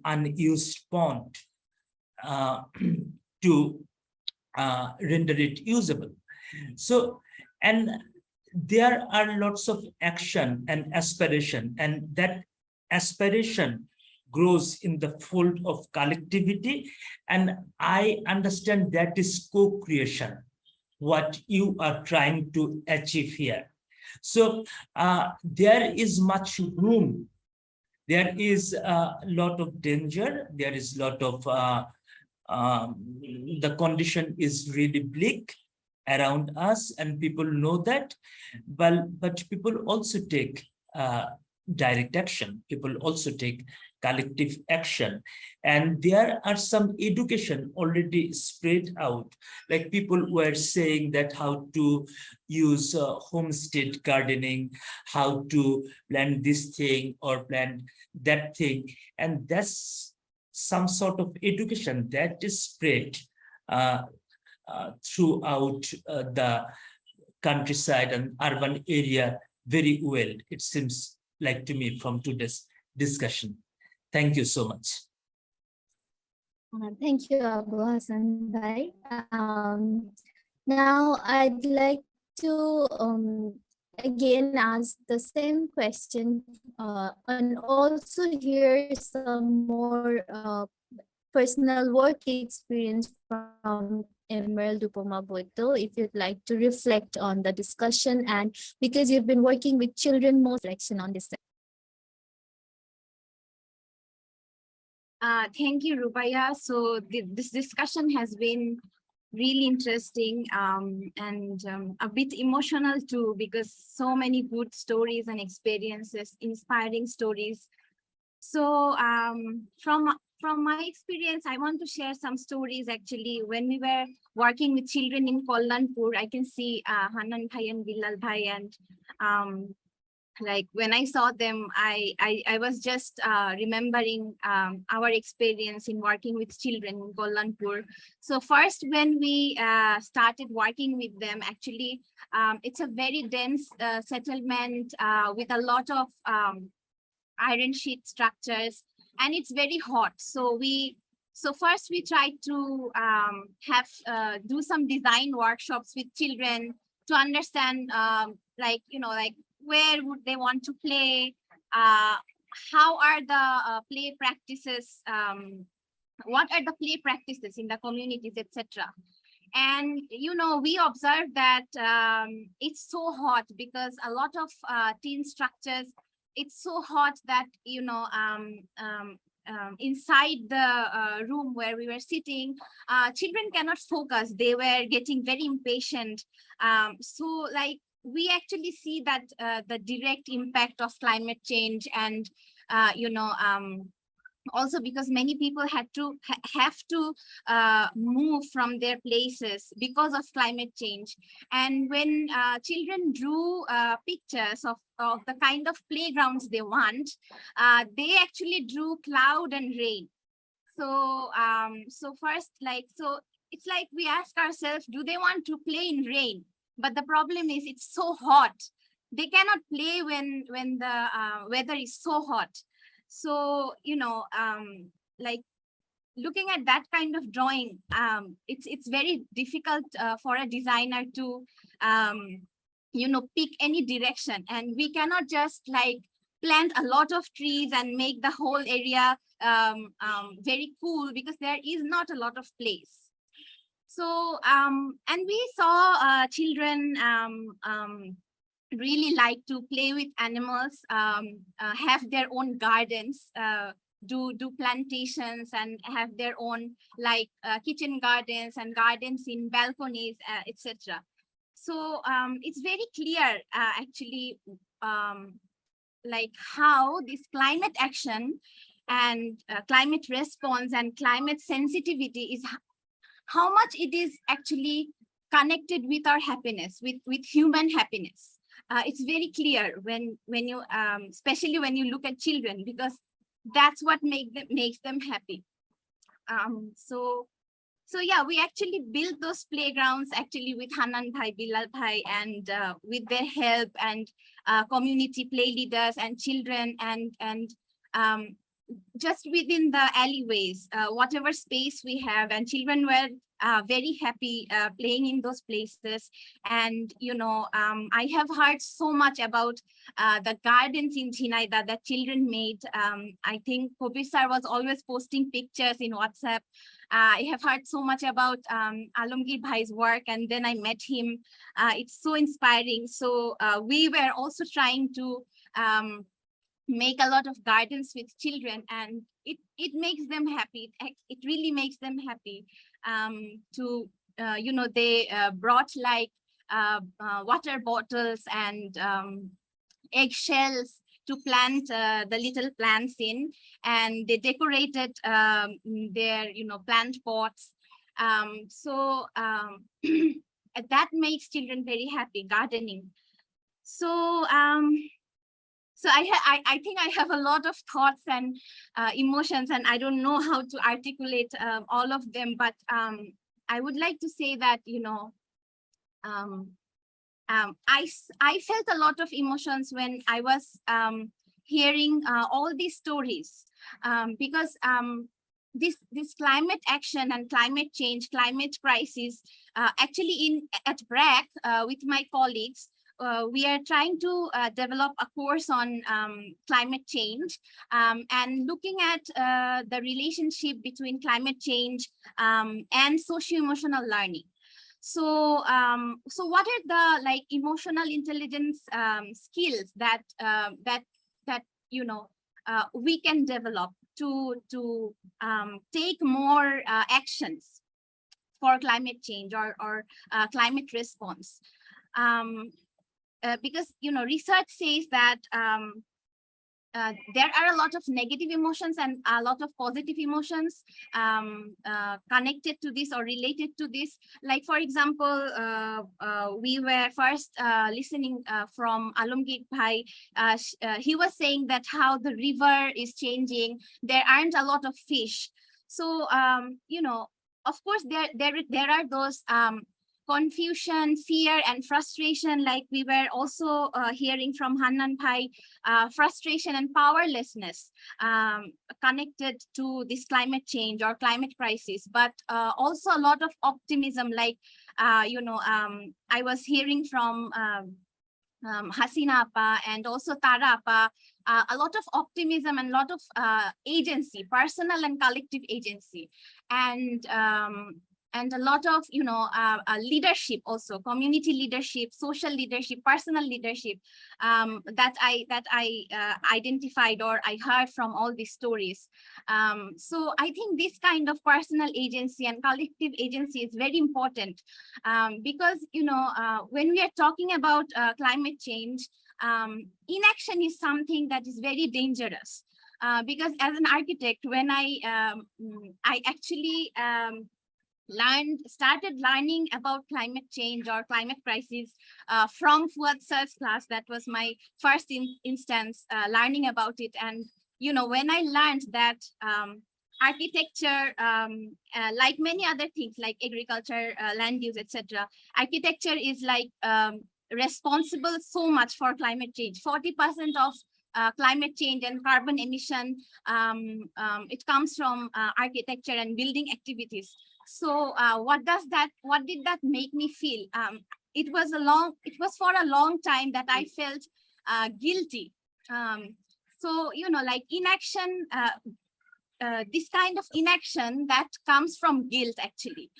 unused pond to render it usable. So, and there are lots of action and aspiration, and that aspiration grows in the fold of collectivity. And I understand that is co-creation, what you are trying to achieve here. So there is much room. There is a lot of danger. There is a lot of, the condition is really bleak around us, and people know that, but people also take direct action. People also take collective action, and there are some education already spread out. Like people were saying that how to use homestead gardening, how to plant this thing or plant that thing, and that's some sort of education that is spread throughout the countryside and urban area very well, it seems like to me from today's discussion. Thank you so much. Thank you, Abu Hassan Bhai. Now I'd like to again ask the same question and also hear some more personal work experience from Emerald Upama Boito, if you'd like to reflect on the discussion, and because you've been working with children, more reflection on this. Thank you, Rupaya. So this discussion has been really interesting and a bit emotional too, because so many good stories and experiences, inspiring stories. So from my experience, I want to share some stories. Actually, when we were working with children in Kallanpur, I can see Hanan Bhai and Bilal Bhai, and like when I saw them, I was just remembering our experience in working with children in Kallanpur. So first, when we started working with them, actually, it's a very dense settlement with a lot of iron sheet structures, and it's very hot. So first we tried to do some design workshops with children to understand, like where would they want to play, how are the play practices, what are the play practices in the communities, etc. And we observed that it's so hot because a lot of tin structures, it's so hot that inside the room where we were sitting, children cannot focus. They were getting very impatient. So like we actually see that the direct impact of climate change, and also because many people have to move from their places because of climate change. And when children drew pictures of the kind of playgrounds they want, they actually drew cloud and rain. So first, it's like we ask ourselves, do they want to play in rain? But the problem is it's so hot. They cannot play when the weather is so hot. So, like looking at that kind of drawing, it's very difficult for a designer to, pick any direction. And we cannot just like plant a lot of trees and make the whole area very cool, because there is not a lot of place. So and we saw children really like to play with animals, have their own gardens, do plantations, and have their own like kitchen gardens and gardens in balconies, etc. So it's very clear actually like how this climate action and climate response and climate sensitivity is how much it is actually connected with our happiness, with human happiness. It's very clear when you especially when you look at children, because that's what makes them happy. So yeah, we actually built those playgrounds actually with Hanan Bhai, Bilal Bhai, and with their help, and community play leaders and children, and just within the alleyways, whatever space we have, and children were very happy playing in those places. And you know, I have heard so much about the gardens in Jhenaidah that children made. I think Kabir sir was always posting pictures in WhatsApp. I have heard so much about Alamgir Bhai's work, and then I met him. It's so inspiring. So we were also trying to make a lot of gardens with children, and it makes them happy. It really makes them happy to you know, they brought like water bottles and eggshells to plant the little plants in, and they decorated their, you know, plant pots. So that makes children very happy, gardening. So so I think I have a lot of thoughts and emotions, and I don't know how to articulate all of them, but I would like to say that, you know, I felt a lot of emotions when I was hearing all these stories, because this climate action and climate change, climate crisis, actually at BRAC with my colleagues, we are trying to develop a course on climate change, and looking at the relationship between climate change and socio-emotional learning. So so what are the like emotional intelligence skills that that you know we can develop to take more actions for climate change or climate response? Because, you know, research says that there are a lot of negative emotions and a lot of positive emotions connected to this or related to this. Like, for example, we were first listening from Alamgir Bhai. He was saying that how the river is changing. There aren't a lot of fish. So, you know, of course, there are those confusion, fear, and frustration, like we were also hearing from Hanan Bhai, frustration and powerlessness connected to this climate change or climate crisis, but also a lot of optimism, like, you know, I was hearing from Hasina Appa and also Tara Appa, a lot of optimism and a lot of agency, personal and collective agency, and a lot of, you know, leadership, also community leadership, social leadership, personal leadership, that I identified or I heard from all these stories. So I think this kind of personal agency and collective agency is very important, because, you know, when we are talking about climate change, inaction is something that is very dangerous, because as an architect, when I actually started learning about climate change or climate crisis from Fuad sir's class. That was my first instance learning about it. And, you know, when I learned that architecture, like many other things like agriculture, land use, etc., architecture is like responsible so much for climate change. 40% of climate change and carbon emission, it comes from architecture and building activities. So what did that make me feel? It was for a long time that I felt guilty. So, you know, like inaction, this kind of inaction that comes from guilt actually.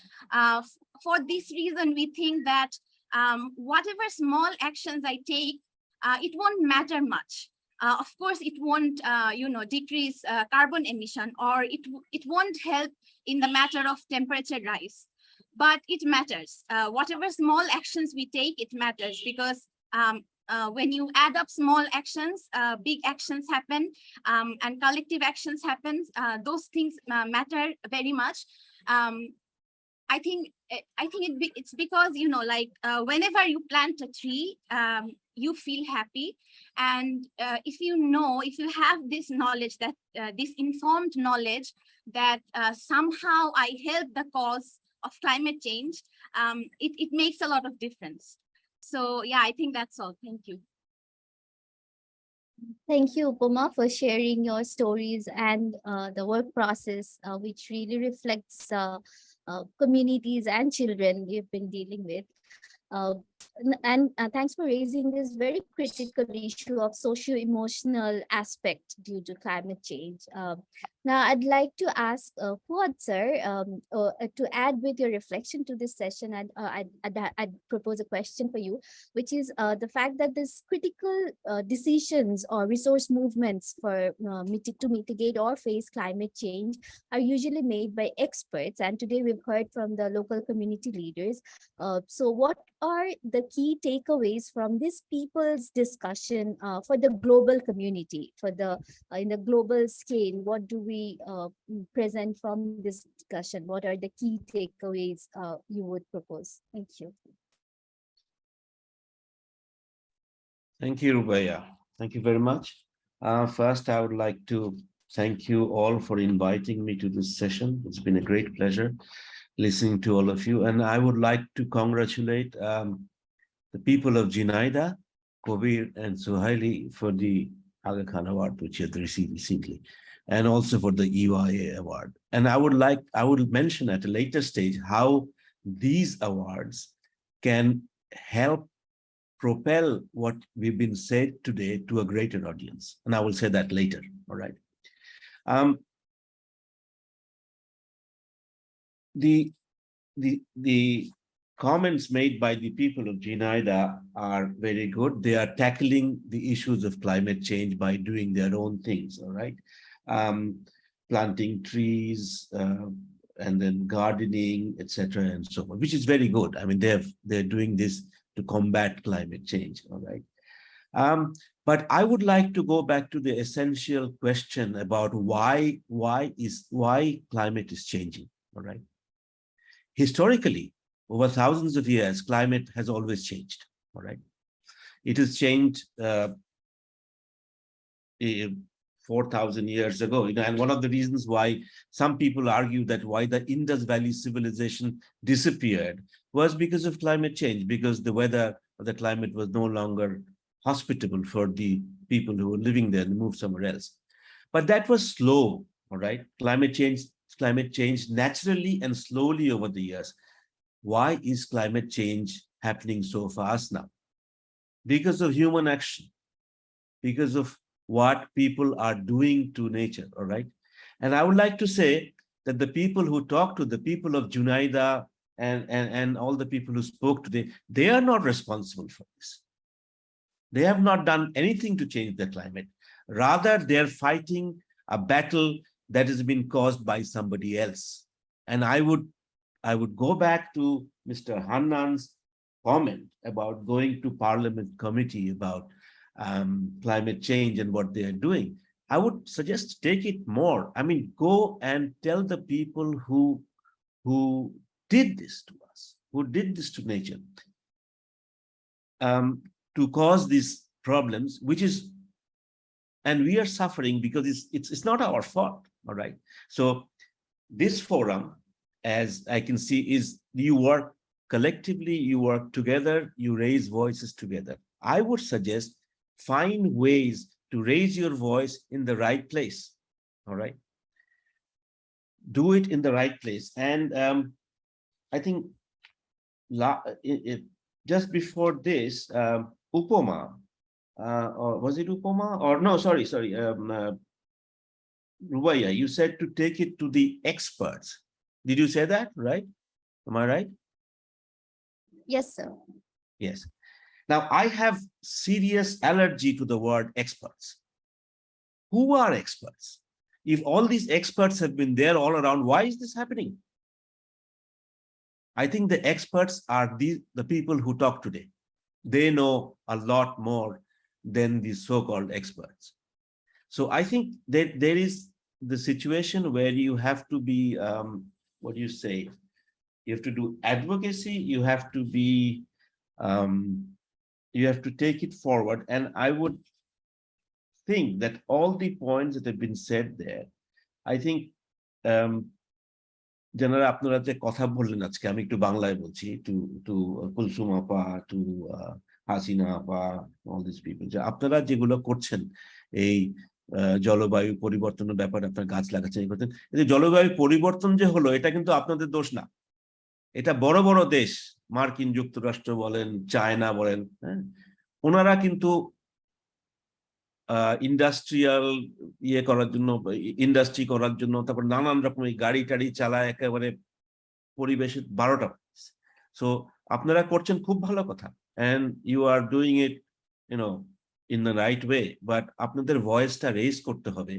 For this reason, we think that whatever small actions I take, it won't matter much. Of course, it won't, decrease carbon emission, or it won't help in the matter of temperature rise, but it matters. Whatever small actions we take, it matters, because when you add up small actions, big actions happen, and collective actions happen. Those things matter very much. I think it's because, whenever you plant a tree, you feel happy. And if you have this knowledge, that this informed knowledge that somehow I help the cause of climate change, it makes a lot of difference. So yeah, I think that's all. Thank you. Thank you, Upama, for sharing your stories and the work process, which really reflects communities and children you've been dealing with. And thanks for raising this very critical issue of socio-emotional aspect due to climate change. Now, I'd like to ask Fuad sir to add with your reflection to this session. I'd propose a question for you, which is the fact that this critical decisions or resource movements for to mitigate or face climate change are usually made by experts. And today we've heard from the local community leaders. So what are the key takeaways from this people's discussion for the global community, for the in the global scale? What do we present from this discussion? What are the key takeaways you would propose? Thank you. Thank you, Rubaya. Thank you very much. First, I would like to thank you all for inviting me to this session. It's been a great pleasure listening to all of you. And I would like to congratulate the people of Jhenaidah, Kabir, and Suhailey for the Aga Khan Award, which you have received recently, and also for the EYA award. And I would mention at a later stage how these awards can help propel what we've been said today to a greater audience. And I will say that later, all right? The comments made by the people of Jhenaidah are very good. They are tackling the issues of climate change by doing their own things, all right? Planting trees, and then gardening, etc., and so on, which is very good. I mean, they're doing this to combat climate change, all right? But I would like to go back to the essential question about why climate is changing, all right? Historically, over thousands of years, climate has always changed, all right? It has changed 4,000 years ago, and one of the reasons why some people argue that why the Indus Valley civilization disappeared was because of climate change, because the weather or the climate was no longer hospitable for the people who were living there and moved somewhere else. But that was slow, all right? Climate change naturally and slowly over the years. Why is climate change happening so fast now? Because of human action, because of what people are doing to nature, all right? And I would like to say that the people who talk to the people of Jhenaidah and all the people who spoke today, they are not responsible for this. They have not done anything to change the climate. Rather, they're fighting a battle that has been caused by somebody else. And I would go back to Mr. Hannan's comment about going to Parliament committee about climate change and what they are doing. I would suggest take it more. I mean, go and tell the people who did this to us, who did this to nature, to cause these problems, which is, and we are suffering because it's not our fault, all right? So this forum, as I can see, is you work collectively, you work together, you raise voices together. I would suggest find ways to raise your voice in the right place, all right? Do it in the right place. And I think just before this, Upama, or was it Upama? Or no, sorry. Rubaya, you said to take it to the experts. Did you say that, right? Am I right? Yes, sir. Yes. Now, I have serious allergy to the word experts. Who are experts? If all these experts have been there all around, why is this happening? I think the experts are the people who talk today. They know a lot more than the so-called experts. So I think that there is the situation where you have to be, what do you say? You have to do advocacy. You have to be, you have to take it forward. And I would think that all the points that have been said there, I think, যারা আপনারা যে কথা বললেন আজকে, আমি একটু বাংলায় বলছি, টু কুলসুম আপা, টু হাসিনা আপা, অল দিস পিপল, যে আপনারা যেগুলো করছেন এই জলবায়ু পরিবর্তনের ব্যাপারে, আপনার গাছ লাগাচ্ছেন, এই করতেন, এই যে জলবায়ু পরিবর্তন যে হলো, এটা কিন্তু আপনাদের দোষ না। এটা বড় বড় দেশ, মার্কিন যুক্তরাষ্ট্র বলেন, চায়না বলেন, হ্যাঁ, ওনারা কিন্তু ইন্ডাস্ট্রিয়াল ইয়ে করার জন্য, ইন্ডাস্ট্রি করার জন্য, তারপর নানান রকম গাড়ি টাড়ি চালায়, একেবারে পরিবেশের 12টা। সো আপনারা করছেন খুব ভালো কথা, and you are doing it, you know, in the right way, but আপনাদের ভয়েসটা রেজ করতে হবে,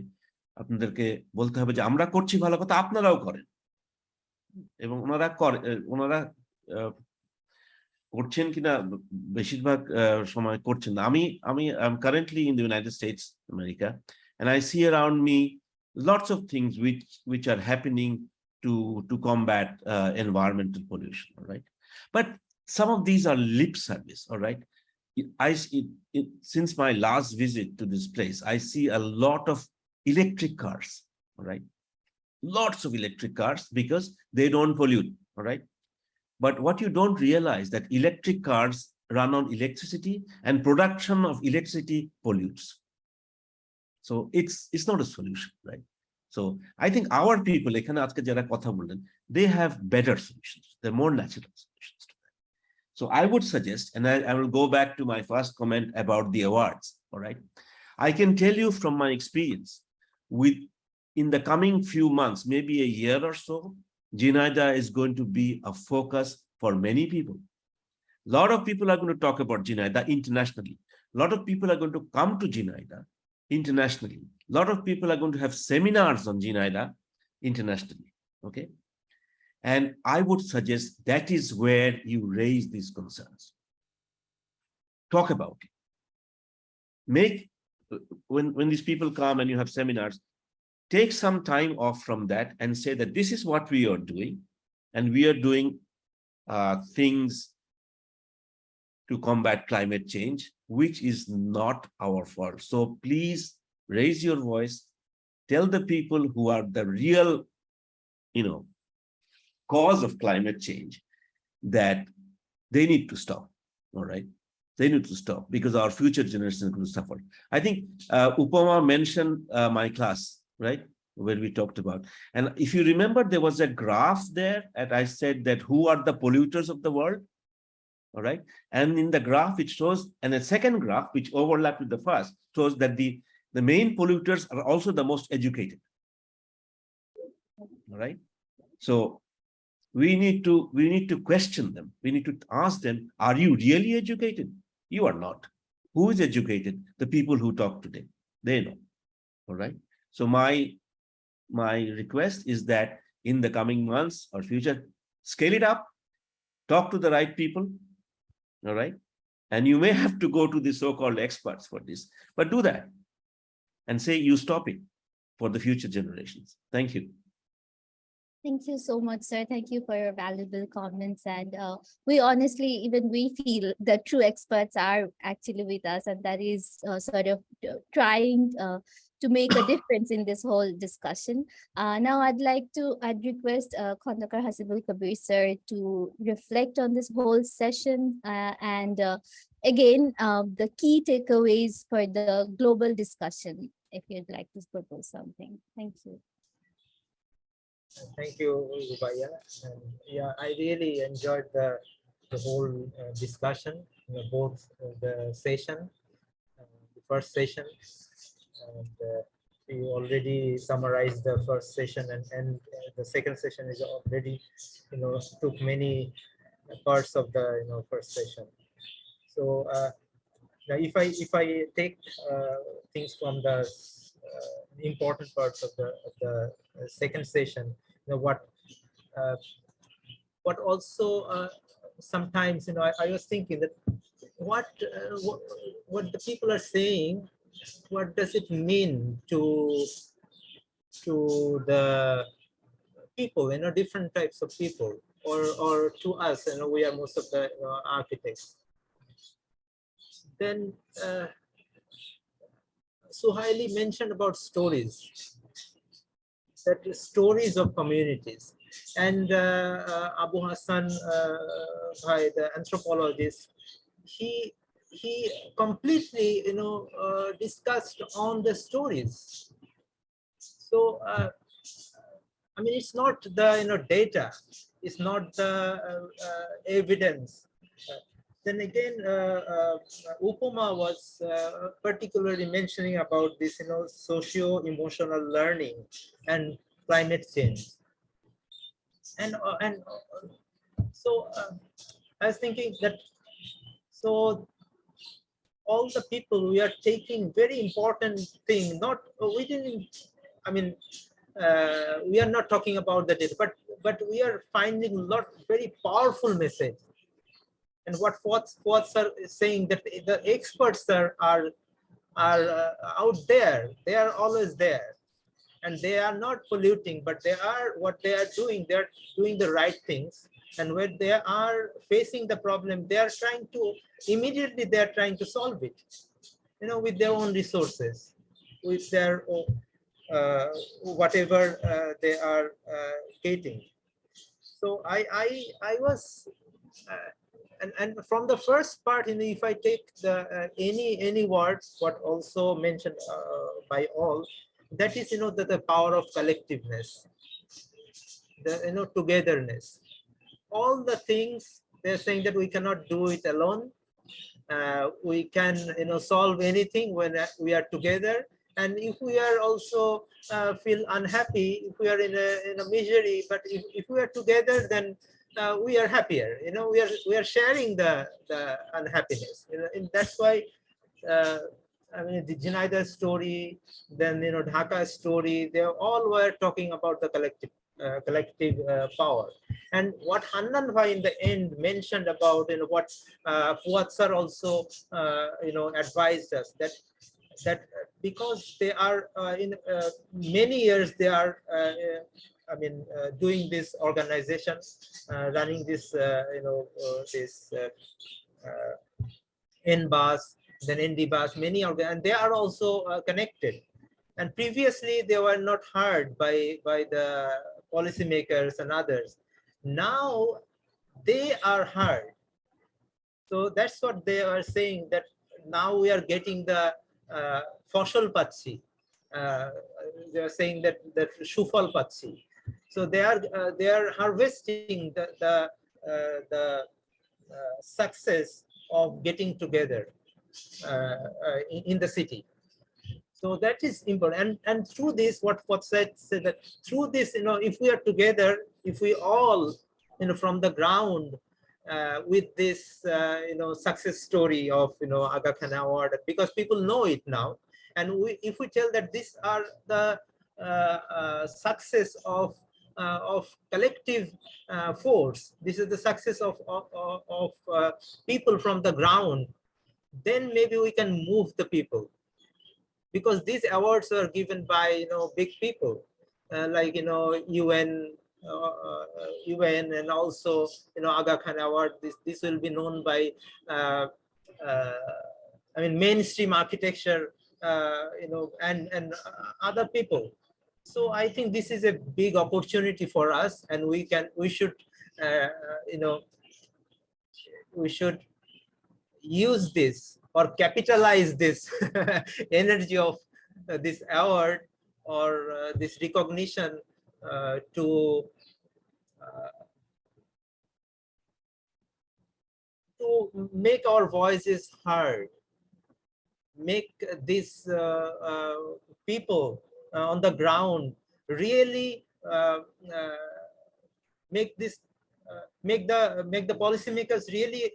আপনাদেরকে বলতে হবে যে আমরা করছি ভালো কথা, আপনারাও করেন। এবং ওনারা করছেন কিনা বেশিরভাগ সময় করছেন না। আমি currently in the United states America, and I see around me lots of things which are happening to combat environmental pollution, all right? But some of these are lip service, all right? Since my last visit to this place, I see a lot of electric cars, all right? Lots of electric cars because they don't pollute, all right? But what you don't realize that electric cars run on electricity, and production of electricity pollutes. So it's not a solution, right? So I think our people, they have better solutions. They're more natural solutions to that. So I would suggest, and I will go back to my first comment about the awards, all right? I can tell you from my experience, in the coming few months, maybe a year or so, Jhenaidah is going to be a focus for many people. A lot of people are going to talk about Jhenaidah internationally. A lot of people are going to come to Jhenaidah internationally. A lot of people are going to have seminars on Jhenaidah internationally, okay? And I would suggest that is where you raise these concerns. Talk about it. When these people come and you have seminars, take some time off from that and say that this is what we are doing, and we are doing things to combat climate change, which is not our fault. So please raise your voice, tell the people who are the real, you know, cause of climate change that they need to stop, all right? They need to stop because our future generations are going to suffer. I think Upama mentioned my class, right, where we talked about. And if you remember, there was a graph there, and I said that who are the polluters of the world, all right? And in the graph, it shows, and a second graph, which overlapped with the first, shows that the main polluters are also the most educated, all right? So we need to question them. We need to ask them, are you really educated? You are not. Who is educated? The people who talk today, they know, all right? So my request is that in the coming months or future, scale it up, talk to the right people, all right? And you may have to go to the so-called experts for this, but do that and say you stop it for the future generations. Thank you. Thank you so much, sir. Thank you for your valuable comments. And we honestly, even we feel the true experts are actually with us, and that is sort of trying to make a difference in this whole discussion. Now I'd request Khondaker, Hasibul, Kabir, sir, to reflect on this whole session and again, the key takeaways for the global discussion, if you'd like to propose something. Thank you. Thank you, Rubaya. And yeah, I really enjoyed the whole discussion, both the session, the first session, and you already summarized the first session, and the second session is already, took many parts of the first session. So now if I take things from the important parts of the second session, what also sometimes I was thinking that what the people are saying, what does it mean to the people, different types of people, or to us, we are most of the architects. Then Suhailey mentioned about stories, that stories of communities, and Abu Hassan, the anthropologist, he completely discussed on the stories. So I mean, it's not the data, it's not the evidence. Then again, Upama was particularly mentioning about this, socio-emotional learning and climate change. And so I was thinking that, so all the people, we are taking very important thing, not within, I mean, we are not talking about the data, but we are finding a lot very powerful message. And what's saying, that the experts are out there, they are always there, and they are not polluting, but they are, what they are doing, they're doing the right things. And when they are facing the problem, they are trying to immediately, they are trying to solve it, with their own resources, with their whatever they are getting. So I was and from the first part, if I take the any words, what also mentioned by all, that is the power of collectiveness, the togetherness. All the things they're saying that we cannot do it alone. We can solve anything when we are together. And if we are also feel unhappy, if we are in a misery, but if we are together, then we are happier. We are sharing the unhappiness. And that's why I mean, the Jhenaidah story, then Dhaka story, they all were talking about the collective power. And what Hannan Bhai in the end mentioned about what Fuad sir also advised us, that because they are in many years, they are I mean doing this organization, running this this NBAS, then NDBAS, many and they are also connected. And previously they were not heard by the policymakers and others. Now they are heard. So that's what they are saying, that now we are getting the Foshal Patsi. They are saying that Shufal Patsi. So they are harvesting the success of getting together in the city. So that is important. And through this, what said that through this, if we are together, if we all, from the ground, with this, success story of, Aga Khan Award, because people know it now. And if we tell that these are the success of collective force, this is the success of people from the ground, then maybe we can move the people. Because these awards are given by big people like UN and also Aga Khan Award. This will be known by I mean mainstream architecture, and other people. So I think this is a big opportunity for us, and we should we should use this or capitalize this energy of this award or this recognition to make our voices heard, make these people on the ground really make this make the policymakers really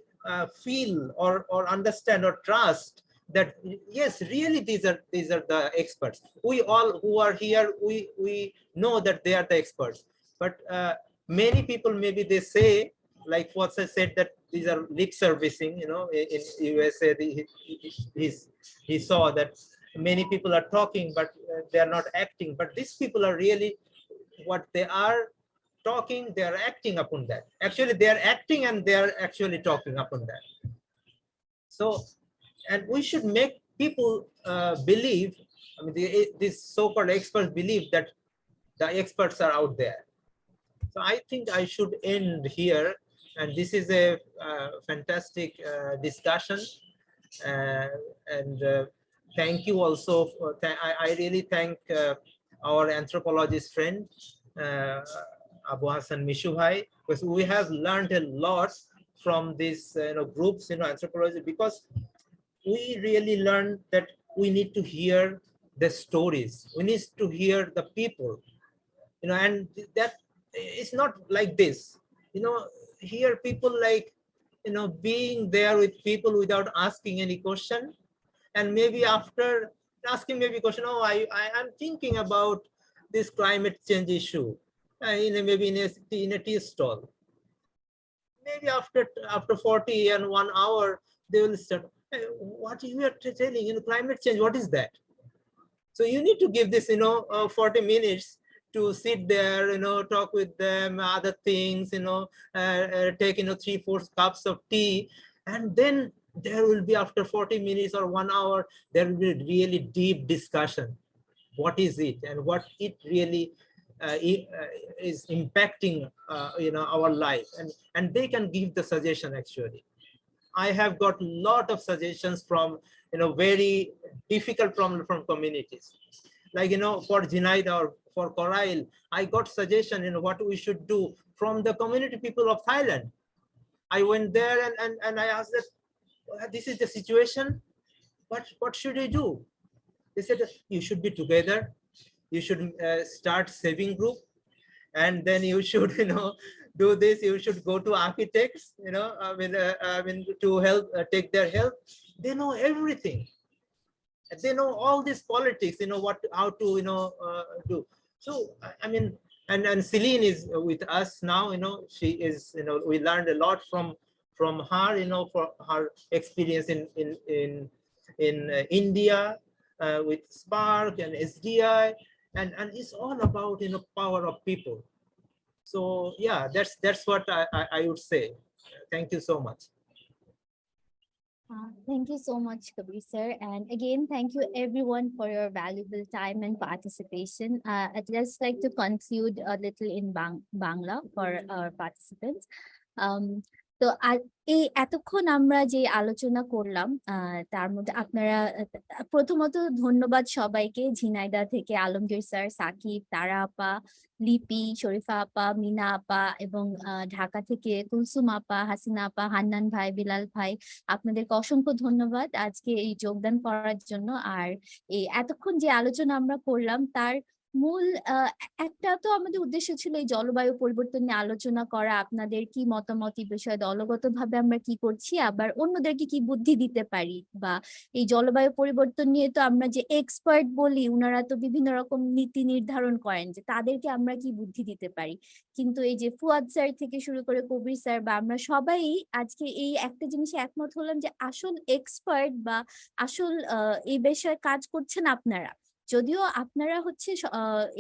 feel or understand or trust that yes, really these are the experts. We all who are here, we know that they are the experts. But many people, maybe they say, like what I said, that these are lip servicing. You know, in USA, he saw that many people are talking, but they are not acting. But these people are really what they are talking. They are acting upon that. Actually, they are acting and they are actually talking upon that. So, and we should make people believe. I mean, these so-called experts believe that the experts are out there. So I think I should end here. And this is a fantastic discussion. And thank you also. I really thank our anthropologist friend, Abu Hassan Mishuhai, because we have learned a lot from these groups, anthropology, because we really learned that we need to hear the stories. We need to hear the people, and that it's not like this, hear people like, being there with people without asking any question. And maybe after asking maybe question, oh, I'm thinking about this climate change issue, maybe in a tea stall. Maybe after 40 and 1 hour, they will start, hey, what you are telling, climate change, what is that? So you need to give this, 40 minutes to sit there, talk with them, other things, take, 3-4 cups of tea. And then there will be, after 40 minutes or 1 hour, there will be really deep discussion. What is it and what it really is impacting, our life. And they can give the suggestion actually. I have got a lot of suggestions from, very difficult problem from communities. Like, for Jhenaidah or for Corail, I got suggestion, what we should do from the community people of Thailand. I went there and I asked that, this is the situation, what should we do? They said, you should be together, you should start saving group, and then you should, do this, you should go to architects, I mean to help, take their help. They know everything. They know all this politics, how to, do. So, I mean, and Celine is with us now, she is, we learned a lot from her, for her experience in India with Spark and SDI, and it's all about, power of people. So yeah, that's what I would say. Thank you so much. Thank you so much, Kabir sir. And again, thank you everyone for your valuable time and participation. I'd just like to conclude a little in Bangla for our participants. তো এই এতক্ষণ আমরা যে আলোচনা করলাম তার মধ্যে আপনারা প্রথমত ধন্যবাদ সবাইকে, ঝিনাইদহ থেকে আলমগীর স্যার, সাকিব, তারা আপা, লিপি, শরীফা আপা, মিনা আপা, এবং ঢাকা থেকে কুলসুম আপা, হাসিনা আপা, হান্নান ভাই, বিলাল ভাই, আপনাদেরকে অসংখ্য ধন্যবাদ আজকে এই যোগদান করার জন্য। আর এই এতক্ষণ যে আলোচনা আমরা করলাম তার মূল একটা তো আমাদের উদ্দেশ্য ছিল এই জলবায়ু পরিবর্তন নিয়ে আলোচনা করা, আপনাদের কি মতামত এই বিষয়ে দলগতভাবে আমরা কি করছি, আবার অন্যদেরকে কি বুদ্ধি দিতে পারি, বা এই জলবায়ু পরিবর্তন নিয়ে তো আমরা যে এক্সপার্ট বলি, উনারা তো বিভিন্ন রকম নীতি নির্ধারণ করেন, যে তাদেরকে আমরা কি বুদ্ধি দিতে পারি। কিন্তু এই যে ফুয়াদ স্যার থেকে শুরু করে কবির স্যার বা আমরা সবাই আজকে এই একটা জিনিসে একমত হলাম যে আসল এক্সপার্ট বা আসল এই বিষয়ে কাজ করছেন আপনারা। যদিও আপনারা হচ্ছে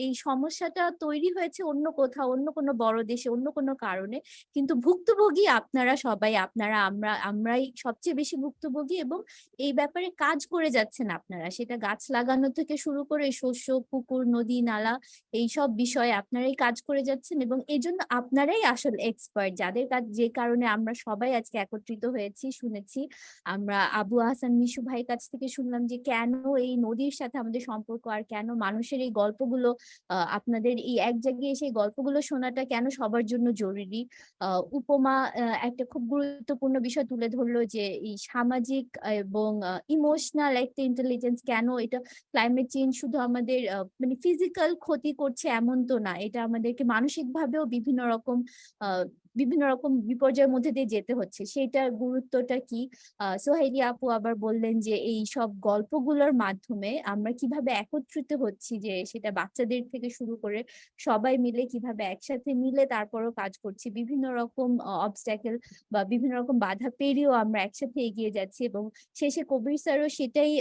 এই সমস্যাটা তৈরি হয়েছে অন্য কোথাও, অন্য কোনো বড় দেশে, অন্য কোনো কারণে, কিন্তু ভুক্তভোগী আপনারা সবাই, আমরাই সবচেয়ে বেশি ভুক্তভোগী, এবং এই ব্যাপারে কাজ করে যাচ্ছেন আপনারা। সেটা গাছ লাগানো থেকে শুরু করে শস্য, পুকুর, নদী, নালা, এই সব বিষয়ে আপনারাই কাজ করে যাচ্ছেন, এবং এই জন্য আপনারাই আসল এক্সপার্ট, যাদের কাজ, যে কারণে আমরা সবাই আজকে একত্রিত হয়েছি। শুনেছি আমরা আবু হাসান মিশু ভাইয়ের কাছ থেকে শুনলাম যে কেন এই নদীর সাথে আমাদের সম্পর্ক সম্পর্ক, আর কেন মানুষের এই গল্পগুলো আপনাদের এই এক জায়গায় এসে এই গল্পগুলো শোনাটা কেন সবার জন্য জরুরি। উপমা একটা খুব গুরুত্বপূর্ণ বিষয় তুলে ধরলো যে এই সামাজিক এবং ইমোশনাল একটা ইন্টেলিজেন্স, কেন এটা ক্লাইমেট চেঞ্জ শুধু আমাদের মানে ফিজিক্যাল ক্ষতি করছে এমন তো না, এটা আমাদেরকে মানসিক ভাবেও বিভিন্ন রকম বিপর্যয়ের মধ্যে দিয়ে যেতে হচ্ছে, সেটার গুরুত্বটা কি। সোহাইলি আপু আবার বললেন যে এই সব গল্পগুলোর মাধ্যমে আমরা কিভাবে একত্রিত হচ্ছি, যে সেটা বাচ্চাদের থেকে শুরু করে সবাই মিলে কিভাবে একসাথে মিলে তারপরও কাজ করছি, বিভিন্ন রকম অবস্ট্যাকেল বা বিভিন্ন রকম বাধা পেরিয়েও আমরা একসাথে এগিয়ে যাচ্ছি। এবং শেষে কবির স্যারও সেটাই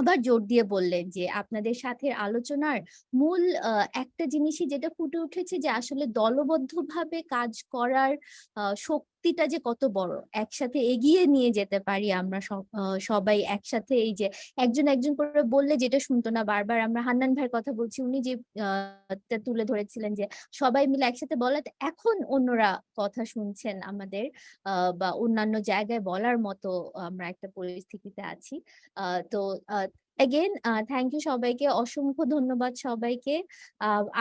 আবার জোর দিয়ে বললেন যে আপনাদের সাথে আলোচনার মূল একটা জিনিসই যেটা ফুটে উঠেছে, যে আসলে দলবদ্ধভাবে কাজ করার শক্তিটা যে কত বড়, একসাথে এগিয়ে নিয়ে যেতে পারি আমরা সবাই একসাথে। এই যে একজন একজন করে বললে যেটা শুনতো না, বারবার আমরা হান্নান ভাইয়ের কথা বলছি, উনি যে তুলে ধরেছিলেন যে সবাই মিলে একসাথে বলাতে এখন অন্যরা কথা শুনছেন আমাদের, বা অন্যান্য জায়গায় বলার মতো আমরা একটা পরিস্থিতিতে আছি। তো এগেন থ্যাংক ইউ সবাইকে, অসংখ্য ধন্যবাদ সবাইকে।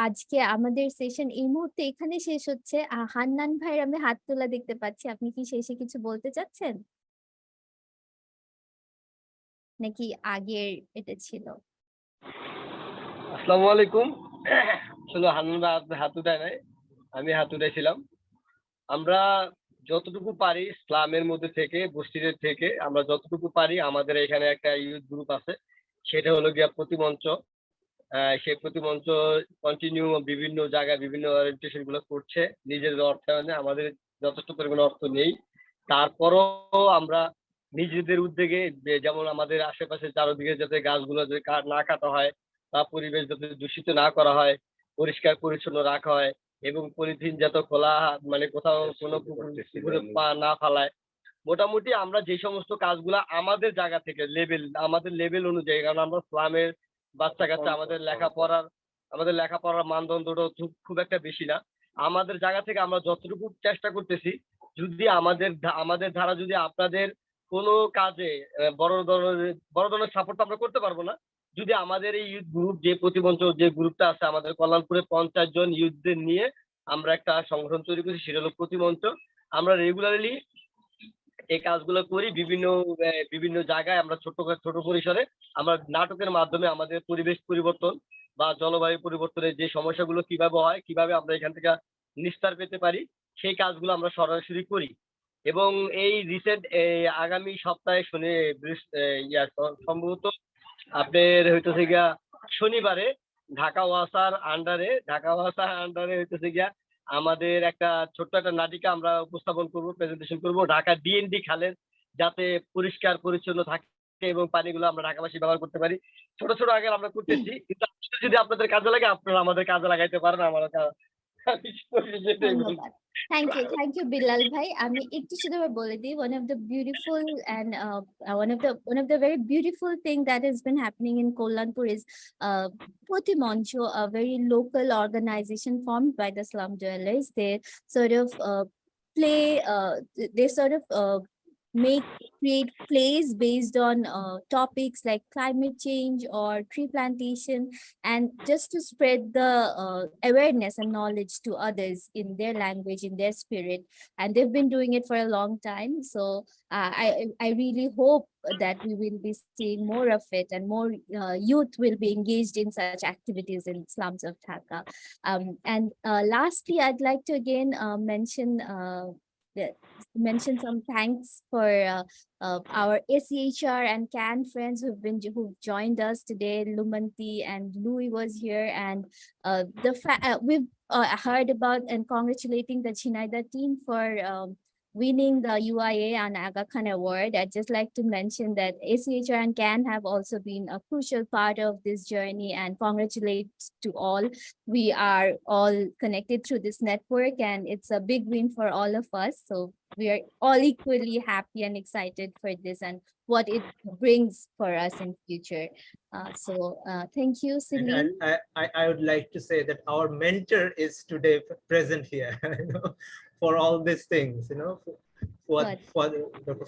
আজকে আমাদের সেশন এই মুহূর্তে এখানে শেষ হচ্ছে। হান্নান ভাইয়ের আমি হাত তোলা দেখতে পাচ্ছি, আপনি কি শেষে কিছু বলতে চাচ্ছেন নাকি আগের এটা ছিল? আসসালামু আলাইকুম। আসলে হান্নান ভাই আপনি হাত উঠায় নাই, আমি হাত উঠাইছিলাম। আমরা যতটুকু পারি ইসলামের মধ্যে থেকে, বস্তিদের থেকে আমরা যতটুকু পারি, আমাদের এখানে একটা ইউথ গ্রুপ আছে, সেটা হলো গিয়া প্রতিমঞ্চ। সেই প্রতিমঞ্চ কন্টিনিউ বিভিন্ন জায়গায় বিভিন্ন ওরিয়েন্টেশন গুলো করছে নিজেদের অর্থায়নে। আমাদের যথেষ্ট পরিমাণে অর্থ নেই, তারপরও আমরা নিজেদের উদ্যোগে, যেমন আমাদের আশেপাশে চারদিকে যাতে গাছগুলো না কাটা হয় বা পরিবেশ যাতে দূষিত না করা হয়, পরিষ্কার পরিচ্ছন্ন রাখা হয়, এবং পলিথিন যাতে খোলা মানে কোথাও কোনো পুকুরে পা না ফালায়। মোটামুটি আমরা যে সমস্ত কাজগুলা আমাদের জায়গা থেকে আমাদের লেভেল অনুযায়ী, কারণ আমরা স্লামের বাচ্চা কাচ্চা, আমাদের লেখাপড়ার মানদণ্ডটা খুব একটা বেশি না। আমাদের জায়গা থেকে আমরা যতটুকু চেষ্টা করতেছি, যদি আমাদের ধারা যদি আপনাদের কোনো কাজে বড় ধরনের সাপোর্ট আমরা করতে পারবো না, যদি আমাদের এই ইউথ গ্রুপ যে প্রতিমঞ্চ যে গ্রুপটা আছে আমাদের কল্যাণপুরে 50 জন ইউথদের নিয়ে আমরা একটা সংগঠন তৈরি করছি, সেটা হলো প্রতিমঞ্চ। আমরা রেগুলারলি এই কাজগুলো করি বিভিন্ন জায়গায়। আমরা ছোট পরিসরে আমরা নাটকের মাধ্যমে আমাদের পরিবেশ পরিবর্তন বা জলবায়ু পরিবর্তনের যে সমস্যাগুলো কিভাবে হয়, কিভাবে আমরা এখান থেকে নিস্তার পেতে পারি, সেই কাজগুলো আমরা সরাসরি করি। এবং এই রিসেন্ট আগামী সপ্তাহে সম্ভবত আপনার হইতেছে গিয়া শনিবারে ঢাকা ওয়াসার আন্ডারে হইতেছে গিয়া আমাদের একটা ছোট্ট একটা নাটিকা আমরা উপস্থাপন করব, প্রেজেন্টেশন করব ঢাকা ডিএনডি খালের, যাতে পরিষ্কার পরিচ্ছন্ন থাকে এবং পানিগুলো আমরা ঢাকাবাসী ব্যবহার করতে পারি। ছোট ছোট আগে আমরা করতেছি, কিন্তু যদি আপনাদের কাজে লাগে আপনারা আমাদের কাজে লাগাইতে পারেন। আমার ধন্যবাদ। Thank you Bilal bhai. আমি একটু শুধু বলে দিই, one of the beautiful and one of the very beautiful thing that has been happening in Kollanpur is Potimoncho, a very local organization formed by the slum dwellers. They sort of create plays based on topics like climate change or tree plantation, and just to spread the awareness and knowledge to others in their language, in their spirit. And they've been doing it for a long time. So I really hope that we will be seeing more of it, and more youth will be engaged in such activities in slums of Dhaka. And lastly, I'd like to again mention some thanks for our ACHR and CAN friends who've joined us today. Lumanti and Louis was here, and we've heard about and congratulating the Jhenaidah team for winning the UIA and Aga Khan Award. I'd just like to mention that ACHR and CAN have also been a crucial part of this journey, and congratulate to all. We are all connected through this network, and it's a big win for all of us. So we are all equally happy and excited for this and what it brings for us in future. Thank you, Celine. And I would like to say that our mentor is today present here, for all these things, Dr.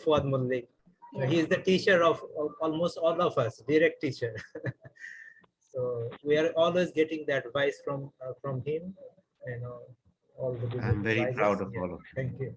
Fuad Mullik. He is the teacher of almost all of us, direct teacher. So we are always getting the advice from him, you know, all the good I'm very advices. proud of Yeah, all of you. thank you.